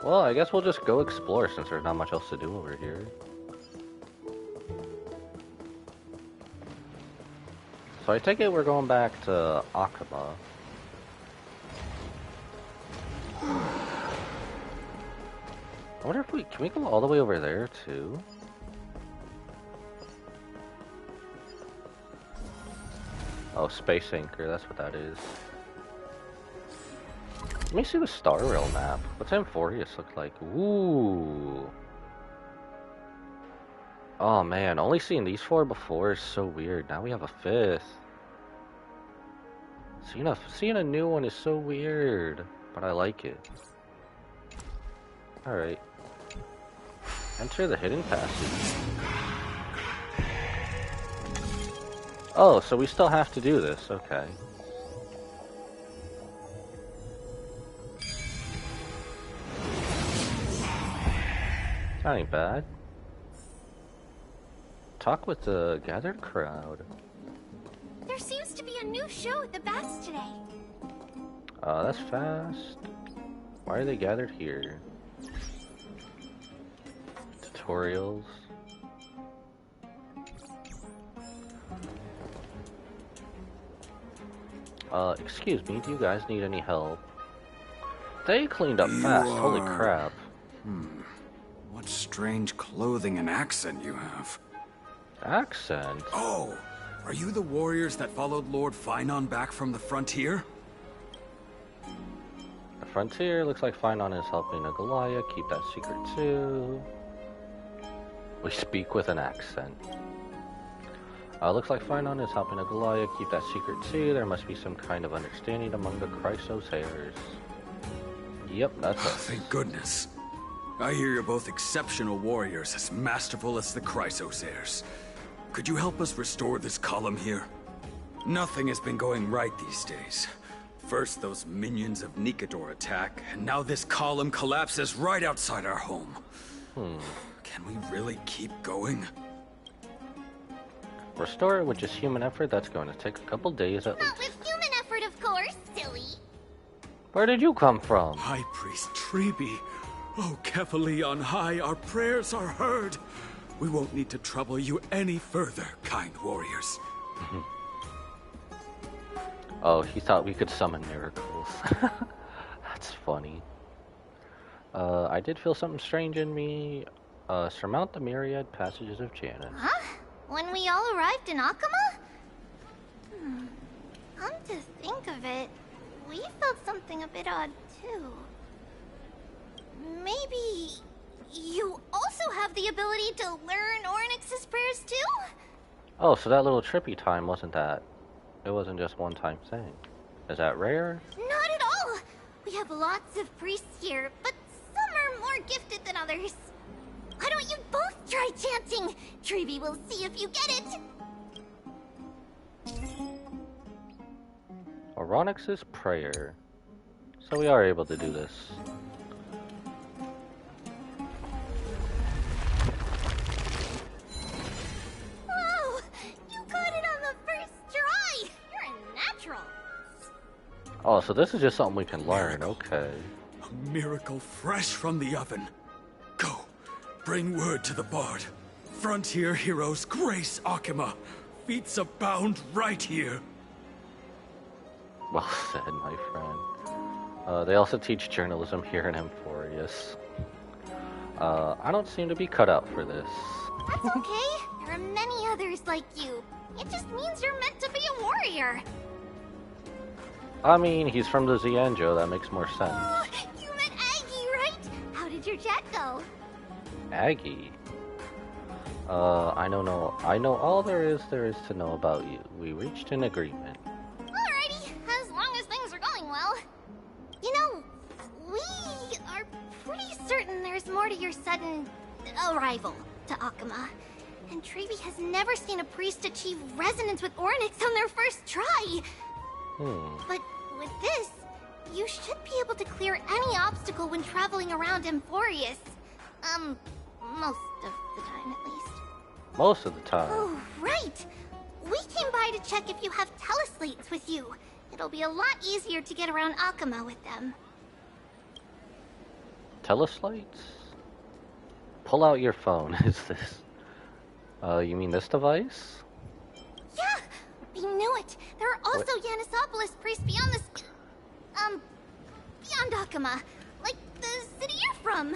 Well, I guess we'll just go explore since there's not much else to do over here. So I take it we're going back to Akama. I wonder if can we go all the way over there too? Oh, Space Anchor, that's what that is. Let me see the Star Rail map. What's Amphoreus look like? Ooh. Oh man, only seeing these 4 before is so weird. Now we have a 5th. Seeing a new one is so weird, but I like it. Alright. Enter the hidden passage. Oh, so we still have to do this, okay. That ain't bad. Talk with the gathered crowd. There seems to be a new show at the Bats today. That's fast. Why are they gathered here? Tutorials. Excuse me, do you guys need any help? They cleaned up fast, holy crap. What strange clothing and accent you have. Accent? Oh, are you the warriors that followed Lord Finon back from the frontier? The frontier looks like Finon is helping a Goliath keep that secret too. We speak with an accent. Looks like Finon is helping a Goliath keep that secret too. There must be some kind of understanding among the Chrysosairs. Yep, that's us. Thank goodness. I hear you're both exceptional warriors, as masterful as the Chrysosairs. Could you help us restore this column here? Nothing has been going right these days. First those minions of Nikador attack, and now this column collapses right outside our home. Can we really keep going? Restore it with just human effort, that's going to take a couple days at least. Not with human effort, of course, silly. Where did you come from? High Priest Treeby. Oh, Kefali on high, our prayers are heard. We won't need to trouble you any further, kind warriors. Oh, he thought we could summon miracles. That's funny. I did feel something strange in me. Surmount the myriad passages of Janus. Huh? When we all arrived in Akama? Come to think of it, we felt something a bit odd too. maybe you also have the ability to learn Ornyx's prayers too? Oh, so that little trippy time wasn't that. It wasn't just one time thing. Is that rare? Not at all! We have lots of priests here, but some are more gifted than others. Why don't you both try chanting? Treevee will see if you get it! Ornyx's prayer. So we are able to do this. Whoa! You got it on the first try! You're a natural! Oh, so this is just something we can learn, okay. A miracle fresh from the oven. Go, bring word to the bard. Frontier heroes grace Akima. Feats abound right here. Well said, my friend. They also teach journalism here in Amphoreus. I don't seem to be cut out for this. That's okay. There are many others like you. It just means you're meant to be a warrior. I mean, he's from the Xianzhou, that makes more sense. Oh, you met Aggie, right? How did your chat go? Aggie? I know all there is to know about you. We reached an agreement. Alrighty, as long as things are going well. You know, we are pretty certain there's more to your sudden arrival to Akima. And Treevee has never seen a priest achieve resonance with Ornyx on their first try. But with this, you should be able to clear any obstacle when traveling around Amphoreus. Most of the time, at least. Most of the time. Oh, right! We came by to check if you have teleslates with you. It'll be a lot easier to get around Akima with them. Teleslates? Pull out your phone. Is this... you mean this device? Yeah! We knew it! There are also Yanisopolis priests beyond this... beyond Akima. Like the city you're from.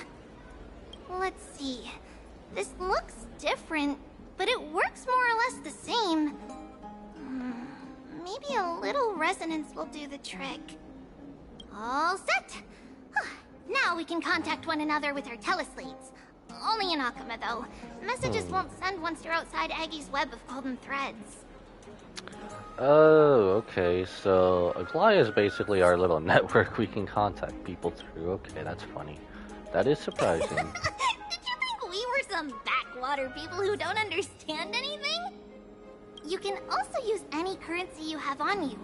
Let's see. This looks different, but it works more or less the same. Maybe a little resonance will do the trick. All set! Now we can contact one another with our teleslates. Only in Akima, though. Messages won't send once you're outside Aggie's web of golden threads. Oh, okay, so Aglaia is basically our little network we can contact people through. Okay, that's funny. That is surprising. Did you think we were some backwater people who don't understand anything? You can also use any currency you have on you.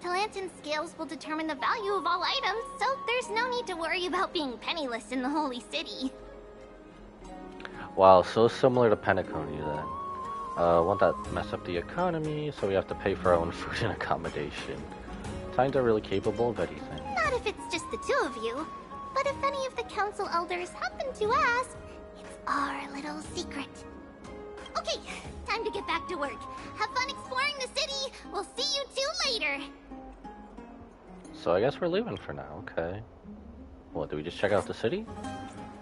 Talantan scales will determine the value of all items, so there's no need to worry about being penniless in the Holy City. Wow, so similar to Penacony then. Won't that mess up the economy, so we have to pay for our own food and accommodation. Times are really capable of anything. Not if it's just the two of you. But if any of the council elders happen to ask, it's our little secret. Okay, time to get back to work. Have fun exploring the city. We'll see you two later. So I guess we're leaving for now, okay. What, do we just check out the city?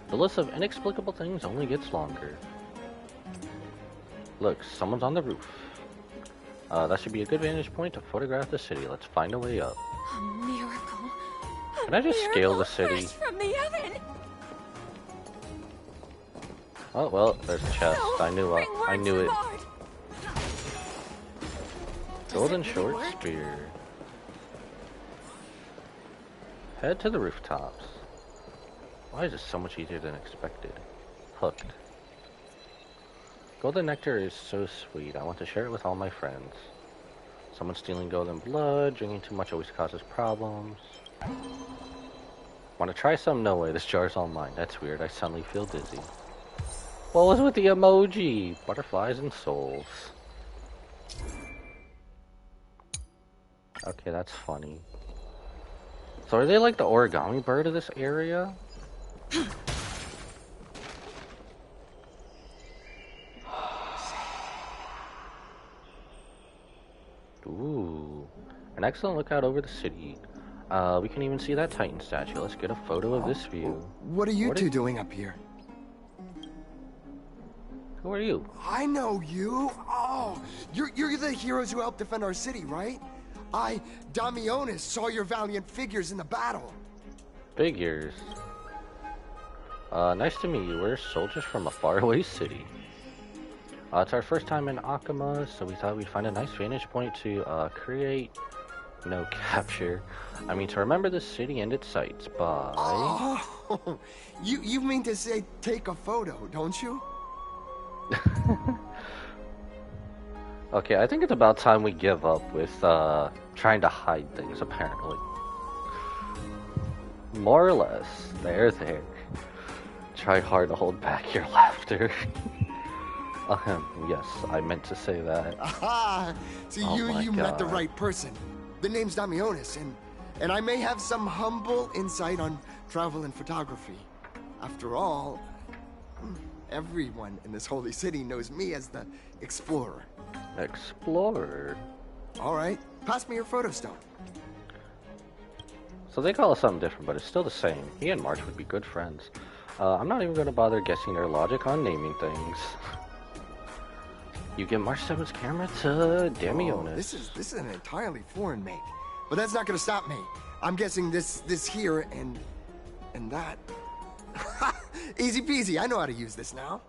The list of inexplicable things only gets longer. Look, someone's on the roof. That should be a good vantage point to photograph the city. Let's find a way up. A miracle. Can I just scale the city? From the oven. Oh well, there's a chest. I knew it. Golden short spear. Head to the rooftops. Why is this so much easier than expected? Hooked. Golden nectar is so sweet. I want to share it with all my friends. Someone stealing golden blood. Drinking too much always causes problems. Want to try some? No way. This jar's all mine. That's weird. I suddenly feel dizzy. What was with the emoji? Butterflies and souls. Okay, that's funny. So are they like the origami bird of this area? Ooh. An excellent lookout over the city. We can even see that Titan statue. Let's get a photo of this view. What are you two doing up here? Who are you? I know you. Oh, you're the heroes who helped defend our city, right? Damionis, saw your valiant figures in the battle. Figures? Nice to meet you. We're soldiers from a faraway city. It's our first time in Akama, so we thought we'd find a nice vantage point to capture. I mean, to remember the city and its sights by... Oh, you mean to say take a photo, don't you? Okay, I think it's about time we give up with trying to hide things, apparently. More or less. There. Try hard to hold back your laughter. Yes, I meant to say that. Aha! So you met the right person. The name's Damionis, and I may have some humble insight on travel and photography. After all, everyone in this holy city knows me as the Explorer. Explorer? Alright, pass me your photo stone. So they call us something different, but it's still the same. Me and March would be good friends. I'm not even going to bother guessing their logic on naming things. You give March 7's camera to Damionis. This is an entirely foreign make. But that's not going to stop me. I'm guessing this here and that. Easy peasy, I know how to use this now.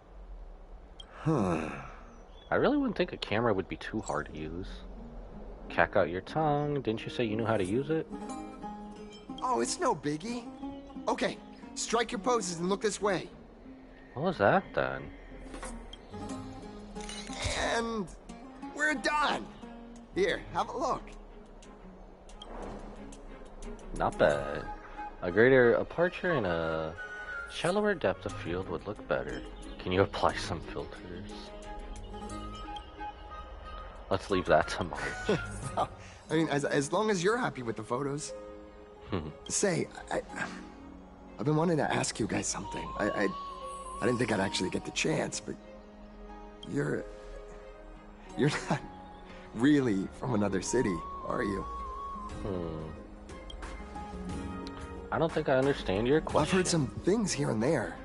I really wouldn't think a camera would be too hard to use. Cack out your tongue. Didn't you say you knew how to use it? Oh, it's no biggie. Okay, strike your poses and look this way. What was that then? And we're done. Here, have a look. Not bad. A greater aperture and a shallower depth of field would look better. Can you apply some filters? Let's leave that to March. I mean, as long as you're happy with the photos. Say, I've been wanting to ask you guys something. I didn't think I'd actually get the chance, but you're not really from another city, are you? I don't think I understand your question. I've heard some things here and there.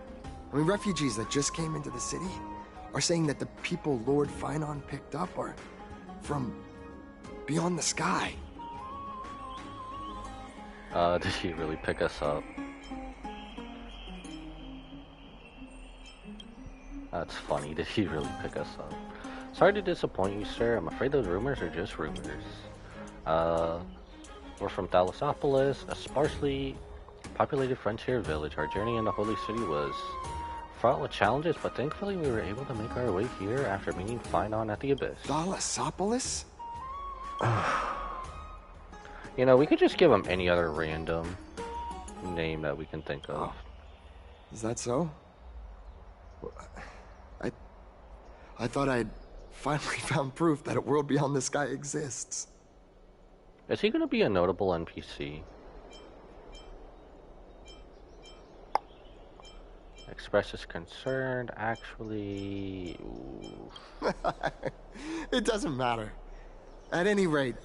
I mean, refugees that just came into the city are saying that the people Lord Finon picked up are from beyond the sky. Did he really pick us up? That's funny. Did he really pick us up? Sorry to disappoint you, sir. I'm afraid those rumors are just rumors. We're from Thalassopolis, a sparsely populated frontier village. Our journey in the Holy City was fraught with challenges, but thankfully we were able to make our way here after meeting Finon at the Abyss. Thalassopolis? You know, we could just give him any other random name that we can think of. Is that so? I thought I'd finally found proof that a world beyond the sky exists. Is he gonna be a notable NPC? Expresses concern, actually... It doesn't matter. At any rate,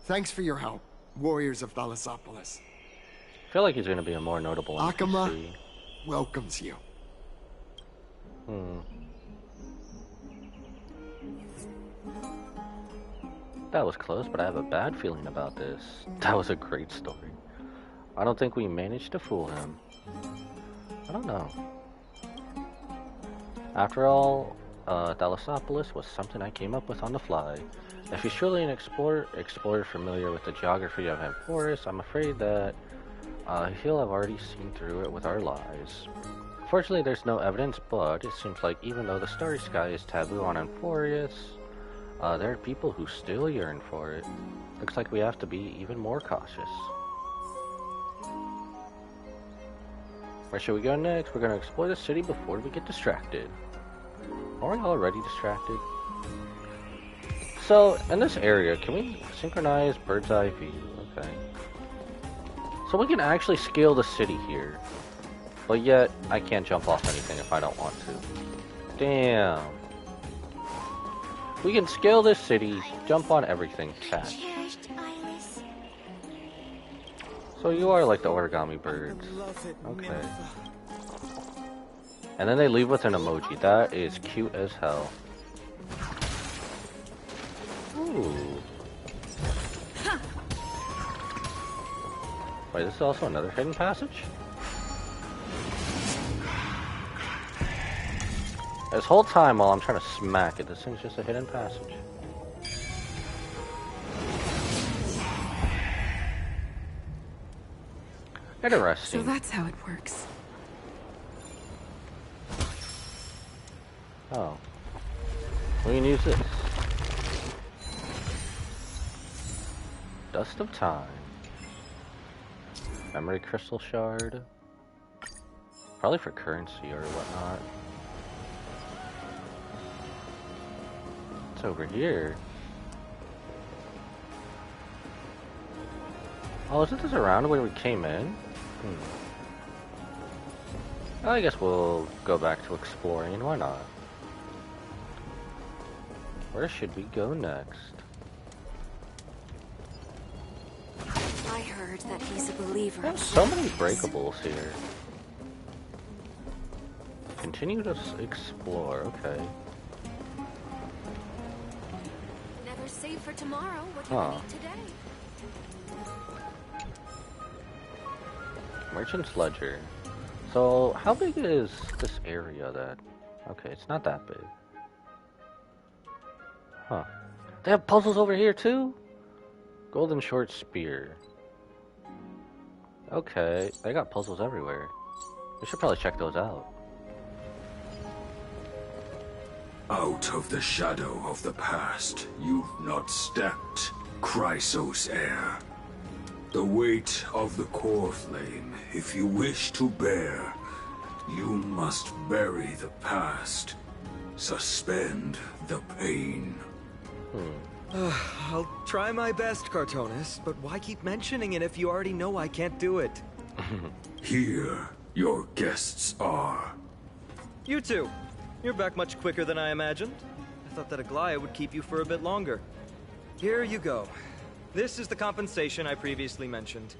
thanks for your help, warriors of Thalassopolis. I feel like he's gonna be a more notable NPC. Akama welcomes you. That was close, but I have a bad feeling about this. That was a great story. I don't think we managed to fool him. I don't know. After all, Thalassopolis was something I came up with on the fly. If he's truly an explorer familiar with the geography of Amphoreus, I'm afraid that he'll have already seen through it with our lies. Fortunately, there's no evidence, but it seems like even though the starry sky is taboo on Amphoreus, there are people who still yearn for it. Looks like we have to be even more cautious. Where should we go next? We're going to explore the city before we get distracted. Are we already distracted? So, in this area, can we synchronize bird's eye view? Okay. So we can actually scale the city here. But yet, I can't jump off anything if I don't want to. Damn. We can scale this city, jump on everything, catch. So you are like the origami birds. Okay. And then they leave with an emoji. That is cute as hell. Ooh. Wait, this is also another hidden passage? This whole time while I'm trying to smack it, this thing's just a hidden passage. Interesting. So that's how it works. Oh. We can use this. Dust of Time. Memory Crystal Shard. Probably for currency or whatnot. It's over here. Oh, isn't this around where we came in? I guess we'll go back to exploring. Why not? Where should we go next? I heard that he's a believer. There's so many breakables here. Continue to explore. Okay. Never save for tomorrow what you can eat today. Merchant's Ledger. So, how big is this area then? Okay, it's not that big. Huh. They have puzzles over here too? Golden Short Spear. Okay, they got puzzles everywhere. We should probably check those out. Out of the shadow of the past, you've not stepped, Chrysos heir. The weight of the core flame, if you wish to bear, you must bury the past. Suspend the pain. I'll try my best, Cartonis, but why keep mentioning it if you already know I can't do it? Here, your guests are. You two. You're back much quicker than I imagined. I thought that Aglaya would keep you for a bit longer. Here you go. This is the compensation I previously mentioned.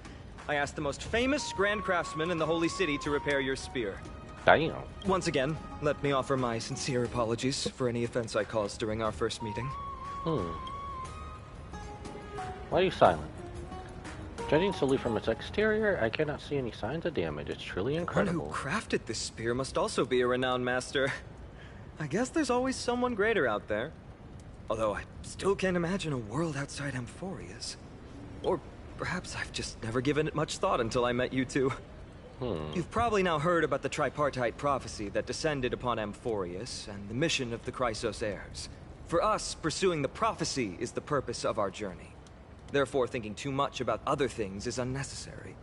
I asked the most famous Grand Craftsman in the Holy City to repair your spear. Damn. Once again, let me offer my sincere apologies for any offense I caused during our first meeting. Why are you silent? Judging solely from its exterior, I cannot see any signs of damage. It's truly incredible. The one who crafted this spear must also be a renowned master. I guess there's always someone greater out there. Although I still can't imagine a world outside Amphoreus. Or perhaps I've just never given it much thought until I met you two. You've probably now heard about the tripartite prophecy that descended upon Amphoreus and the mission of the Chrysos heirs. For us, pursuing the prophecy is the purpose of our journey. Therefore, thinking too much about other things is unnecessary.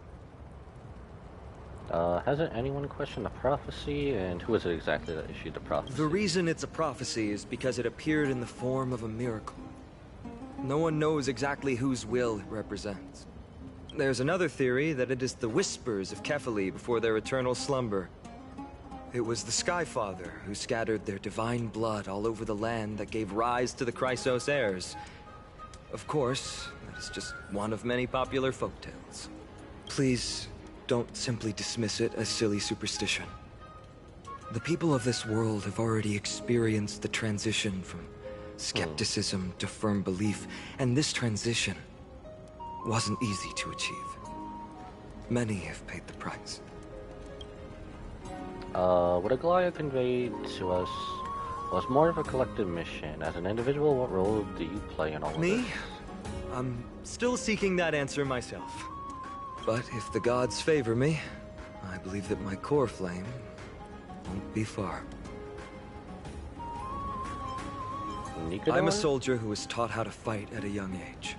Hasn't anyone questioned the prophecy, and who is it exactly that issued the prophecy? The reason it's a prophecy is because it appeared in the form of a miracle. No one knows exactly whose will it represents. There's another theory that it is the whispers of Kefali before their eternal slumber. It was the Skyfather who scattered their divine blood all over the land that gave rise to the Chrysos heirs. Of course, that is just one of many popular folktales. Please, don't simply dismiss it as silly superstition. The people of this world have already experienced the transition from skepticism to firm belief, and this transition wasn't easy to achieve. Many have paid the price. What Aglaya conveyed to us was more of a collective mission. As an individual, what role do you play in all of this? Me? I'm still seeking that answer myself. But if the gods favor me, I believe that my core flame won't be far. I'm a soldier who was taught how to fight at a young age.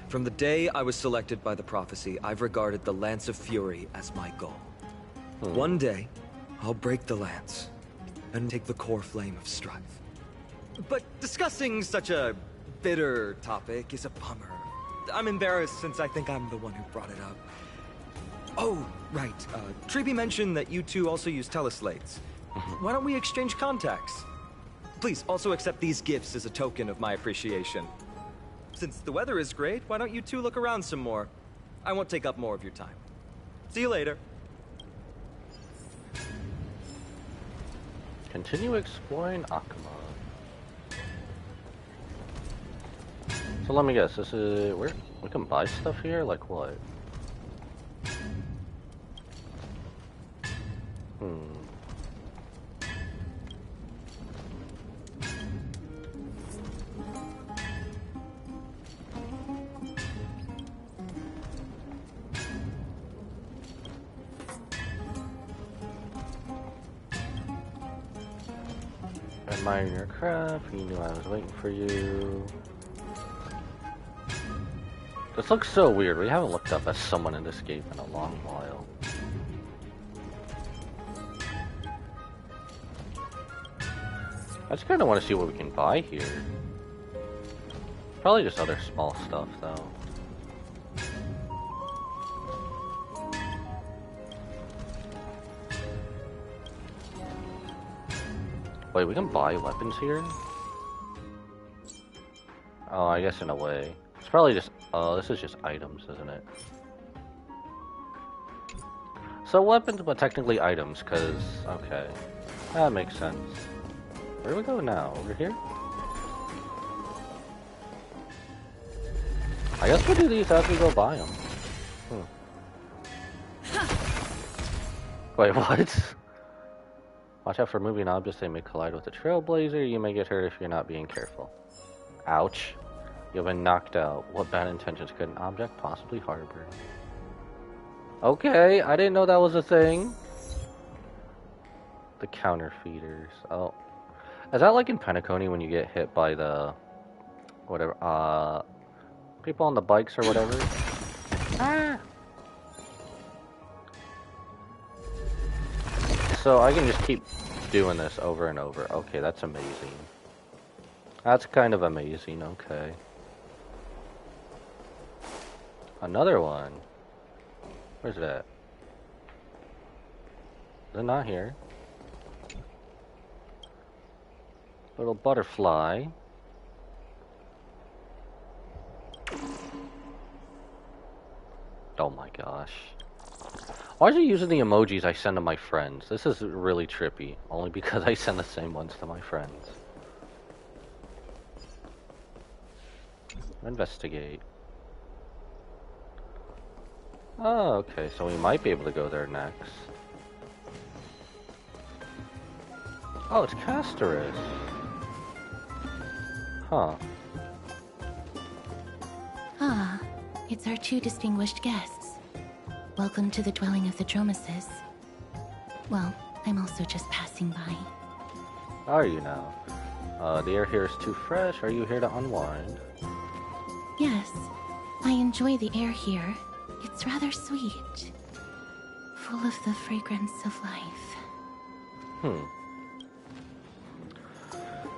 From the day I was selected by the prophecy, I've regarded the Lance of Fury as my goal. One day, I'll break the lance and take the core flame of strife. But discussing such a bitter topic is a bummer. I'm embarrassed since I think I'm the one who brought it up. Oh, right. Treeby mentioned that you two also use teleslates. Why don't we exchange contacts? Please, also accept these gifts as a token of my appreciation. Since the weather is great, why don't you two look around some more? I won't take up more of your time. See you later. Continue exploring Akuma. So let me guess, this is where we can buy stuff here? Like what? Admiring your craft, you knew I was waiting for you. This looks so weird. We haven't looked up as someone in this game in a long while. I just kind of want to see what we can buy here. Probably just other small stuff, though. Wait, we can buy weapons here? Oh, I guess in a way. It's probably just... Oh, this is just items, isn't it? So weapons, but technically items, because... Okay. That makes sense. Where do we go now? Over here? I guess we'll do these as we go buy them. Wait, what? Watch out for moving objects, they may collide with a trailblazer. You may get hurt if you're not being careful. Ouch. You've been knocked out. What bad intentions could an object possibly harbor? Okay, I didn't know that was a thing. The counterfeiters. Oh. Is that like in Penacony when you get hit by the... whatever, people on the bikes or whatever? Ah! So I can just keep doing this over and over. Okay, that's amazing. That's kind of amazing, okay. Another one. Where's it at? Is it not here? Little butterfly. Oh my gosh. Why is he using the emojis I send to my friends? This is really trippy. Only because I send the same ones to my friends. Investigate. Oh, okay. So we might be able to go there next. Oh, it's Amphoreus. Huh. Ah, it's our two distinguished guests. Welcome to the dwelling of the Dromeses. Well, I'm also just passing by. Are you now? The air here is too fresh. Are you here to unwind? Yes, I enjoy the air here. It's rather sweet. Full of the fragrance of life.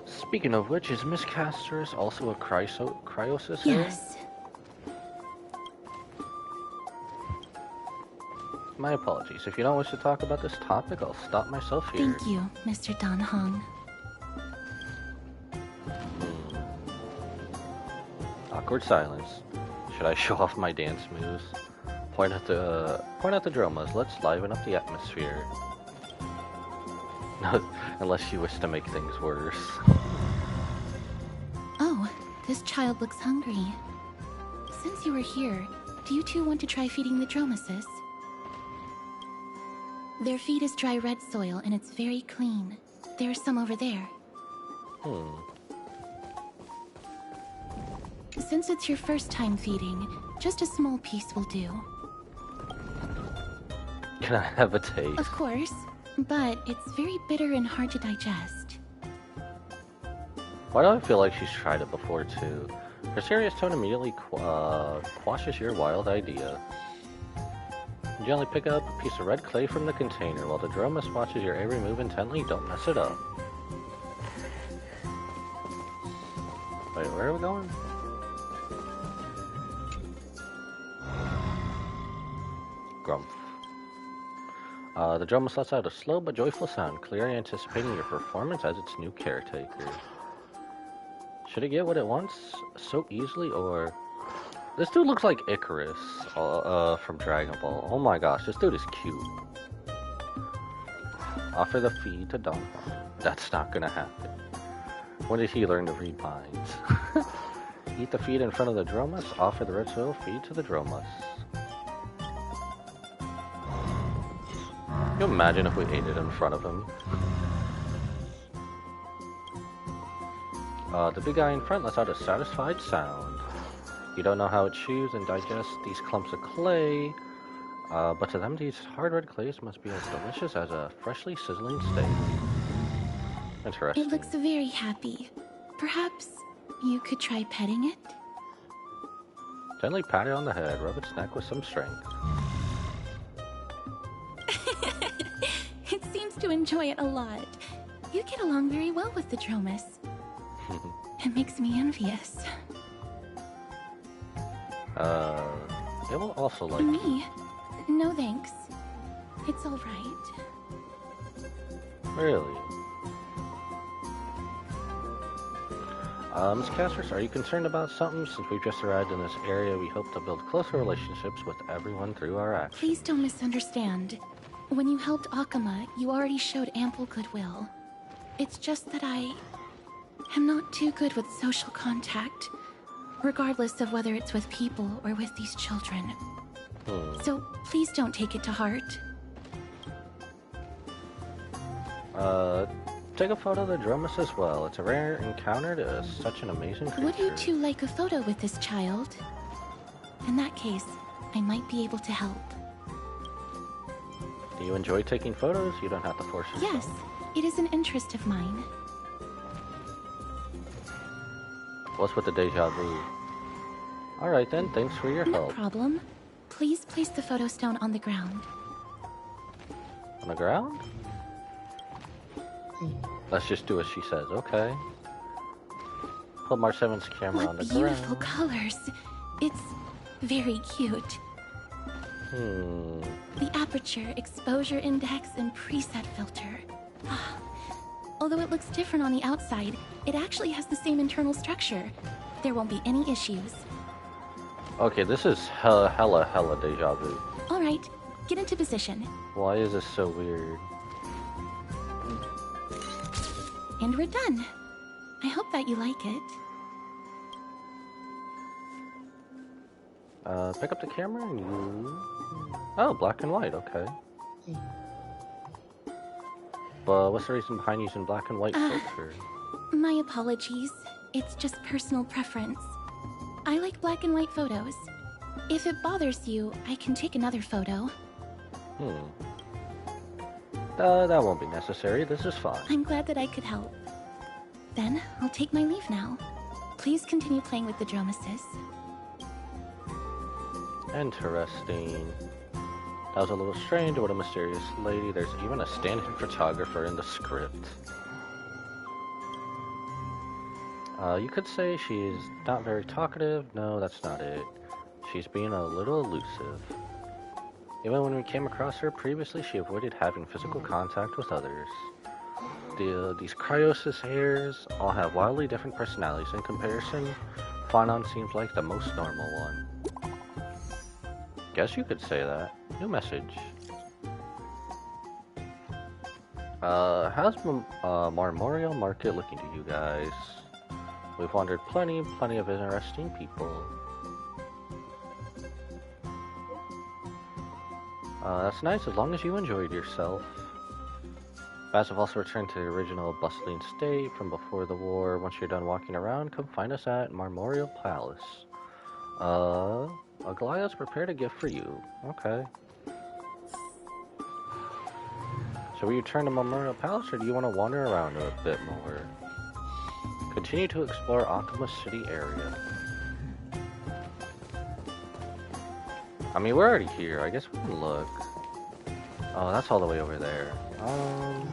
Speaking of which, is Miss Amphoreus also a cryosis? Yes. My apologies. If you don't wish to talk about this topic, I'll stop myself here. Thank you, Mr. Dan Hong. Awkward silence. Should I show off my dance moves? Point at the dromas. Let's liven up the atmosphere. Unless you wish to make things worse. Oh, this child looks hungry. Since you were here, do you two want to try feeding the Dromeses? Their feed is dry red soil and it's very clean. There's some over there. Since it's your first time feeding, just a small piece will do. Can I have a taste? Of course, but it's very bitter and hard to digest. Why do I feel like she's tried it before too? Her serious tone immediately quashes your wild idea. You gently pick up a piece of red clay from the container while the Dromus watches your every move intently. Don't mess it up. Wait, where are we going? Grumph. The Dromus lets out a slow but joyful sound, clearly anticipating your performance as its new caretaker. Should it get what it wants so easily, or... This dude looks like Icarus from Dragon Ball. Oh my gosh, this dude is cute. Offer the feed to Don. That's not gonna happen. When did he learn to read minds? Eat the feed in front of the Dromus. Offer the red soil feed to the Dromus. Can you imagine if we ate it in front of him? The big guy in front lets out a satisfied sound. You don't know how it chews and digests these clumps of clay, but to them these hard red clays must be as delicious as a freshly sizzling steak. Interesting. It looks very happy. Perhaps you could try petting it? Gently pat it on the head, rub its neck with some strength. It seems to enjoy it a lot. You get along very well with the Dromus. It makes me envious. It will also like me? No thanks. It's alright. Really? Ms. Casters, are you concerned about something? Since we've just arrived in this area, we hope to build closer relationships with everyone through our actions. Please don't misunderstand. When you helped Akama, you already showed ample goodwill. It's just that I am not too good with social contact, regardless of whether it's with people or with these children. So please don't take it to heart. Take a photo of the Dromus as well. It's a rare encounter to such an amazing creature. Would you two like a photo with this child? In that case, I might be able to help. Do you enjoy taking photos? You don't have to force yourself. Yes, it is an interest of mine. What's with the deja vu? Alright then, thanks for your help. No problem. Please place the photo stone on the ground. On the ground? Let's just do as she says, okay. Put Mar7's camera on the ground. Beautiful colors. It's very cute. The aperture, exposure index, and preset filter. Although it looks different on the outside, it actually has the same internal structure. There won't be any issues. Okay, this is hella deja vu. Alright, get into position. Why is this so weird? And we're done. I hope that you like it. Pick up the camera and you... Oh, black and white, okay. But what's the reason behind using black and white filter? My apologies. It's just personal preference. I like black and white photos. If it bothers you, I can take another photo. That won't be necessary. This is fine. I'm glad that I could help. Then, I'll take my leave now. Please continue playing with the Dromuses. Interesting. That was a little strange. What a mysterious lady. There's even a stand-in photographer in the script. You could say she's not very talkative. No, that's not it. She's being a little elusive. Even when we came across her previously, she avoided having physical contact with others. These Cryosis hairs all have wildly different personalities. In comparison, Fanon seems like the most normal one. Guess you could say that. New message. How's Marmorial Market looking to you guys? We've wandered plenty of interesting people. That's nice as long as you enjoyed yourself. Baz have also returned to the original bustling state from before the war. Once you're done walking around, come find us at Marmorial Palace. Aglaya's prepared a gift for you. Okay. Shall we return to Marmorial Palace, or do you want to wander around a bit more? Continue to explore Akama City area. I mean, we're already here. I guess we can look. Oh, that's all the way over there. Ooh.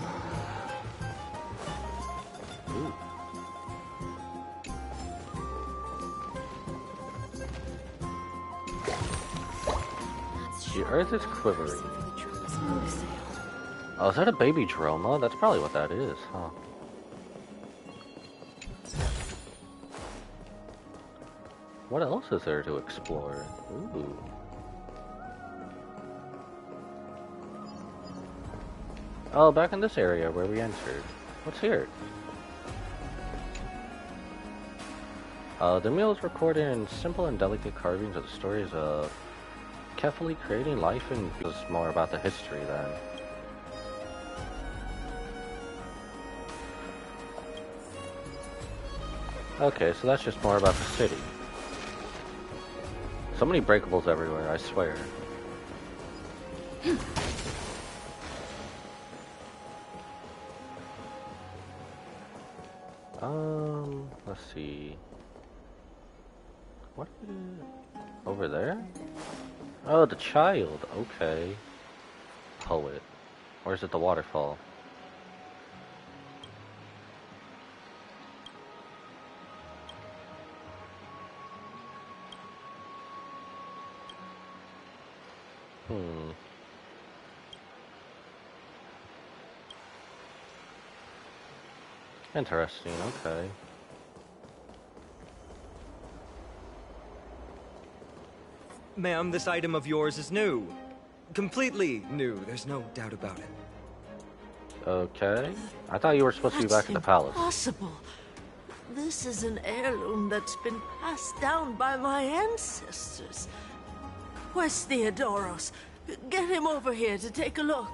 The earth is quivering. Oh, is that a baby Droma? That's probably what that is, huh? What else is there to explore? Ooh. Oh, back in this area where we entered. What's here? The meal is recorded in simple and delicate carvings of the stories of carefully creating life, and feels more about the history then. Okay, so that's just more about the city. So many breakables everywhere, I swear. Let's see. What? Over there? Oh, the child. Okay. Poet. Or is it the waterfall? Interesting, okay. Ma'am, this item of yours is new. Completely new, there's no doubt about it. Okay. I thought you were supposed to be back at the palace. Impossible. This is an heirloom that's been passed down by my ancestors. Where's Theodoros? Get him over here to take a look.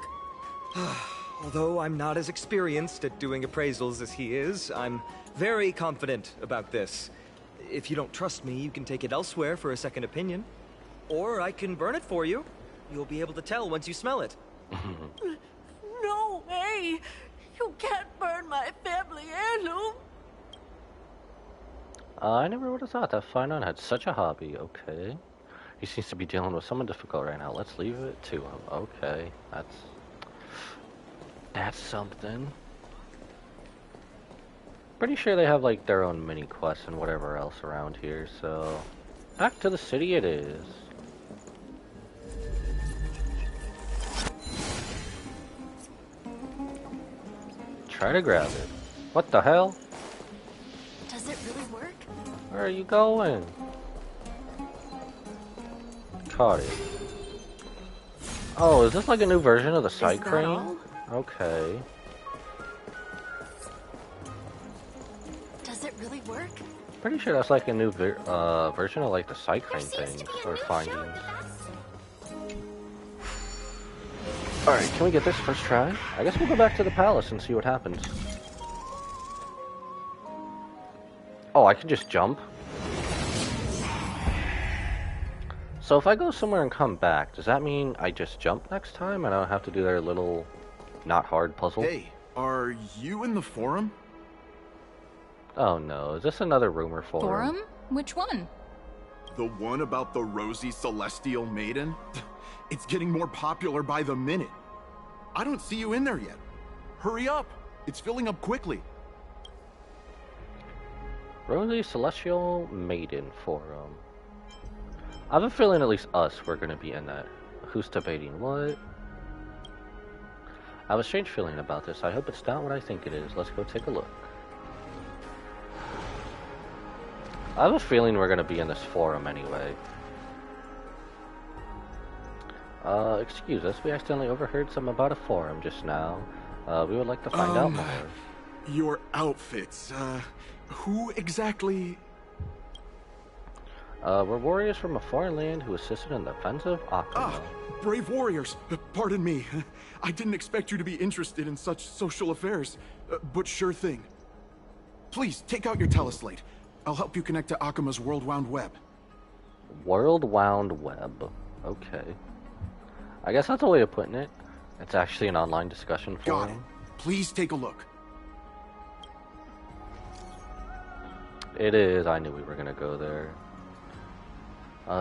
Although I'm not as experienced at doing appraisals as he is, I'm very confident about this. If you don't trust me, you can take it elsewhere for a second opinion. Or I can burn it for you. You'll be able to tell once you smell it. No way! You can't burn my family heirloom! I never would have thought that Finon had such a hobby. Okay. He seems to be dealing with someone difficult right now. Let's leave it to him. Okay. That's something. Pretty sure they have like their own mini quests and whatever else around here, so back to the city it is. Try to grab it. What the hell? Does it really work? Where are you going? Caught it. Oh, is this like a new version of the side crane? Okay. Does it really work? Pretty sure that's like a new version of like the side crane thing or findings. Alright, can we get this first try? I guess we'll go back to the palace and see what happens. Oh, I can just jump? So if I go somewhere and come back, does that mean I just jump next time and I don't have to do their little not hard puzzle? Hey, are you in the forum? Oh no, is this another rumor forum? Forum? Which one? The one about the rosy celestial maiden? It's getting more popular by the minute. I don't see you in there yet. Hurry up! It's filling up quickly. Rosy Celestial Maiden Forum. I have a feeling at least us were going to be in that. Who's debating what? I have a strange feeling about this. I hope it's not what I think it is. Let's go take a look. I have a feeling we're going to be in this forum anyway. Excuse us, we accidentally overheard some about a forum just now. We would like to find out more. Your outfits, who exactly? We're warriors from a foreign land who assisted in the defense of Akuma. Ah, brave warriors. Pardon me. I didn't expect you to be interested in such social affairs, but sure thing. Please, take out your teleslate. I'll help you connect to Akuma's World Wound Web. World Wound Web. Okay. I guess that's a way of putting it. It's actually an online discussion forum. Got it. Please take a look. It is. I knew we were gonna go there.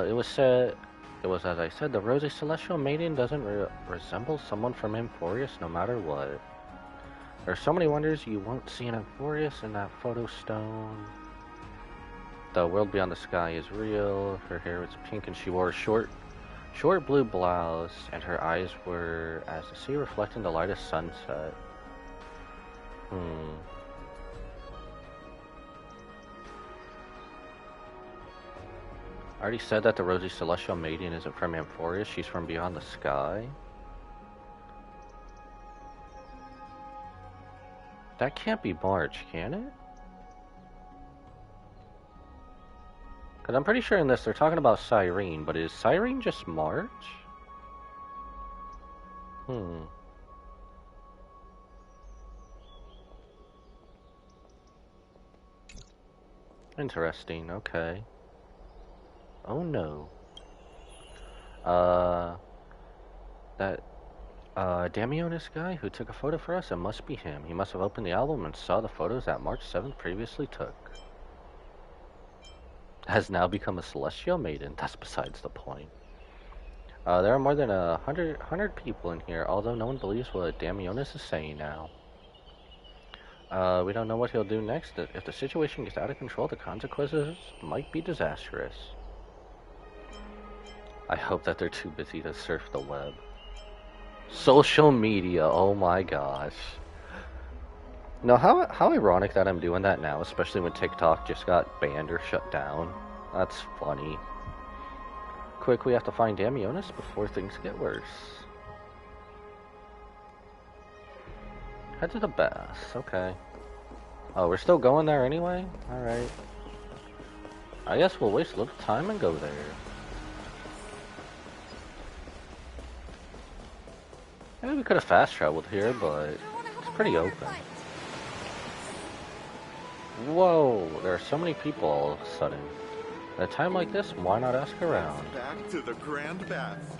It was said, as I said, the Rosy Celestial Maiden doesn't resemble someone from Amphoreus no matter what. There are so many wonders you won't see in Amphoreus in that photo stone. The world beyond the sky is real. Her hair was pink and she wore a short blue blouse, and her eyes were as the sea reflecting the light of sunset. I already said that the Rosy Celestial Maiden isn't from Amphoreus, she's from beyond the sky. That can't be March, can it? Because I'm pretty sure in this they're talking about Cyrene, but is Cyrene just March? Interesting, okay. Oh no. That Damionis guy who took a photo for us? It must be him. He must have opened the album and saw the photos that March 7th previously took. Has now become a celestial maiden. That's besides the point. There are more than 100 people in here, although no one believes what Damionis is saying now. We don't know what he'll do next. If the situation gets out of control, the consequences might be disastrous. I hope that they're too busy to surf the web. Social media, oh my gosh. No, how ironic that I'm doing that now, especially when TikTok just got banned or shut down. That's funny. Quick, we have to find Damionis before things get worse. Head to the baths, okay. Oh, we're still going there anyway? Alright. I guess we'll waste a little time and go there. Maybe we could have fast traveled here, but it's pretty open. Whoa, there are so many people all of a sudden. At a time like this, why not ask around? Back to the Grand Bath.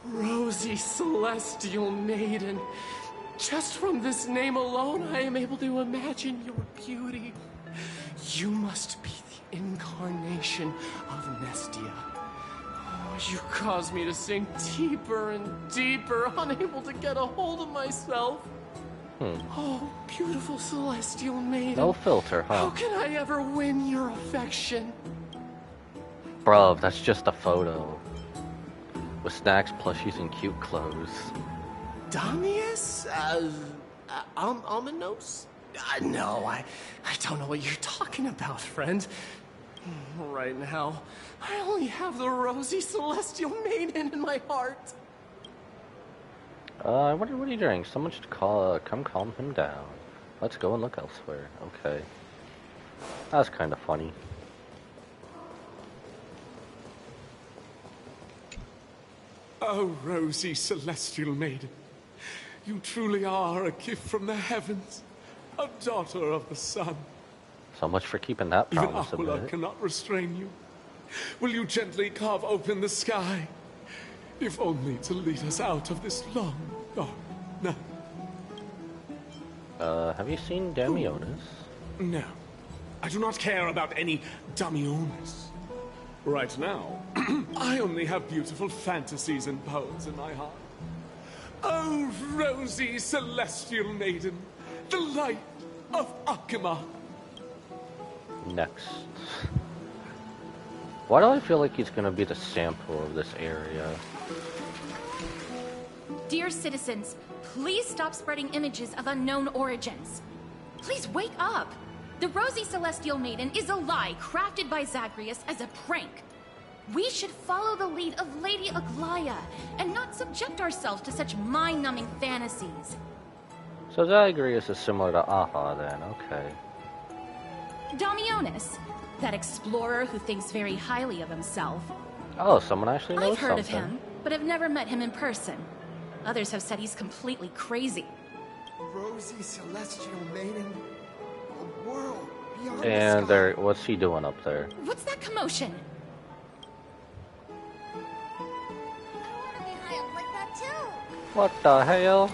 Rosy Celestial Maiden. Just from this name alone, I am able to imagine your beauty. You must be the incarnation of Nestia. Oh, you cause me to sink deeper and deeper, unable to get a hold of myself. Oh, beautiful Celestial Maiden. No filter, huh? How can I ever win your affection? Bruv, that's just a photo. With snacks, plushies, and cute clothes. Damius? Ominos? No, I don't know what you're talking about, friend. Right now, I only have the rosy Celestial Maiden in my heart. I wonder what he drinks. Someone should come calm him down. Let's go and look elsewhere. Okay. That's kind of funny. Oh, rosy Celestial Maiden. You truly are a gift from the heavens. A daughter of the sun. So much for keeping that Even promise a Aquila bit. cannot restrain you. Will you gently carve open the sky? If only to lead us out of this long, dark night. Have you seen Damionis? No. I do not care about any Damionis. Right now, I only have beautiful fantasies and poems in my heart. Oh, rosy Celestial Maiden, the light of Akima. Next. Why do I feel like he's gonna be the sample of this area? Dear citizens, please stop spreading images of unknown origins. Please wake up. The Rosy Celestial Maiden is a lie crafted by Zagreus as a prank. We should follow the lead of Lady Aglaya and not subject ourselves to such mind-numbing fantasies. So Zagreus is similar to Aha then, okay. Damionis, that explorer who thinks very highly of himself. Oh, someone actually knows I've heard something. of him, but have never met him in person. Others have said he's completely crazy. Rosy Celestial Maiden, a world beyond And the there, what's he doing up there? What's that commotion? What the hell?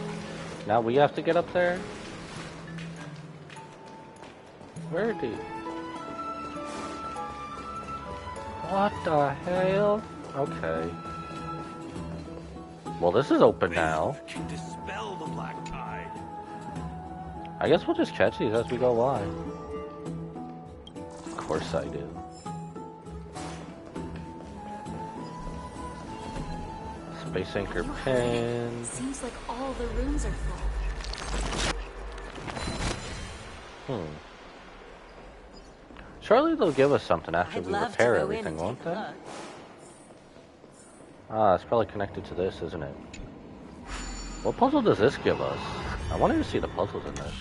Now we have to get up there? Where did he? What the hell? Okay. Well, this is open now. Can dispel the black tide. I guess we'll just catch these as we go by. Of course I do. Space anchor pin. Seems like all the rooms are full. Surely they'll give us something after I'd we love repair to go in everything, and won't take a they? look. Ah, it's probably connected to this, isn't it? What puzzle does this give us? I wanted to see the puzzles in this.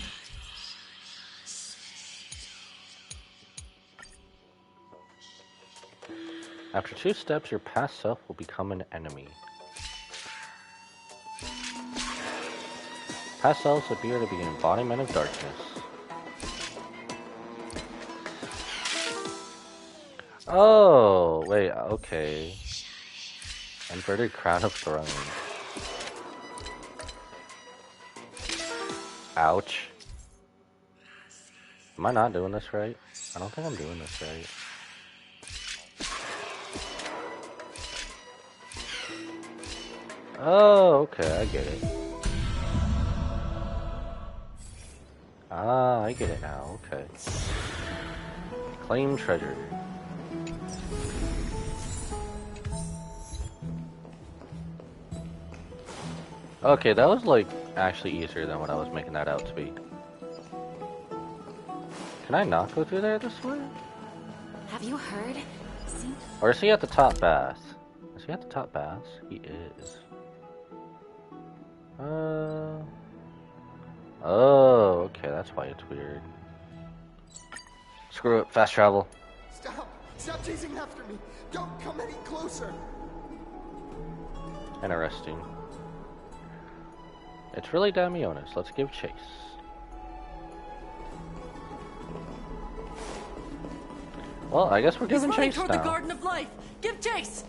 After 2 steps, your past self will become an enemy. Past selves appear to be an embodiment of darkness. Oh, wait, okay. Inverted crown of thrones. Ouch. Am I not doing this right? I don't think I'm doing this right. Oh, okay, I get it. Ah, I get it now, okay. Claim treasure. Okay, that was like actually easier than what I was making that out to be. Can I not go through there this way? Have you heard? See? Or is he at the top bath? Is he at the top bath? He is. Oh, okay, that's why it's weird. Screw it, fast travel. Stop! Stop chasing after me! Don't come any closer! Interesting. It's really Damionis. Let's give chase. Well, I guess we're giving chase toward now. the Garden of Life. Give chase.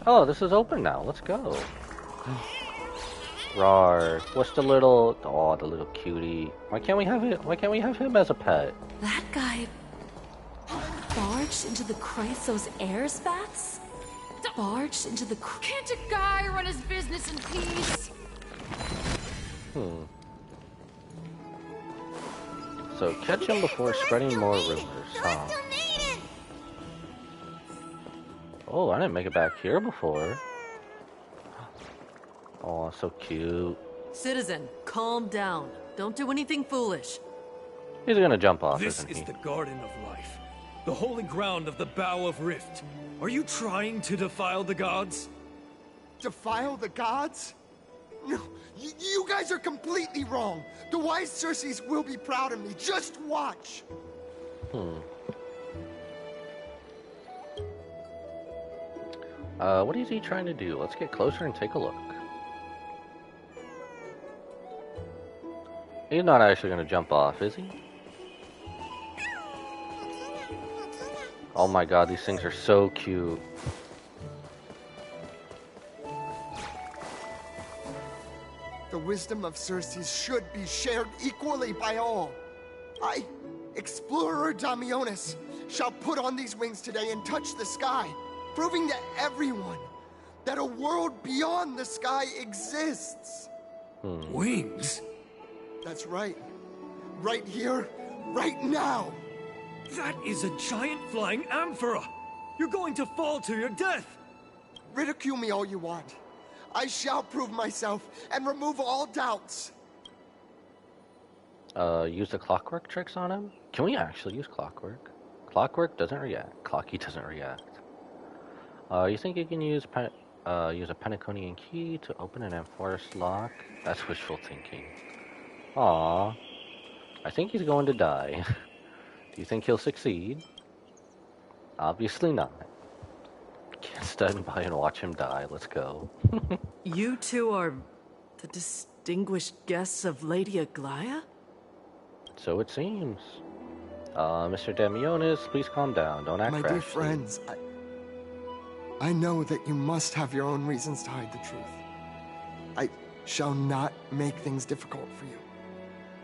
Oh, this is open now. Let's go. Rawr. What's the little... Oh, the little cutie. Why can't we have it? Why can't we have him as a pet? That guy barged into the Chrysos heirs vats? Barged into the... Can't a guy run his business in peace? So catch him before spreading more rumors, huh? Oh, I didn't make it back here before. Oh, so cute. Citizen, calm down. Don't do anything foolish. He's gonna jump off, This isn't is he? the Garden of Life, the holy ground of the Bow of Rift. Are you trying to defile the gods? Defile the gods? No, you guys are completely wrong. The wise Circes will be proud of me. Just watch. What is he trying to do? Let's get closer and take a look. He's not actually gonna jump off, is he? Oh my god, these things are so cute. The wisdom of Circes should be shared equally by all. I, Explorer Damionis, shall put on these wings today and touch the sky, proving to everyone that a world beyond the sky exists. Wings? That's right. Right here, right now. That is a giant flying amphora! You're going to fall to your death! Ridicule me all you want. I shall prove myself and remove all doubts. Use the clockwork tricks on him? Can we actually use clockwork? Clockwork doesn't react. Clocky doesn't react. You think you can use a Penaconian key to open an Amphoreus lock? That's wishful thinking. Aww. I think he's going to die. Do you think he'll succeed? Obviously not. Can't stand by and watch him die. Let's go. You two are the distinguished guests of Lady Aglaia? So it seems. Mr. Damionis, please calm down. Don't act My rash. dear friends, I know that you must have your own reasons to hide the truth. I shall not make things difficult for you.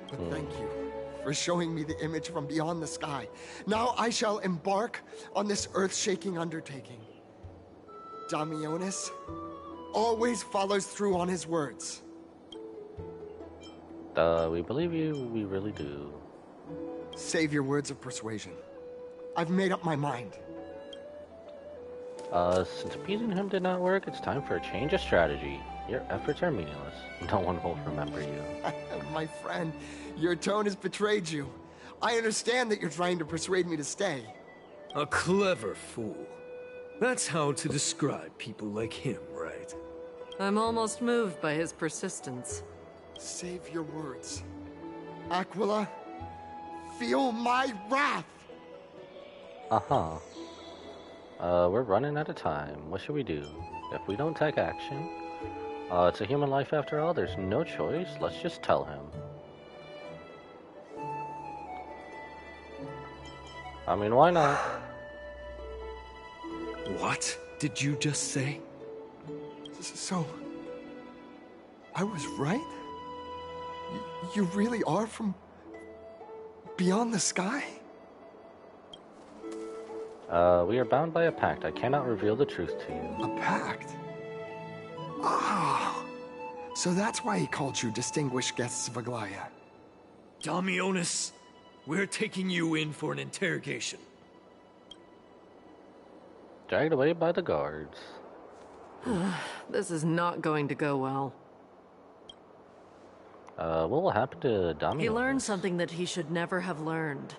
But thank you for showing me the image from beyond the sky. Now I shall embark on this earth-shaking undertaking. Damionis always follows through on his words. We believe you. We really do. Save your words of persuasion. I've made up my mind. Since appeasing him did not work, it's time for a change of strategy. Your efforts are meaningless. No one will remember you. My friend, your tone has betrayed you. I understand that you're trying to persuade me to stay. A clever fool. That's how to describe people like him, right? I'm almost moved by his persistence. Save your words. Aquila, feel my wrath! Uh-huh. We're running out of time. What should we do? If we don't take action, it's a human life after all. There's no choice. Let's just tell him. I mean, why not? What did you just say? So, I was right? You really are from beyond the sky? We are bound by a pact. I cannot reveal the truth to you. A pact? Ah, so that's why he called you distinguished guests of Aglaya. Damionis, we're taking you in for an interrogation. Dragged away by the guards. This is not going to go well. What will happen to Damionis? He learned something that he should never have learned.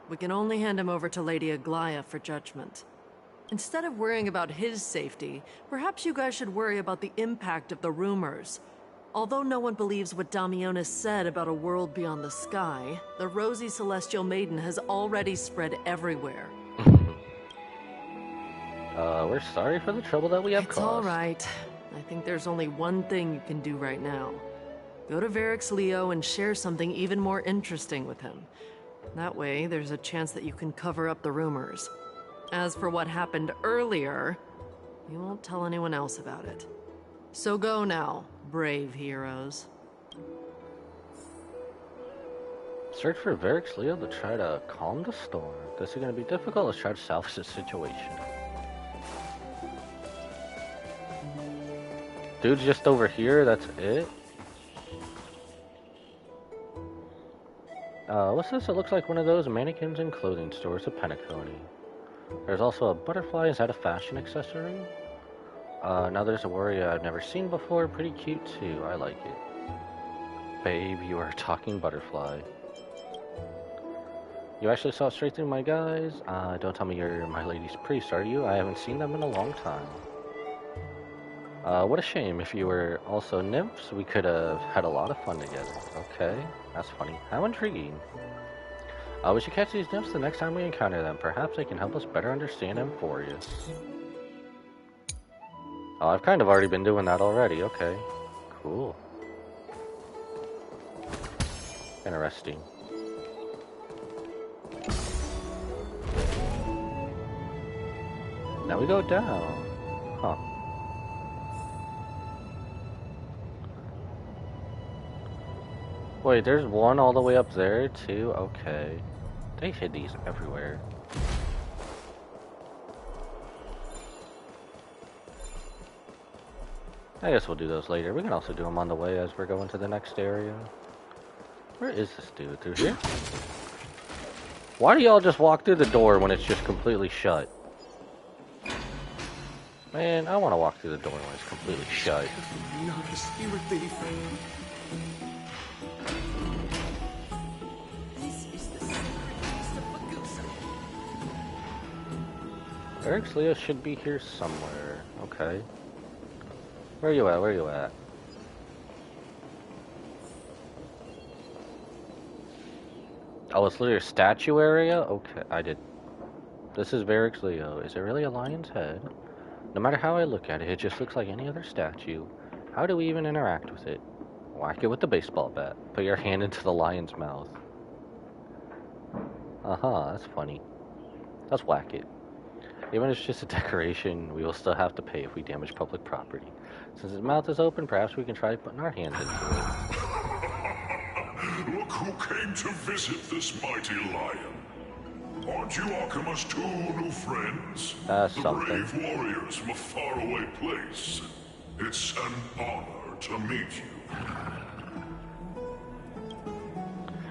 We can only hand him over to Lady Aglaya for judgment. Instead of worrying about his safety, perhaps you guys should worry about the impact of the rumors. Although no one believes what Damionis said about a world beyond the sky, the rosy celestial maiden has already spread everywhere. We're sorry for the trouble that we have caused. It's all right. I think there's only one thing you can do right now. Go to Varix Leo and share something even more interesting with him. That way, there's a chance that you can cover up the rumors. As for what happened earlier, you won't tell anyone else about it. So go now, brave heroes. Search for Varix Leo to try to calm the storm. This is going to be difficult. Let's try to salvage the situation. Dude's just over here, that's it? What's this? It looks like one of those mannequins in clothing stores at Penacony. There's also a butterfly. Is that a fashion accessory? Now there's a warrior I've never seen before. Pretty cute too. I like it. Babe, you are a talking butterfly. You actually saw straight through my guys? Don't tell me you're my lady's priest, are you? I haven't seen them in a long time. What a shame. If you were also nymphs, we could have had a lot of fun together. Okay, that's funny. How intriguing. We should catch these nymphs the next time we encounter them. Perhaps they can help us better understand Amphoreus. Oh, I've kind of already been doing that already. Okay, cool. Interesting. Now we go down. Huh. Wait, there's one all the way up there too? Okay. They hid these everywhere. I guess we'll do those later. We can also do them on the way as we're going to the next area. Where is this dude? Through here? Why do y'all just walk through the door when it's just completely shut? Man, I want to walk through the door when it's completely shut. Not a spirit thief. Varix Leo should be here somewhere. Okay. Where you at? Where you at? Oh, it's literally a statue area? Okay, I did. This is Varix Leo. Is it really a lion's head? No matter how I look at it, it just looks like any other statue. How do we even interact with it? Whack it with the baseball bat. Put your hand into the lion's mouth. That's funny. Let's whack it. Even if it's just a decoration, we will still have to pay if we damage public property. Since his mouth is open, perhaps we can try putting our hands into it. Look who came to visit this mighty lion. Aren't you Akima's two new friends? Something. Brave warriors from a faraway place. It's an honor to meet you.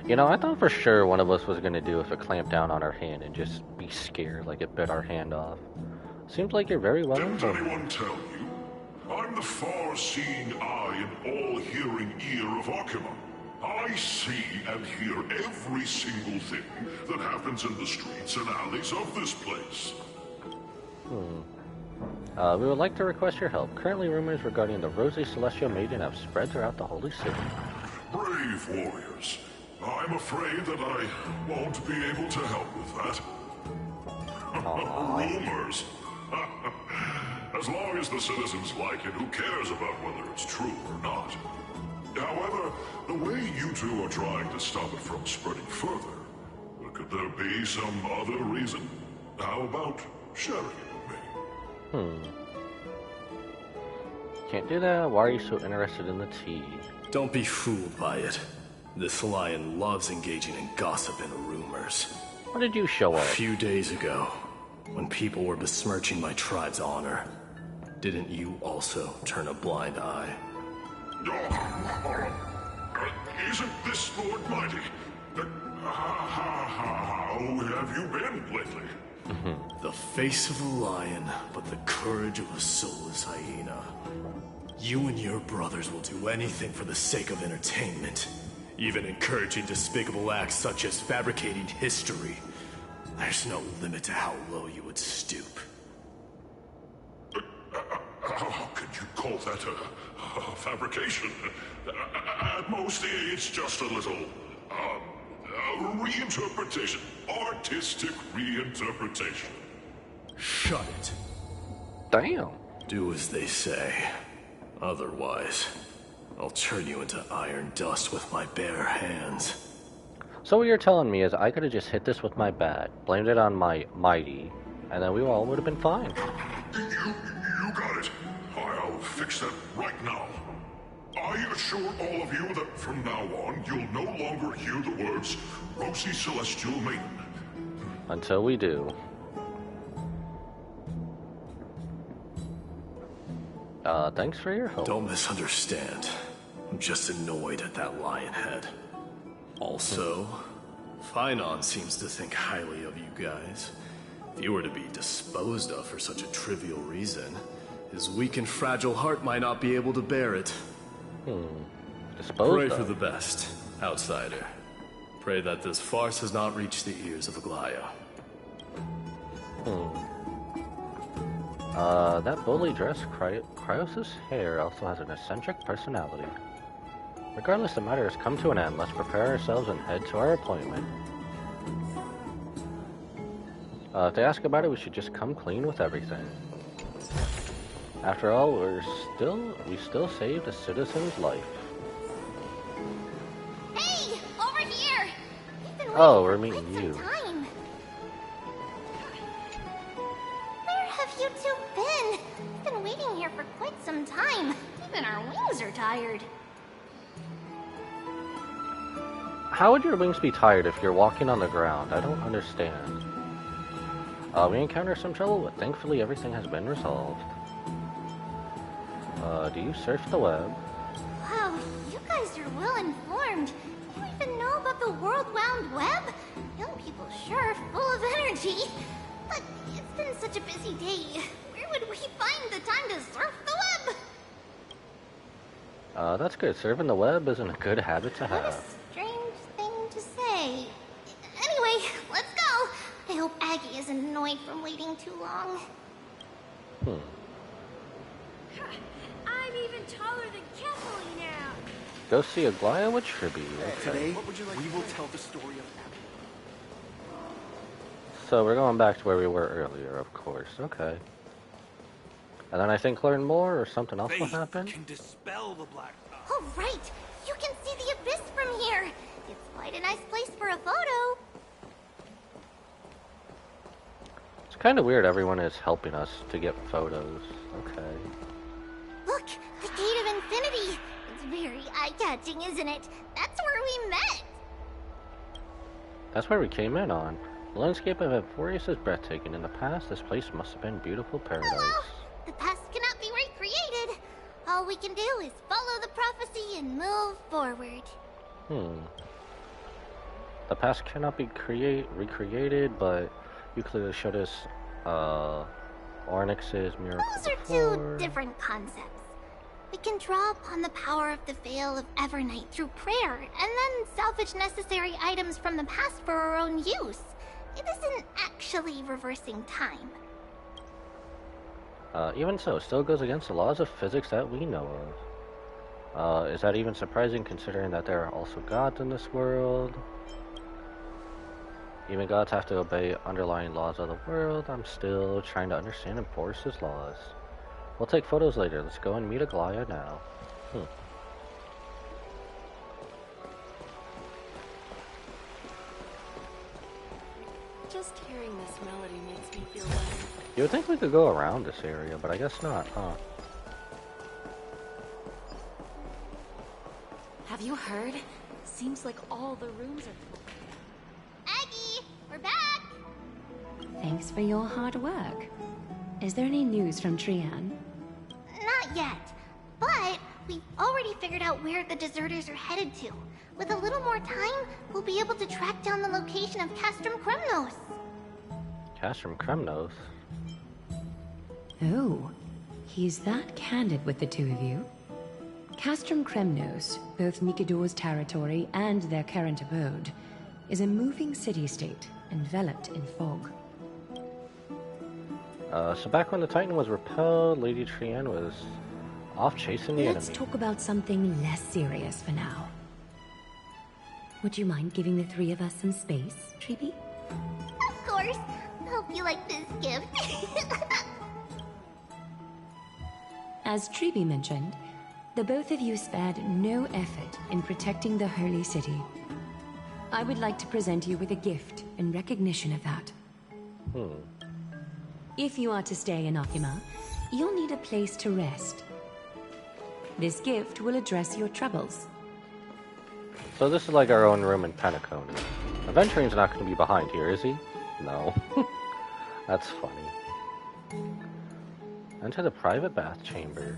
You know, I thought for sure one of us was going to do if it clamped down on our hand and just be scared like it bit our hand off. Seems like you're very well Didn't anyone tell you? I'm the far-seeing eye and all-hearing ear of Akima. I see and hear every single thing that happens in the streets and alleys of this place. We would like to request your help. Currently, rumors regarding the Rosy Celestial Maiden have spread throughout the Holy City. Brave warriors. I'm afraid that I won't be able to help with that. Rumors. As long as the citizens like it, who cares about whether it's true or not? However, the way you two are trying to stop it from spreading further, could there be some other reason? How about sharing it with me? Can't do that? Why are you so interested in the tea? Don't be fooled by it. This lion loves engaging in gossip and rumors. What did you show up? A few days ago, when people were besmirching my tribe's honor, didn't you also turn a blind eye? Isn't this Lord Mighty? How have you been lately? The face of a lion, but the courage of a soulless hyena. You and your brothers will do anything for the sake of entertainment, even encouraging despicable acts such as fabricating history. There's no limit to how low you would stoop. How could you call that a fabrication? At most, it's just a little reinterpretation. Artistic reinterpretation. Shut it. Damn. Do as they say. Otherwise, I'll turn you into iron dust with my bare hands. So what you're telling me is I could have just hit this with my bat, blamed it on my mighty, and then we all would have been fine. You got it. I'll fix that right now. I assure all of you that from now on, you'll no longer hear the words Rosy Celestial Maiden. Until we do. Thanks for your help. Don't misunderstand. I'm just annoyed at that lion head. Also, Phainon seems to think highly of you guys. If you were to be disposed of for such a trivial reason, his weak and fragile heart might not be able to bear it. Disposed Pray for of? the best, outsider. Pray that this farce has not reached the ears of Aglaya. That bully dress, Cryos' hair also has an eccentric personality. Regardless, the matter has come to an end. Let's prepare ourselves and head to our appointment. If they ask about it, we should just come clean with everything. After all, we still saved a citizen's life. Hey, over here! Oh, we're meeting you. Time. Where have you two been? We've been waiting here for quite some time. Even our wings are tired. How would your wings be tired if you're walking on the ground? I don't understand. We encountered some trouble, but thankfully everything has been resolved. Do you surf the web? Wow, you guys are well informed. You even know about the world-wound web? Young people sure are full of energy. But it's been such a busy day. Where would we find the time to surf the web? That's good. Surfing the web isn't a good habit to What a have. strange thing to say. Anyway, let's go. I hope Aggie isn't annoyed from waiting too long. I'm even taller than Kathleen now. Go see Aglaya with Tribby. Today, we will tell the story of So we're going back to where we were earlier, of course. Okay. And then I think learn more or something else will happen. Can dispel the black. Oh, right. You can see the abyss from here. It's quite a nice place for a photo. It's kind of weird everyone is helping us to get photos. Okay. Look, the Gate of Infinity. It's very eye-catching, isn't it? That's where we met. That's where we came in on. The landscape of Amphoreus is breathtaking. In the past, this place must have been beautiful paradise. Well, the past cannot be recreated. All we can do is follow the prophecy and move forward. The past cannot be recreated, but you clearly showed us Ornyx's miracle. Those are two different concepts. We can draw upon the power of the Veil of Evernight through prayer, and then salvage necessary items from the past for our own use. It isn't actually reversing time. Even so, it still goes against the laws of physics that we know of. Is that even surprising considering that there are also gods in this world? Even gods have to obey underlying laws of the world. I'm still trying to understand Amphoreus' laws. We'll take photos later. Let's go and meet Aglaya now. Just hearing this melody makes me feel better. You would think we could go around this area, but I guess not, huh? Have you heard? Seems like all the rooms are full. Aggie, we're back! Thanks for your hard work. Is there any news from Trian? Not yet, but we've already figured out where the deserters are headed to. With a little more time, we'll be able to track down the location of Castrum Kremnos. Castrum Kremnos? Oh, he's that candid with the two of you. Castrum Kremnos, both Nikador's territory and their current abode, is a moving city-state enveloped in fog. So back when the Titan was repelled, Lady Trian was off chasing the Let's enemy. talk about something less serious for now. Would you mind giving the three of us some space, Treeby? Of course. Hope you like this gift. As Treeby mentioned, the both of you spared no effort in protecting the Holy City. I would like to present you with a gift in recognition of that. If you are to stay in Akima, you'll need a place to rest. This gift will address your troubles. So this is like our own room in Penacony. Aventurine's not going to be behind here, is he? No. That's funny. Enter the private bath chamber.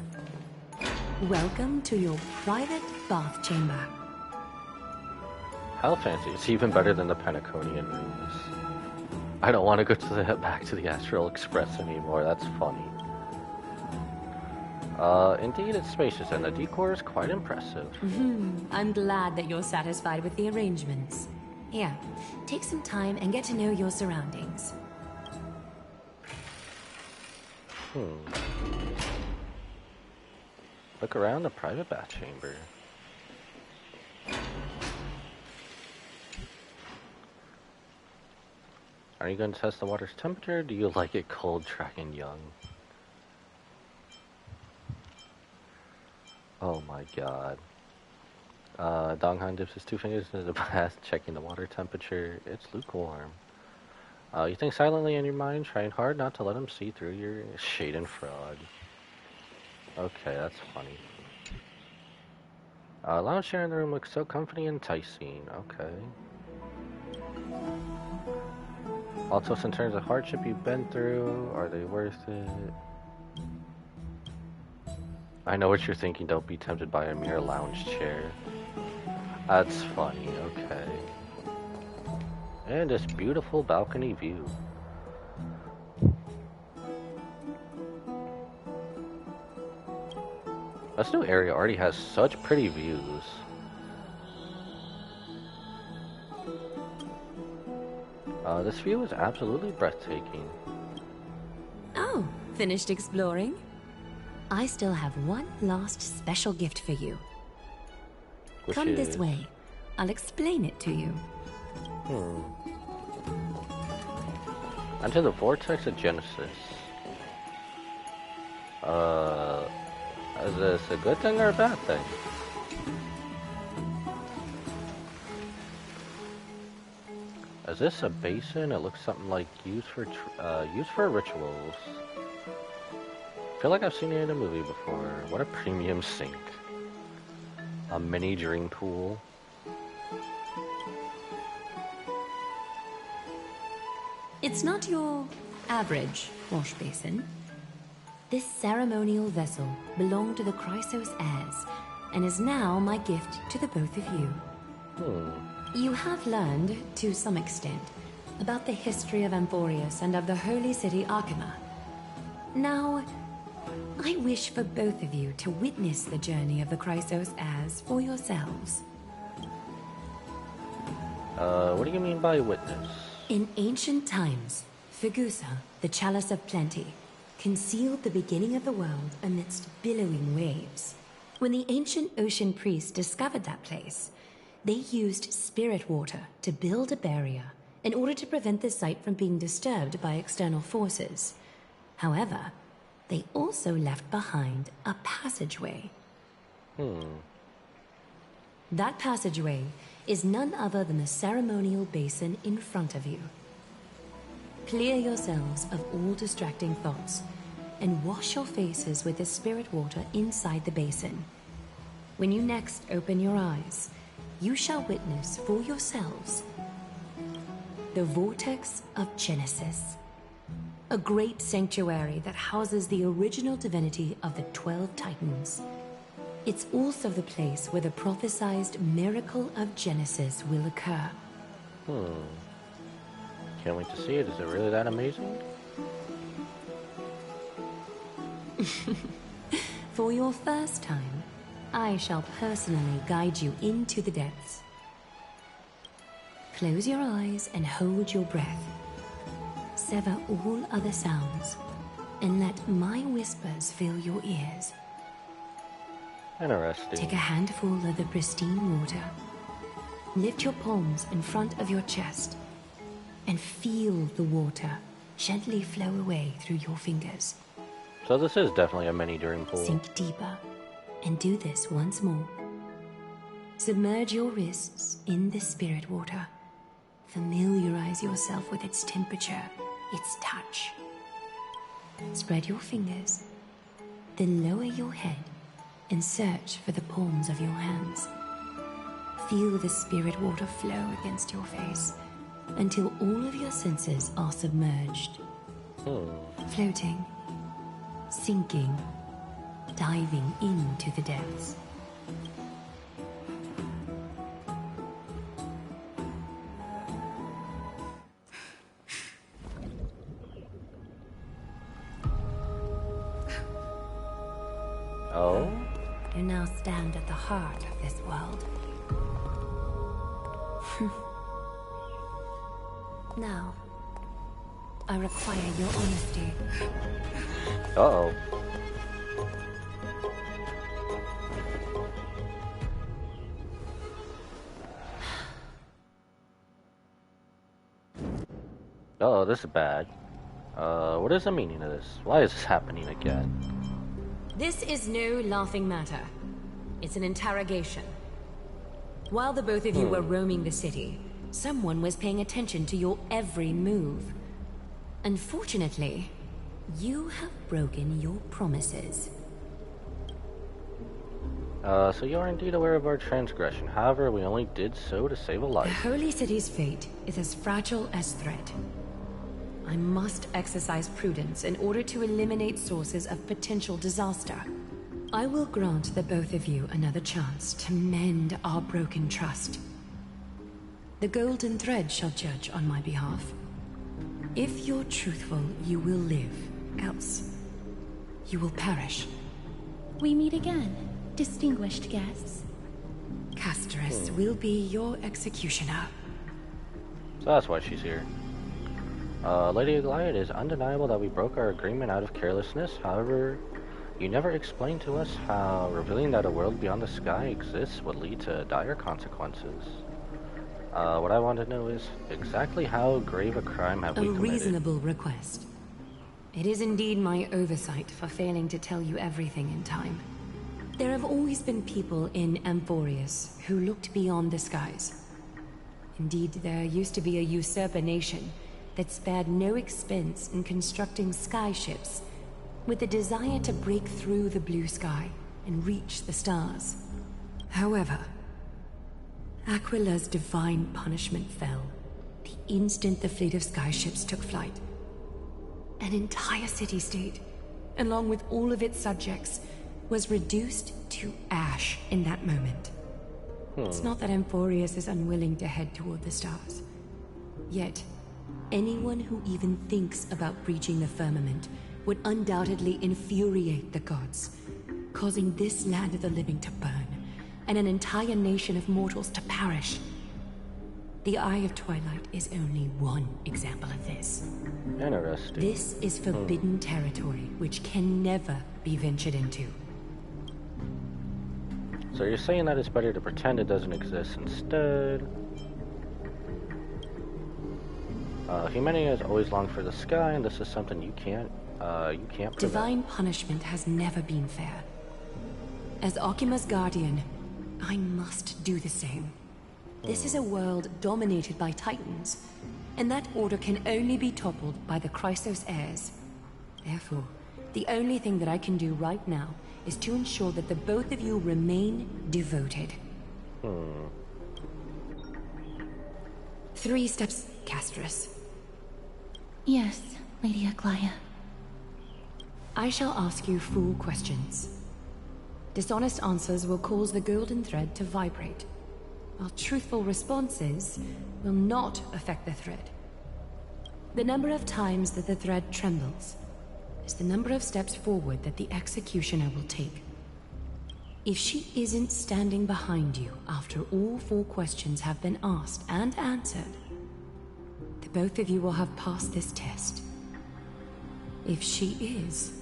Welcome to your private bath chamber. How fancy. It's even better than the Penaconian rooms. I don't want to go back to the Astral Express anymore. That's funny. Indeed, it's spacious, and the decor is quite impressive. I'm glad that you're satisfied with the arrangements. Here, take some time and get to know your surroundings. Look around the private bath chamber. Are you going to test the water's temperature? Do you like it cold, Dragon Young? Oh my god. Donghan dips his two fingers into the bath, checking the water temperature. It's lukewarm. You think silently in your mind, trying hard not to let him see through your shade and fraud. Okay, that's funny. Lounge chair in the room looks so comfy and enticing. Okay. Altos, in terms of hardship you've been through, are they worth it? I know what you're thinking, don't be tempted by a mere lounge chair. That's funny, okay. And this beautiful balcony view. This new area already has such pretty views. This view is absolutely breathtaking. Oh, finished exploring? I still have one last special gift for you. Which Come is... this way. I'll explain it to you. Enter the vortex of Genesis. Is this a good thing or a bad thing? Is this a basin? It looks something like used for rituals. I feel like I've seen it in a movie before. What a premium sink. A mini dream pool. It's not your average wash basin. This ceremonial vessel belonged to the Chrysos heirs, and is now my gift to the both of you. You have learned, to some extent, about the history of Amphoreus and of the holy city Arkema. Now, I wish for both of you to witness the journey of the Chrysos heirs for yourselves. What do you mean by witness? In ancient times, Fegusa, the Chalice of Plenty, concealed the beginning of the world amidst billowing waves. When the ancient ocean priests discovered that place, they used spirit water to build a barrier in order to prevent the site from being disturbed by external forces. However, they also left behind a passageway. That passageway is none other than the ceremonial basin in front of you. Clear yourselves of all distracting thoughts and wash your faces with the spirit water inside the basin. When you next open your eyes, you shall witness for yourselves the Vortex of Genesis, a great sanctuary that houses the original divinity of the 12 Titans. It's also the place where the prophesized miracle of Genesis will occur. Can't wait to see it. Is it really that amazing? For your first time, I shall personally guide you into the depths. Close your eyes and hold your breath. Sever all other sounds, and let my whispers fill your ears. Interesting. Take a handful of the pristine water. Lift your palms in front of your chest, and feel the water gently flow away through your fingers. So this is definitely a mini dream pool. Sink deeper, and do this once more. Submerge your wrists in the spirit water. Familiarize yourself with its temperature, its touch. Spread your fingers, then lower your head and search for the palms of your hands. Feel the spirit water flow against your face until all of your senses are submerged. Floating, sinking, diving into the depths. Oh? You now stand at the heart of this world. Now, I require your honesty. Uh-oh. Uh-oh, this is bad. What is the meaning of this? Why is this happening again? This is no laughing matter. It's an interrogation. While the both of you were roaming the city, someone was paying attention to your every move. Unfortunately, you have broken your promises. So you are indeed aware of our transgression. However, we only did so to save a The life. Holy City's fate is as fragile as threat. I must exercise prudence in order to eliminate sources of potential disaster. I will grant the both of you another chance to mend our broken trust. The golden thread shall judge on my behalf. If you're truthful, you will live. Else, you will perish. We meet again, distinguished guests. Casterus will be your executioner. So that's why she's here. Lady Aglaia, it is undeniable that we broke our agreement out of carelessness. However, you never explained to us how revealing that a world beyond the sky exists would lead to dire consequences. What I want to know is exactly how grave a crime have we committed? A reasonable request. It is indeed my oversight for failing to tell you everything in time. There have always been people in Amphoreus who looked beyond the skies. Indeed, there used to be a usurper nation that spared no expense in constructing skyships with the desire to break through the blue sky and reach the stars. However, Aquila's divine punishment fell the instant the fleet of skyships took flight. An entire city-state, along with all of its subjects, was reduced to ash in that moment. It's not that Amphoreus is unwilling to head toward the stars. Yet, anyone who even thinks about breaching the firmament would undoubtedly infuriate the gods, causing this land of the living to burn, and an entire nation of mortals to perish. The Eye of Twilight is only one example of this. Interesting. This is forbidden territory, which can never be ventured into. So you're saying that it's better to pretend it doesn't exist instead? Humanity has always longed for the sky, and this is something you can't prevent. Divine punishment has never been fair. As Okima's guardian, I must do the same. This is a world dominated by Titans, and that order can only be toppled by the Chrysos heirs. Therefore, the only thing that I can do right now is to ensure that the both of you remain devoted. 3 steps, Castress. Yes, Lady Aglaia. I shall ask you 4 questions. Dishonest answers will cause the golden thread to vibrate, while truthful responses will not affect the thread. The number of times that the thread trembles is the number of steps forward that the executioner will take. If she isn't standing behind you after all 4 questions have been asked and answered, the both of you will have passed this test. If she is,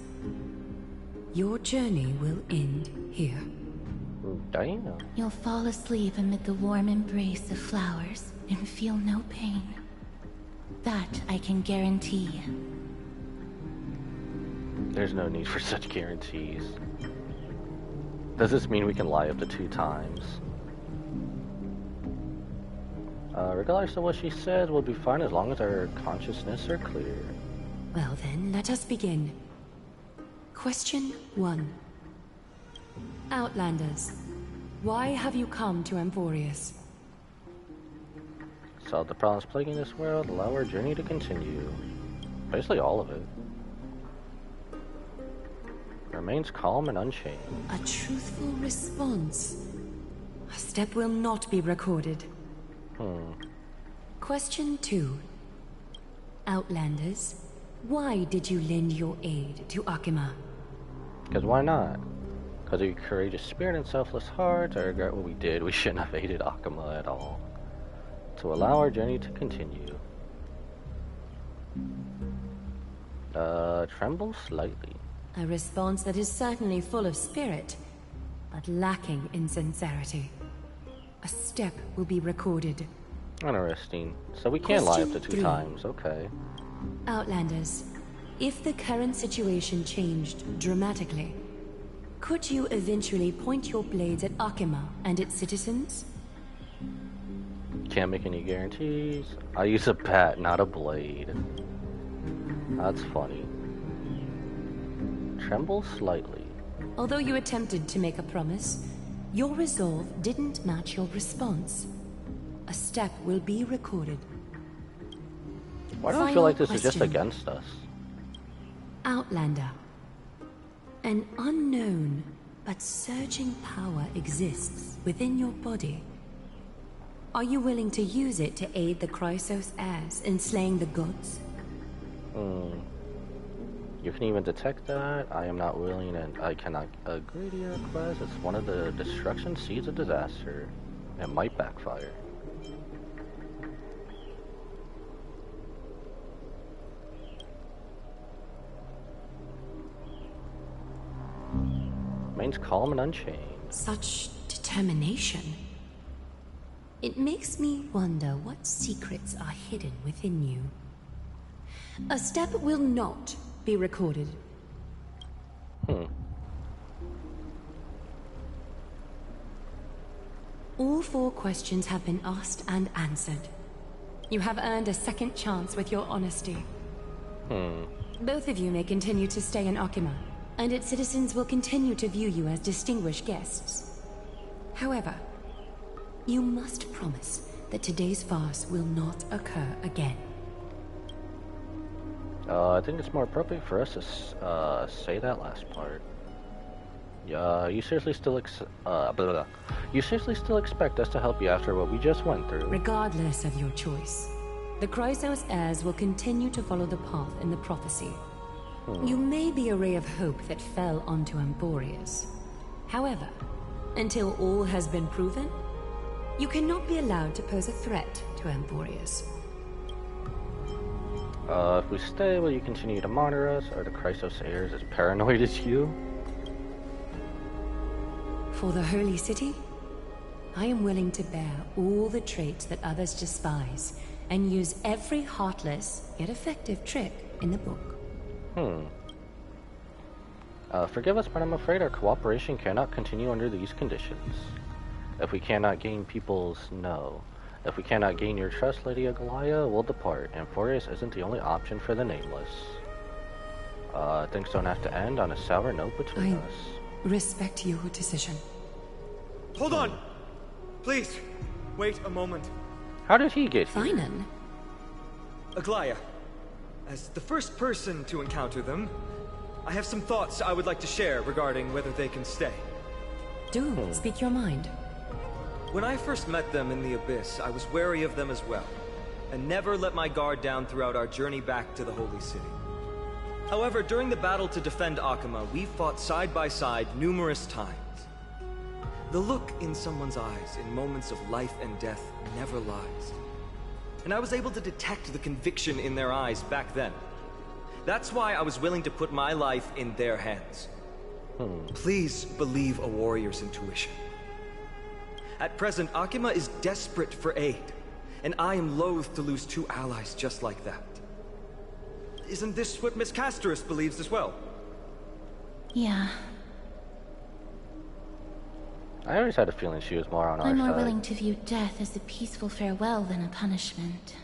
your journey will end here. Damn. You'll fall asleep amid the warm embrace of flowers and feel no pain. That I can guarantee. There's no need for such guarantees. Does this mean we can lie up to 2 times? Regardless of what she says, we'll be fine as long as our consciousness are clear. Well then, let us begin. Question 1. Outlanders, why have you come to Amphoreus? Solve the problems plaguing this world, allow our journey to continue. Basically all of it. Remains calm and unchanged. A truthful response. A step will not be recorded. Question 2. Outlanders, why did you lend your aid to Akima? Because why not? Because of your courageous spirit and selfless heart, I regret what we did. We shouldn't have aided Akima at all. To allow our journey to continue. Tremble slightly. A response that is certainly full of spirit, but lacking in sincerity. A step will be recorded. Interesting. So we can lie up to 2 3. times, okay. Outlanders, if the current situation changed dramatically, could you eventually point your blades at Akima and its citizens? Can't make any guarantees. I use a bat, not a blade. That's funny. Tremble slightly. Although you attempted to make a promise, your resolve didn't match your response. A step will be recorded. Why do I feel like this is just against us? Outlander. An unknown but surging power exists within your body. Are you willing to use it to aid the Chrysos heirs in slaying the gods? You can even detect that. I am not willing and I cannot agree to your request. It's one of the destruction seeds of disaster. It might backfire. Remains calm and unchanged. Such determination. It makes me wonder what secrets are hidden within you. A step will not be recorded. All 4 questions have been asked and answered. You have earned a second chance with your honesty. Both of you may continue to stay in Akima, and its citizens will continue to view you as distinguished guests. However, you must promise that today's farce will not occur again. I think it's more appropriate for us to say that last part. You seriously still you seriously still expect us to help you after what we just went through? Regardless of your choice, the Chrysos heirs will continue to follow the path in the prophecy. You may be a ray of hope that fell onto Amphoreus. However, until all has been proven, you cannot be allowed to pose a threat to Amphoreus. If we stay, will you continue to monitor us? Are the Chrysos heirs as paranoid as you? For the Holy City, I am willing to bear all the traits that others despise and use every heartless yet effective trick in the book. Forgive us, but I'm afraid our cooperation cannot continue under these conditions. If we cannot gain if we cannot gain your trust, Lady Aglaia, we'll depart. Amphoreus isn't the only option for the Nameless. Things don't have to end on a sour note between us. Respect your decision. Hold on! Please, wait a moment. How did he get here? Finan? Aglaya, as the first person to encounter them, I have some thoughts I would like to share regarding whether they can stay. Do speak your mind. When I first met them in the Abyss, I was wary of them as well, and never let my guard down throughout our journey back to the Holy City. However, during the battle to defend Akama, we fought side by side numerous times. The look in someone's eyes in moments of life and death never lies. And I was able to detect the conviction in their eyes back then. That's why I was willing to put my life in their hands. Please believe a warrior's intuition. At present, Akama is desperate for aid, and I am loath to lose two allies just like that. Isn't this what Miss Casterus believes as well? Yeah. I always had a feeling she was more on our I'm side. more willing to view death as a peaceful farewell than a punishment.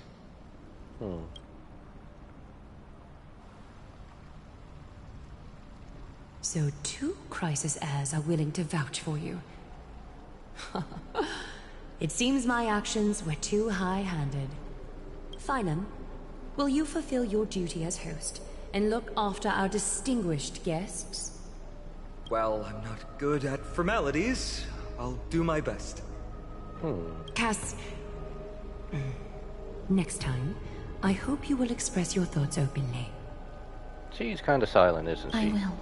So 2 crisis heirs are willing to vouch for you. It seems my actions were too high-handed. Finan, will you fulfill your duty as host and look after our distinguished guests? Well, I'm not good at formalities. I'll do my best. Cass... Next time, I hope you will express your thoughts openly. She's kind of silent, isn't she? I will.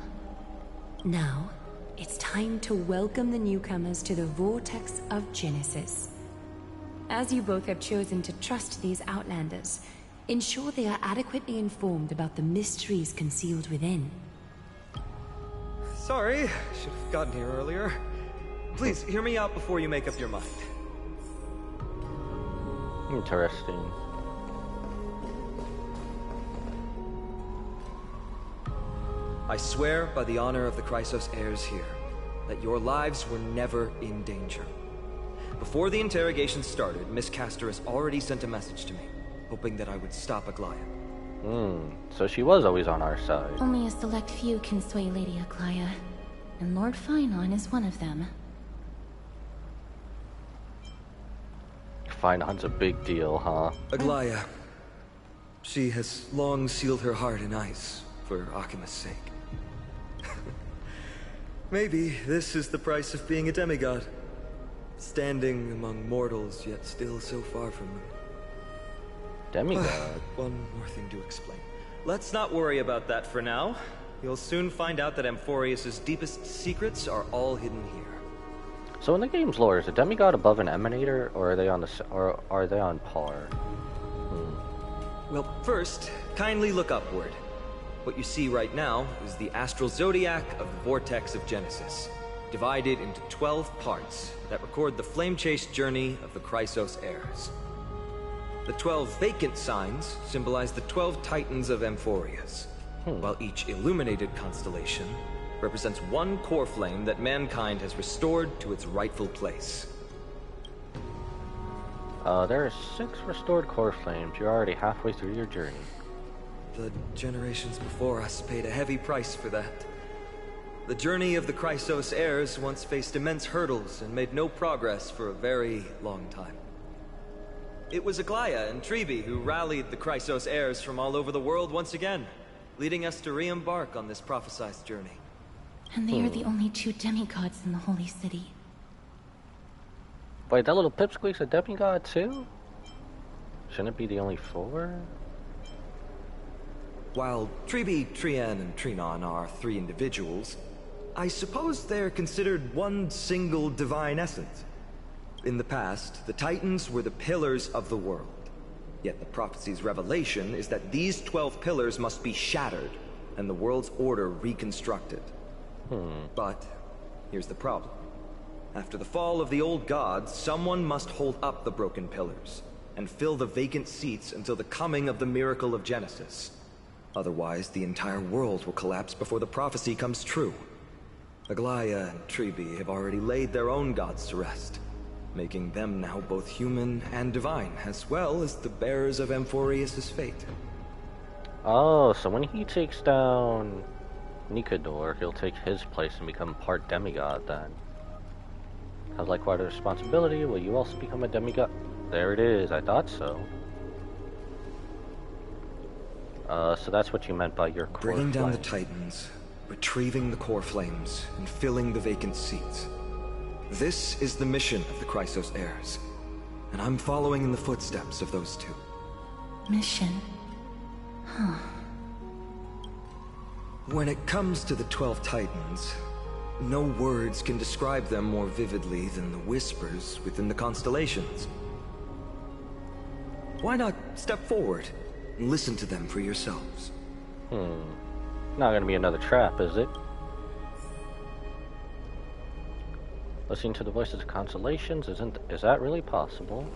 Now, it's time to welcome the newcomers to the Vortex of Genesis. As you both have chosen to trust these Outlanders, ensure they are adequately informed about the mysteries concealed within. Sorry, should have gotten here earlier. Please, hear me out before you make up your mind. Interesting. I swear by the honor of the Chrysos heirs here, that your lives were never in danger. Before the interrogation started, Miss Casterus already sent a message to me, hoping that I would stop Aglaya. So she was always on our side. Only a select few can sway Lady Aglaya, and Lord Finon is one of them. Finon's a big deal, huh? Aglaya. She has long sealed her heart in ice for Akima's sake. Maybe this is the price of being a demigod. Standing among mortals, yet still so far from them. Demigod? One more thing to explain. Let's not worry about that for now. You'll soon find out that Amphoreus' deepest secrets are all hidden here. So in the game's lore, is a demigod above an emanator, or are they on par? Well, first, kindly look upward. What you see right now is the astral zodiac of the Vortex of Genesis, divided into 12 parts that record the flame-chased journey of the Chrysos heirs. The 12 vacant signs symbolize the 12 titans of Amphoreus, while each illuminated constellation represents one core flame that mankind has restored to its rightful place. There are 6 restored core flames. You're already halfway through your journey. The generations before us paid a heavy price for that. The journey of the Chrysos heirs once faced immense hurdles and made no progress for a very long time. It was Aglaya and Tribi who rallied the Chrysos heirs from all over the world once again, leading us to re-embark on this prophesized journey. And they are the only 2 demigods in the Holy City. Wait, that little pipsqueak's a demigod too? Shouldn't it be the only 4? While Tribi, Trian, and Trinon are 3 individuals, I suppose they're considered one single divine essence. In the past, the Titans were the pillars of the world. Yet the prophecy's revelation is that these 12 pillars must be shattered, and the world's order reconstructed. But here's the problem. After the fall of the old gods, someone must hold up the broken pillars, and fill the vacant seats until the coming of the miracle of Genesis. Otherwise, the entire world will collapse before the prophecy comes true. Aglaya and Tribi have already laid their own gods to rest, making them now both human and divine, as well as the bearers of Amphoreus' fate. Oh, so when he takes down Nikador, he'll take his place and become part demigod then. Has like quite a responsibility. Will you also become a demigod? There it is. I thought so. So that's what you meant by your core Bringing down the flame. Titans, retrieving the core flames, and filling the vacant seats. This is the mission of the Chrysos heirs, and I'm following in the footsteps of those two. Mission? Huh. When it comes to the 12 Titans, no words can describe them more vividly than the whispers within the constellations. Why not step forward and listen to them for yourselves? Not gonna be another trap, is it? Listening to the voices of constellations, is that really possible?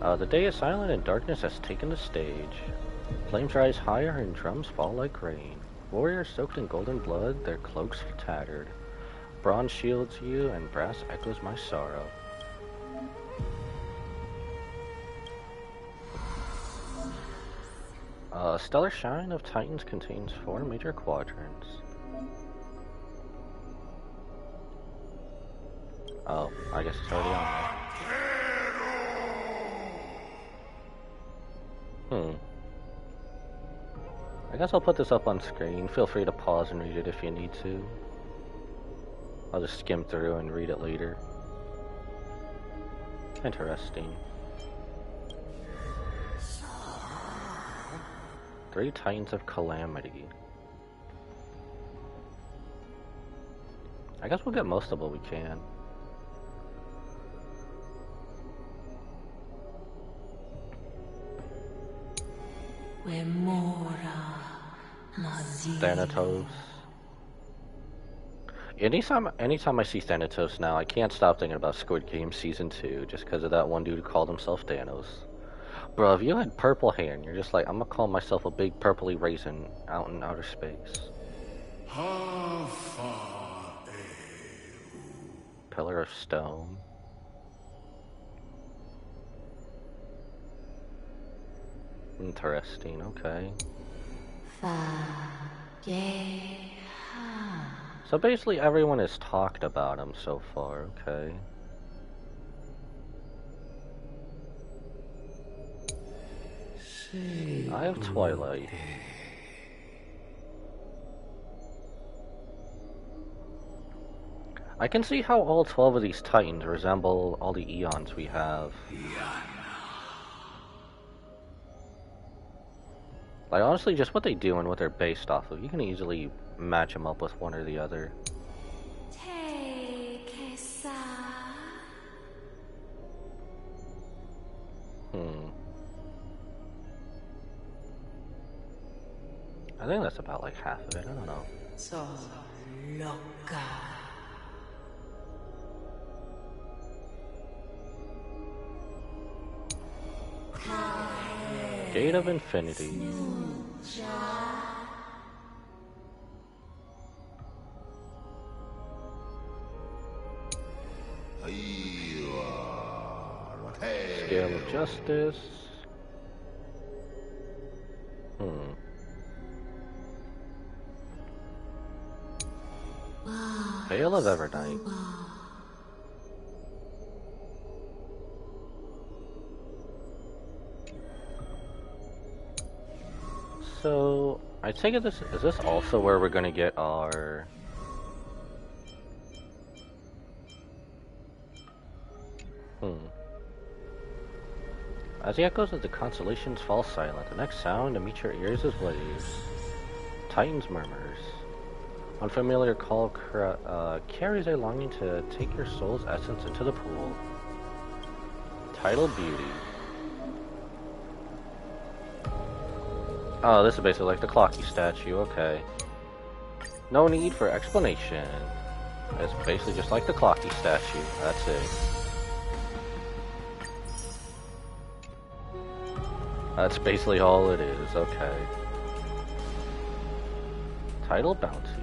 The day is silent and darkness has taken the stage. Flames rise higher and drums fall like rain. Warriors soaked in golden blood, their cloaks tattered. Bronze shields you and brass echoes my sorrow. Stellar Shine of Titans contains 4 major quadrants. Oh, I guess it's already on there. I guess I'll put this up on screen. Feel free to pause and read it if you need to. I'll just skim through and read it later. Interesting. 3 Titans of Calamity. I guess we'll get most of what we can. Thanatos. Anytime I see Thanatos now, I can't stop thinking about Squid Game Season 2 just because of that one dude who called himself Thanos. Bro, if you had purple hair and you're just like, I'm gonna call myself a big purpley raisin out in outer space. Pillar of Stone. Interesting, okay. So basically everyone has talked about him so far, okay. I have Twilight. I can see how all 12 of these Titans resemble all the Eons we have. Like, honestly, just what they do and what they're based off of, you can easily match them up with one or the other. I think that's about like half of it, I don't know. So loca. Gate of Infinity. Scale of Justice. Veil of Evernight. So, I take it is this also where we're gonna get our... As the echoes of the constellations fall silent, the next sound to meet your ears is waves. Titan's murmurs. Unfamiliar call carries a longing to take your soul's essence into the pool. Tidal Beauty. Oh, this is basically like the Clocky statue, okay. No need for explanation. It's basically just like the Clocky statue, that's it. That's basically all it is, okay. Tidal Bounty.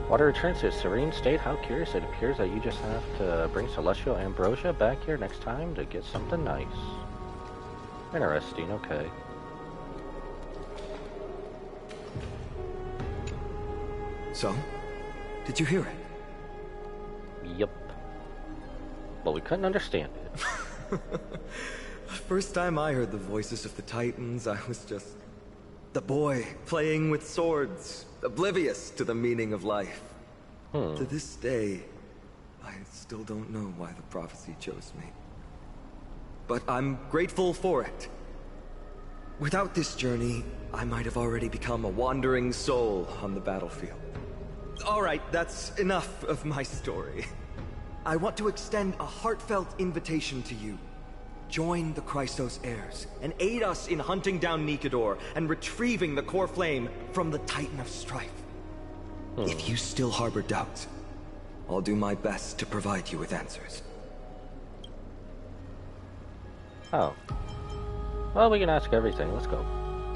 Water returns to its serene state. How curious it appears that you just have to bring Celestial Ambrosia back here next time to get something nice. Interesting, okay. So, did you hear it? Yep. But we couldn't understand it. The first time I heard the voices of the Titans, I was just the boy playing with swords, oblivious to the meaning of life. To this day, I still don't know why the prophecy chose me. But I'm grateful for it. Without this journey, I might have already become a wandering soul on the battlefield. Alright, that's enough of my story. I want to extend a heartfelt invitation to you. Join the Chrysos heirs, and aid us in hunting down Nikador and retrieving the core flame from the Titan of Strife. If you still harbor doubts, I'll do my best to provide you with answers. Oh. Well, we can ask everything. Let's go.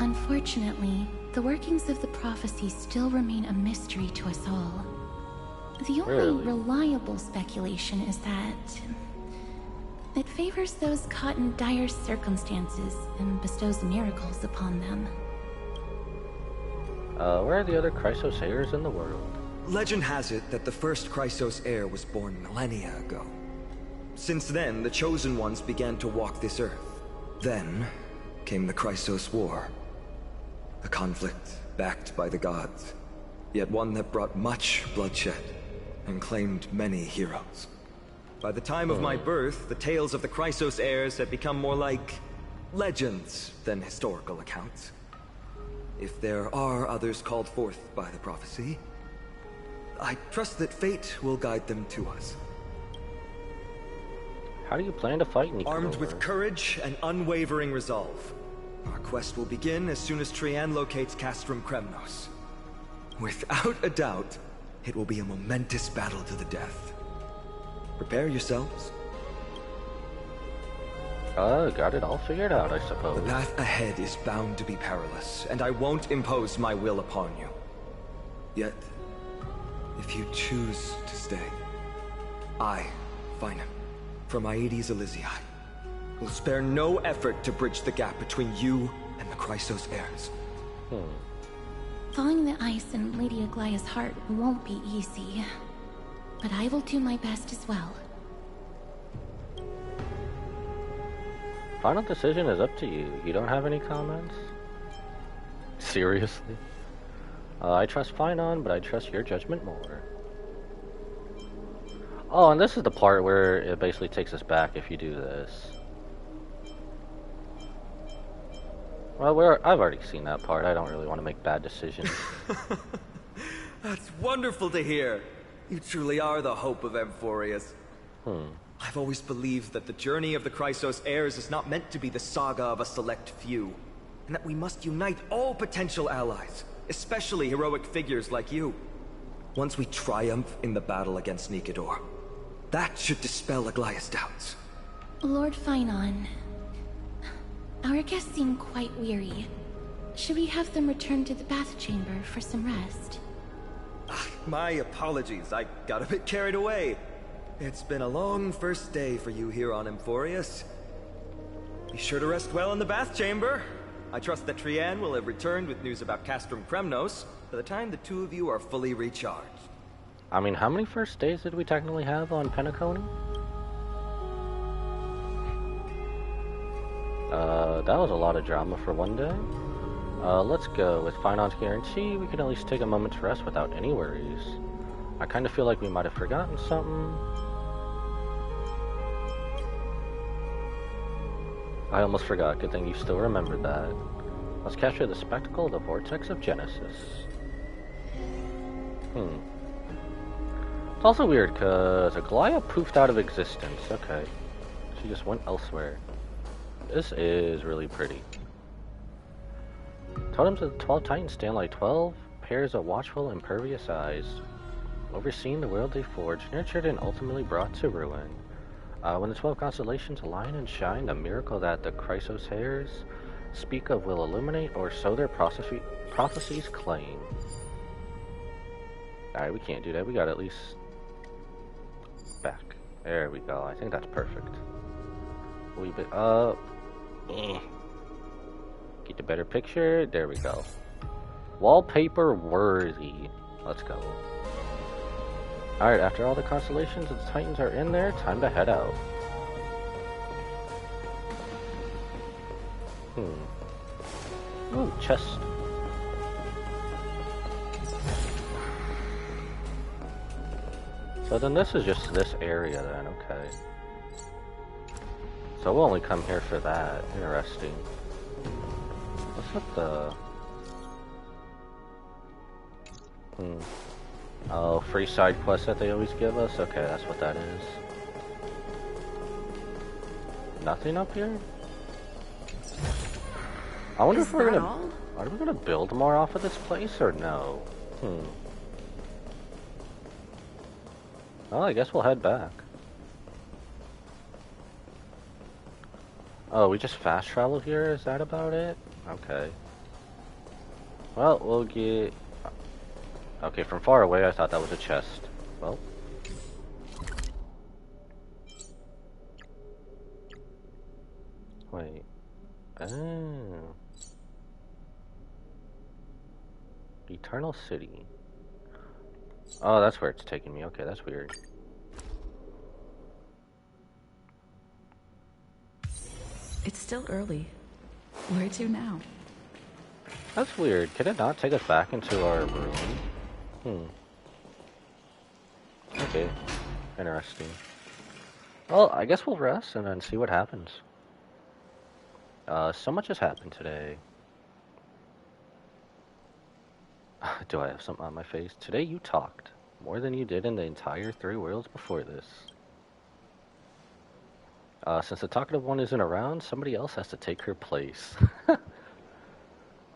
Unfortunately, the workings of the prophecy still remain a mystery to us all. The only reliable speculation is that it favors those caught in dire circumstances and bestows miracles upon them. Where are the other Chrysos heirs in the world? Legend has it that the first Chrysos heir was born millennia ago. Since then, the Chosen Ones began to walk this earth. Then came the Chrysos War. A conflict backed by the gods, yet one that brought much bloodshed and claimed many heroes. By the time of my birth, the tales of the Chrysos heirs had become more like legends than historical accounts. If there are others called forth by the prophecy, I trust that fate will guide them to us. How do you plan to fight Nikador? Armed with courage and unwavering resolve, our quest will begin as soon as Trian locates Castrum Kremnos. Without a doubt, it will be a momentous battle to the death. Prepare yourselves. Got it all figured out, I suppose. The path ahead is bound to be perilous, and I won't impose my will upon you. Yet, if you choose to stay, I, Finan, from Aedes Elysiae, will spare no effort to bridge the gap between you and the Chrysos heirs. Thawing the ice in Lady Aglaya's heart won't be easy, but I will do my best as well. Final decision is up to you. You don't have any comments? Seriously? I trust Finan, but I trust your judgment more. Oh, and this is the part where it basically takes us back if you do this. Well, I've already seen that part. I don't really want to make bad decisions. That's wonderful to hear. You truly are the hope of Amphoreus. I've always believed that the journey of the Chrysos heirs is not meant to be the saga of a select few, and that we must unite all potential allies, especially heroic figures like you. Once we triumph in the battle against Nikador, that should dispel Aglaya's doubts. Lord Finan, our guests seem quite weary. Should we have them return to the bath chamber for some rest? My apologies, I got a bit carried away. It's been a long first day for you here on Amphoreus. Be sure to rest well in the bath chamber. I trust that Trian will have returned with news about Castrum Kremnos by the time the two of you are fully recharged. I mean, how many first days did we technically have on Penacony? That was a lot of drama for one day. Let's go. With Finan's guarantee, we can at least take a moment to rest without any worries. I kind of feel like we might have forgotten something. I almost forgot. Good thing you still remembered that. Let's capture the spectacle of the Vortex of Genesis. It's also weird, because Aglaya poofed out of existence. Okay. She just went elsewhere. This is really pretty. Totems of the 12 Titans stand like 12 pairs of watchful, impervious eyes, overseeing the world they forged, nurtured, and ultimately brought to ruin. When the 12 constellations align and shine, the miracle that the Chrysos heirs speak of will illuminate, or so their prophecies claim. Alright, we can't do that. We got at least back. There we go. I think that's perfect. A wee bit up. Get the better picture. There we go. Wallpaper worthy. Let's go. Alright, after all the constellations and the Titans are in there, time to head out. Ooh, chest. So then this is just this area then, okay. So we'll only come here for that. Interesting. What's with the... Oh, free side quests that they always give us? Okay, that's what that is. Nothing up here? I wonder if we're gonna... Are we gonna build more off of this place or no? Well, I guess we'll head back. Oh, we just fast travel here? Is that about it? Okay. Well, we'll get... Okay, from far away I thought that was a chest. Well. Wait. Oh. Eternal City. Oh, that's where it's taking me. Okay, that's weird. It's still early. Where to now? That's weird. Can it not take us back into our room? Okay. Interesting. Well, I guess we'll rest and then see what happens. So much has happened today. Do I have something on my face? Today you talked. More than you did in the entire 3 worlds before this. Since the talkative one isn't around, somebody else has to take her place.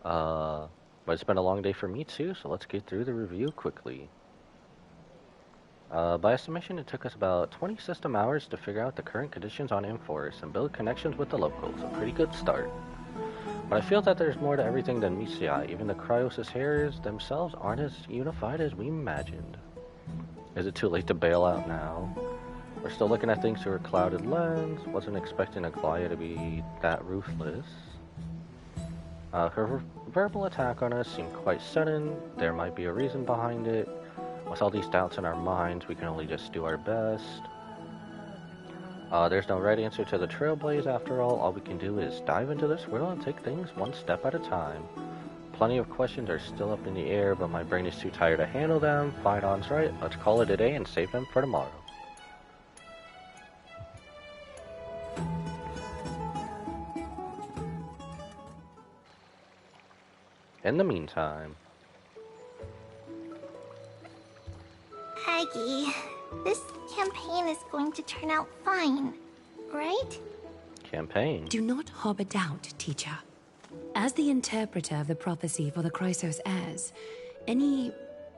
But it's been a long day for me too, so let's get through the review quickly. By estimation, it took us about 20 system hours to figure out the current conditions on Amphoreus and build connections with the locals. A pretty good start. But I feel that there's more to everything than meets the eye. Even the Cryosis hairs themselves aren't as unified as we imagined. Is it too late to bail out now? We're still looking at things through a clouded lens. Wasn't expecting Aglaya to be that ruthless. Her verbal attack on us seemed quite sudden. There might be a reason behind it. With all these doubts in our minds, we can only just do our best. There's no right answer to the Trailblaze after all. All we can do is dive into this world and take things one step at a time. Plenty of questions are still up in the air, but my brain is too tired to handle them. Fine, on's right. Let's call it a day and save them for tomorrow. In the meantime... Aggie, this campaign is going to turn out fine, right? Campaign? Do not harbor doubt, teacher. As the interpreter of the prophecy for the Chrysos heirs, any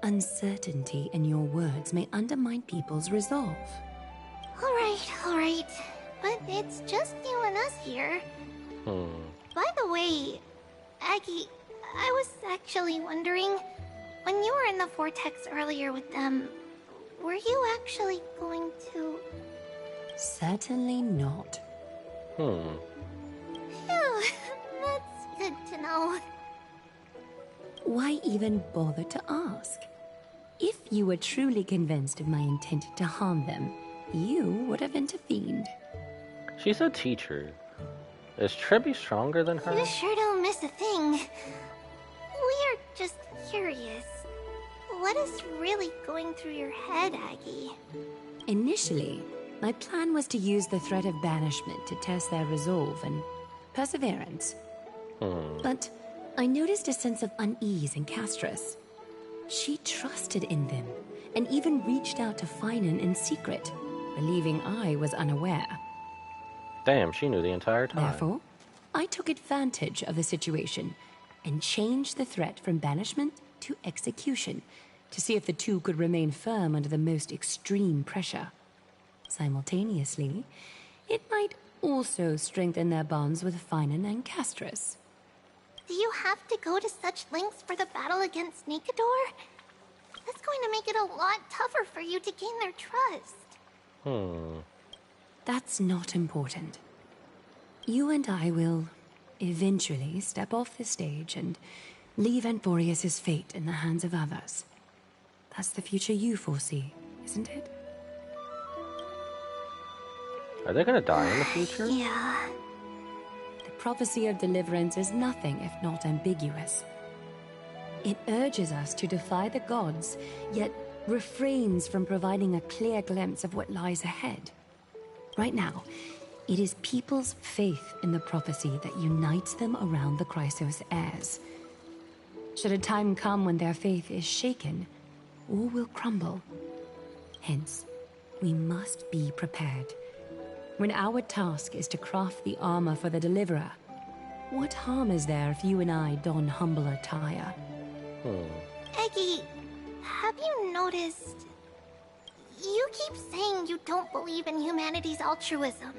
uncertainty in your words may undermine people's resolve. Alright. But it's just you and us here. By the way, Aggie, I was actually wondering, when you were in the vortex earlier with them, were you actually going to... Certainly not. Phew, that's good to know. Why even bother to ask? If you were truly convinced of my intent to harm them, you would have intervened. She's a teacher. Is Tribby stronger than her? You sure don't miss a thing. We are just curious. What is really going through your head, Aggie? Initially, my plan was to use the threat of banishment to test their resolve and perseverance. But I noticed a sense of unease in Castris. She trusted in them, and even reached out to Finan in secret, believing I was unaware. Damn, she knew the entire time. Therefore, I took advantage of the situation and changed the threat from banishment to execution to see if the two could remain firm under the most extreme pressure. Simultaneously, it might also strengthen their bonds with Finan and Castris. Do you have to go to such lengths for the battle against Nikador? That's going to make it a lot tougher for you to gain their trust. That's not important. You and I will eventually step off the stage and leave Amphoreus' fate in the hands of others. That's the future you foresee, isn't it? Are they gonna die in the future? Yeah. The prophecy of deliverance is nothing if not ambiguous. It urges us to defy the gods, yet refrains from providing a clear glimpse of what lies ahead. Right now, it is people's faith in the prophecy that unites them around the Chrysos heirs. Should a time come when their faith is shaken, all will crumble. Hence, we must be prepared. When our task is to craft the armor for the Deliverer, what harm is there if you and I don humble attire? Eggy, have you noticed? You keep saying you don't believe in humanity's altruism,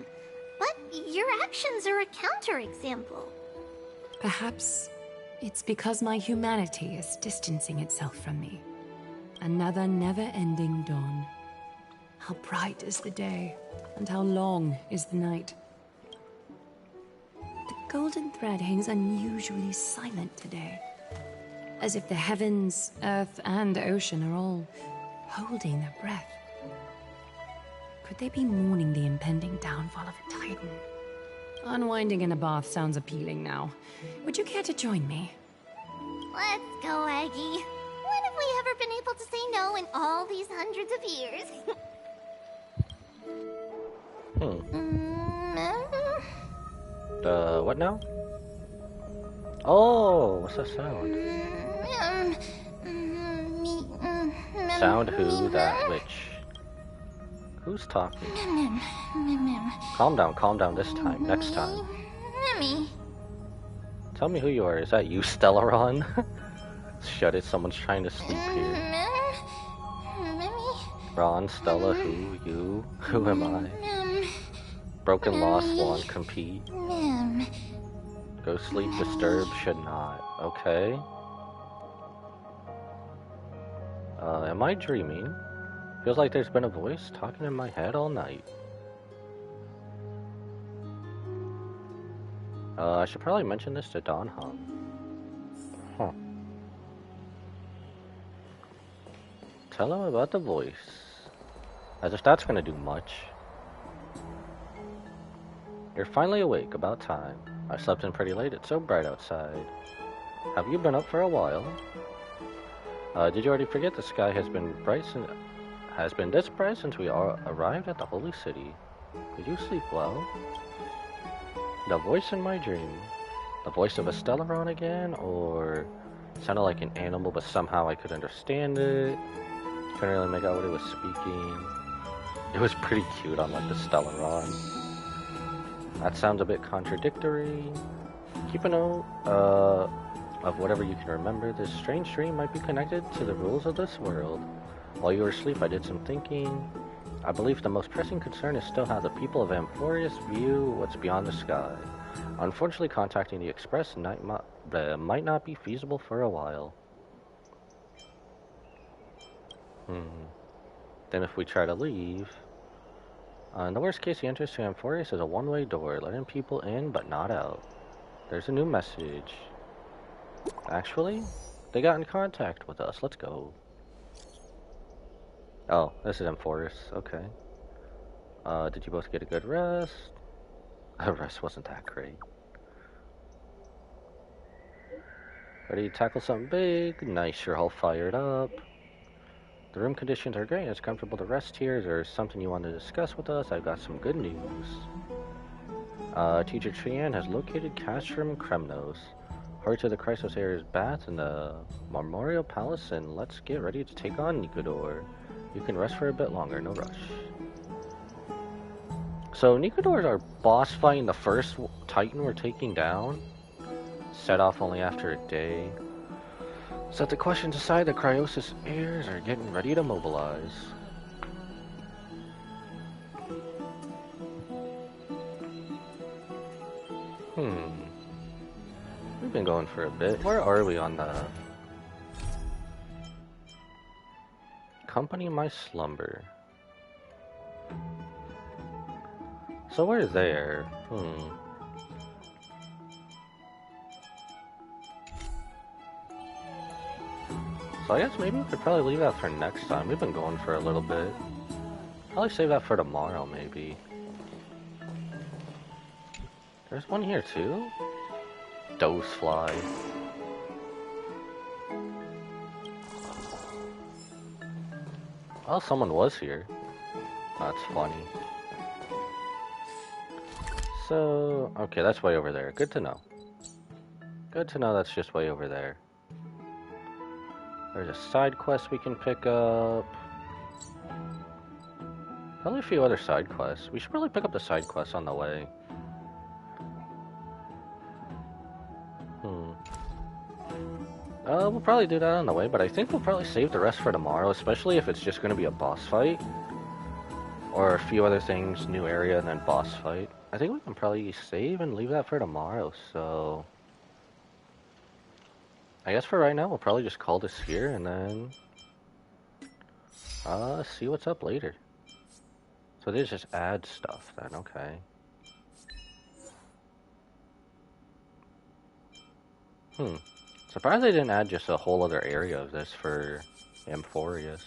but your actions are a counterexample. Perhaps it's because my humanity is distancing itself from me. Another never-ending dawn. How bright is the day, and how long is the night. The golden thread hangs unusually silent today, as if the heavens, earth, and ocean are all holding their breath. Could they be mourning the impending downfall of a titan? Unwinding in a bath sounds appealing now. Would you care to join me? Let's go, Eggy. When have we ever been able to say no in all these hundreds of years? What now? Oh, what's that sound? Sound who, that, which? Who's talking? Calm down this time, next time. Tell me who you are. Is that you, Stellaron? Shut it, someone's trying to sleep here. Ron, Stella, who, you? Who am I? Broken, lost, want, compete. Go sleep, disturb, should not. Okay. Am I dreaming? Feels like there's been a voice talking in my head all night. I should probably mention this to Don Hum. Huh. Tell him about the voice. As if that's gonna do much. You're finally awake, about time. I slept in pretty late, it's so bright outside. Have you been up for a while? Did you already forget the sky has been this bright since we arrived at the holy city? Did you sleep well? The voice in my dream. The voice of a Stellaron again, or sounded like an animal but somehow I could understand it. Couldn't really make out what it was speaking. It was pretty cute on like the Stellaron. That sounds a bit contradictory. Keep a note of whatever you can remember. This strange dream might be connected to the rules of this world. While you were asleep, I did some thinking. I believe the most pressing concern is still how the people of Amphoreus view what's beyond the sky. Unfortunately, contacting the Express might not be feasible for a while. Then if we try to leave... in the worst case, the entrance to Amphoreus is a one-way door, letting people in but not out. There's a new message. Actually, they got in contact with us. Let's go. Oh, this is Amphoreus. Okay. Did you both get a good rest? The rest wasn't that great. Ready to tackle something big? Nice, you're all fired up. The room conditions are great. It's comfortable to rest here. Is there something you want to discuss with us? I've got some good news. Teacher Trian has located Castrum Kremnos. Hurry to the Chrysos Heir's bath in the Memorial Palace and let's get ready to take on Nikodor. You can rest for a bit longer, no rush. So Nikodor is our boss fight in the first Titan we're taking down. Set off only after a day. Set the questions aside, the Chrysos heirs are getting ready to mobilize. We've been going for a bit. Where are we on the... Company my slumber. So we're there. So I guess maybe we could probably leave that for next time. We've been going for a little bit. Probably save that for tomorrow, maybe. There's one here too? Dose fly. Oh, someone was here. That's funny. So, okay, that's way over there. Good to know. Good to know that's just way over there. There's a side quest we can pick up. Probably a few other side quests. We should probably pick up the side quests on the way. We'll probably do that on the way, but I think we'll probably save the rest for tomorrow, especially if it's just going to be a boss fight. Or a few other things, new area, and then boss fight. I think we can probably save and leave that for tomorrow, so... I guess for right now, we'll probably just call this here, and then... see what's up later. So they just add stuff then, okay. Surprised they didn't add just a whole other area of this for Amphoreus.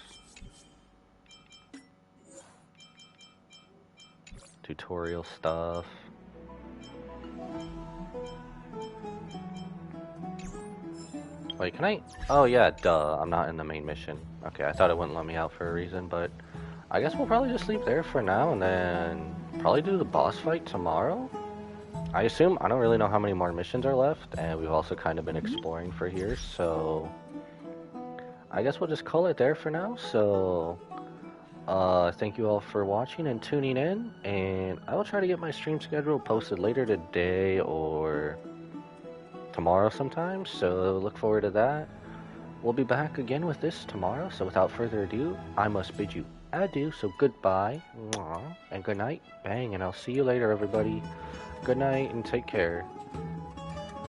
Tutorial stuff. Wait, can I? Oh yeah, duh, I'm not in the main mission. Okay, I thought it wouldn't let me out for a reason, but I guess we'll probably just leave there for now and then probably do the boss fight tomorrow. I assume, I don't really know how many more missions are left, and we've also kind of been exploring for here, so I guess we'll just call it there for now. So thank you all for watching and tuning in, and I will try to get my stream schedule posted later today or tomorrow sometime, so look forward to that. We'll be back again with this tomorrow, so without further ado, I must bid you adieu, so goodbye, and good night, bang, and I'll see you later, everybody. Good night, and take care.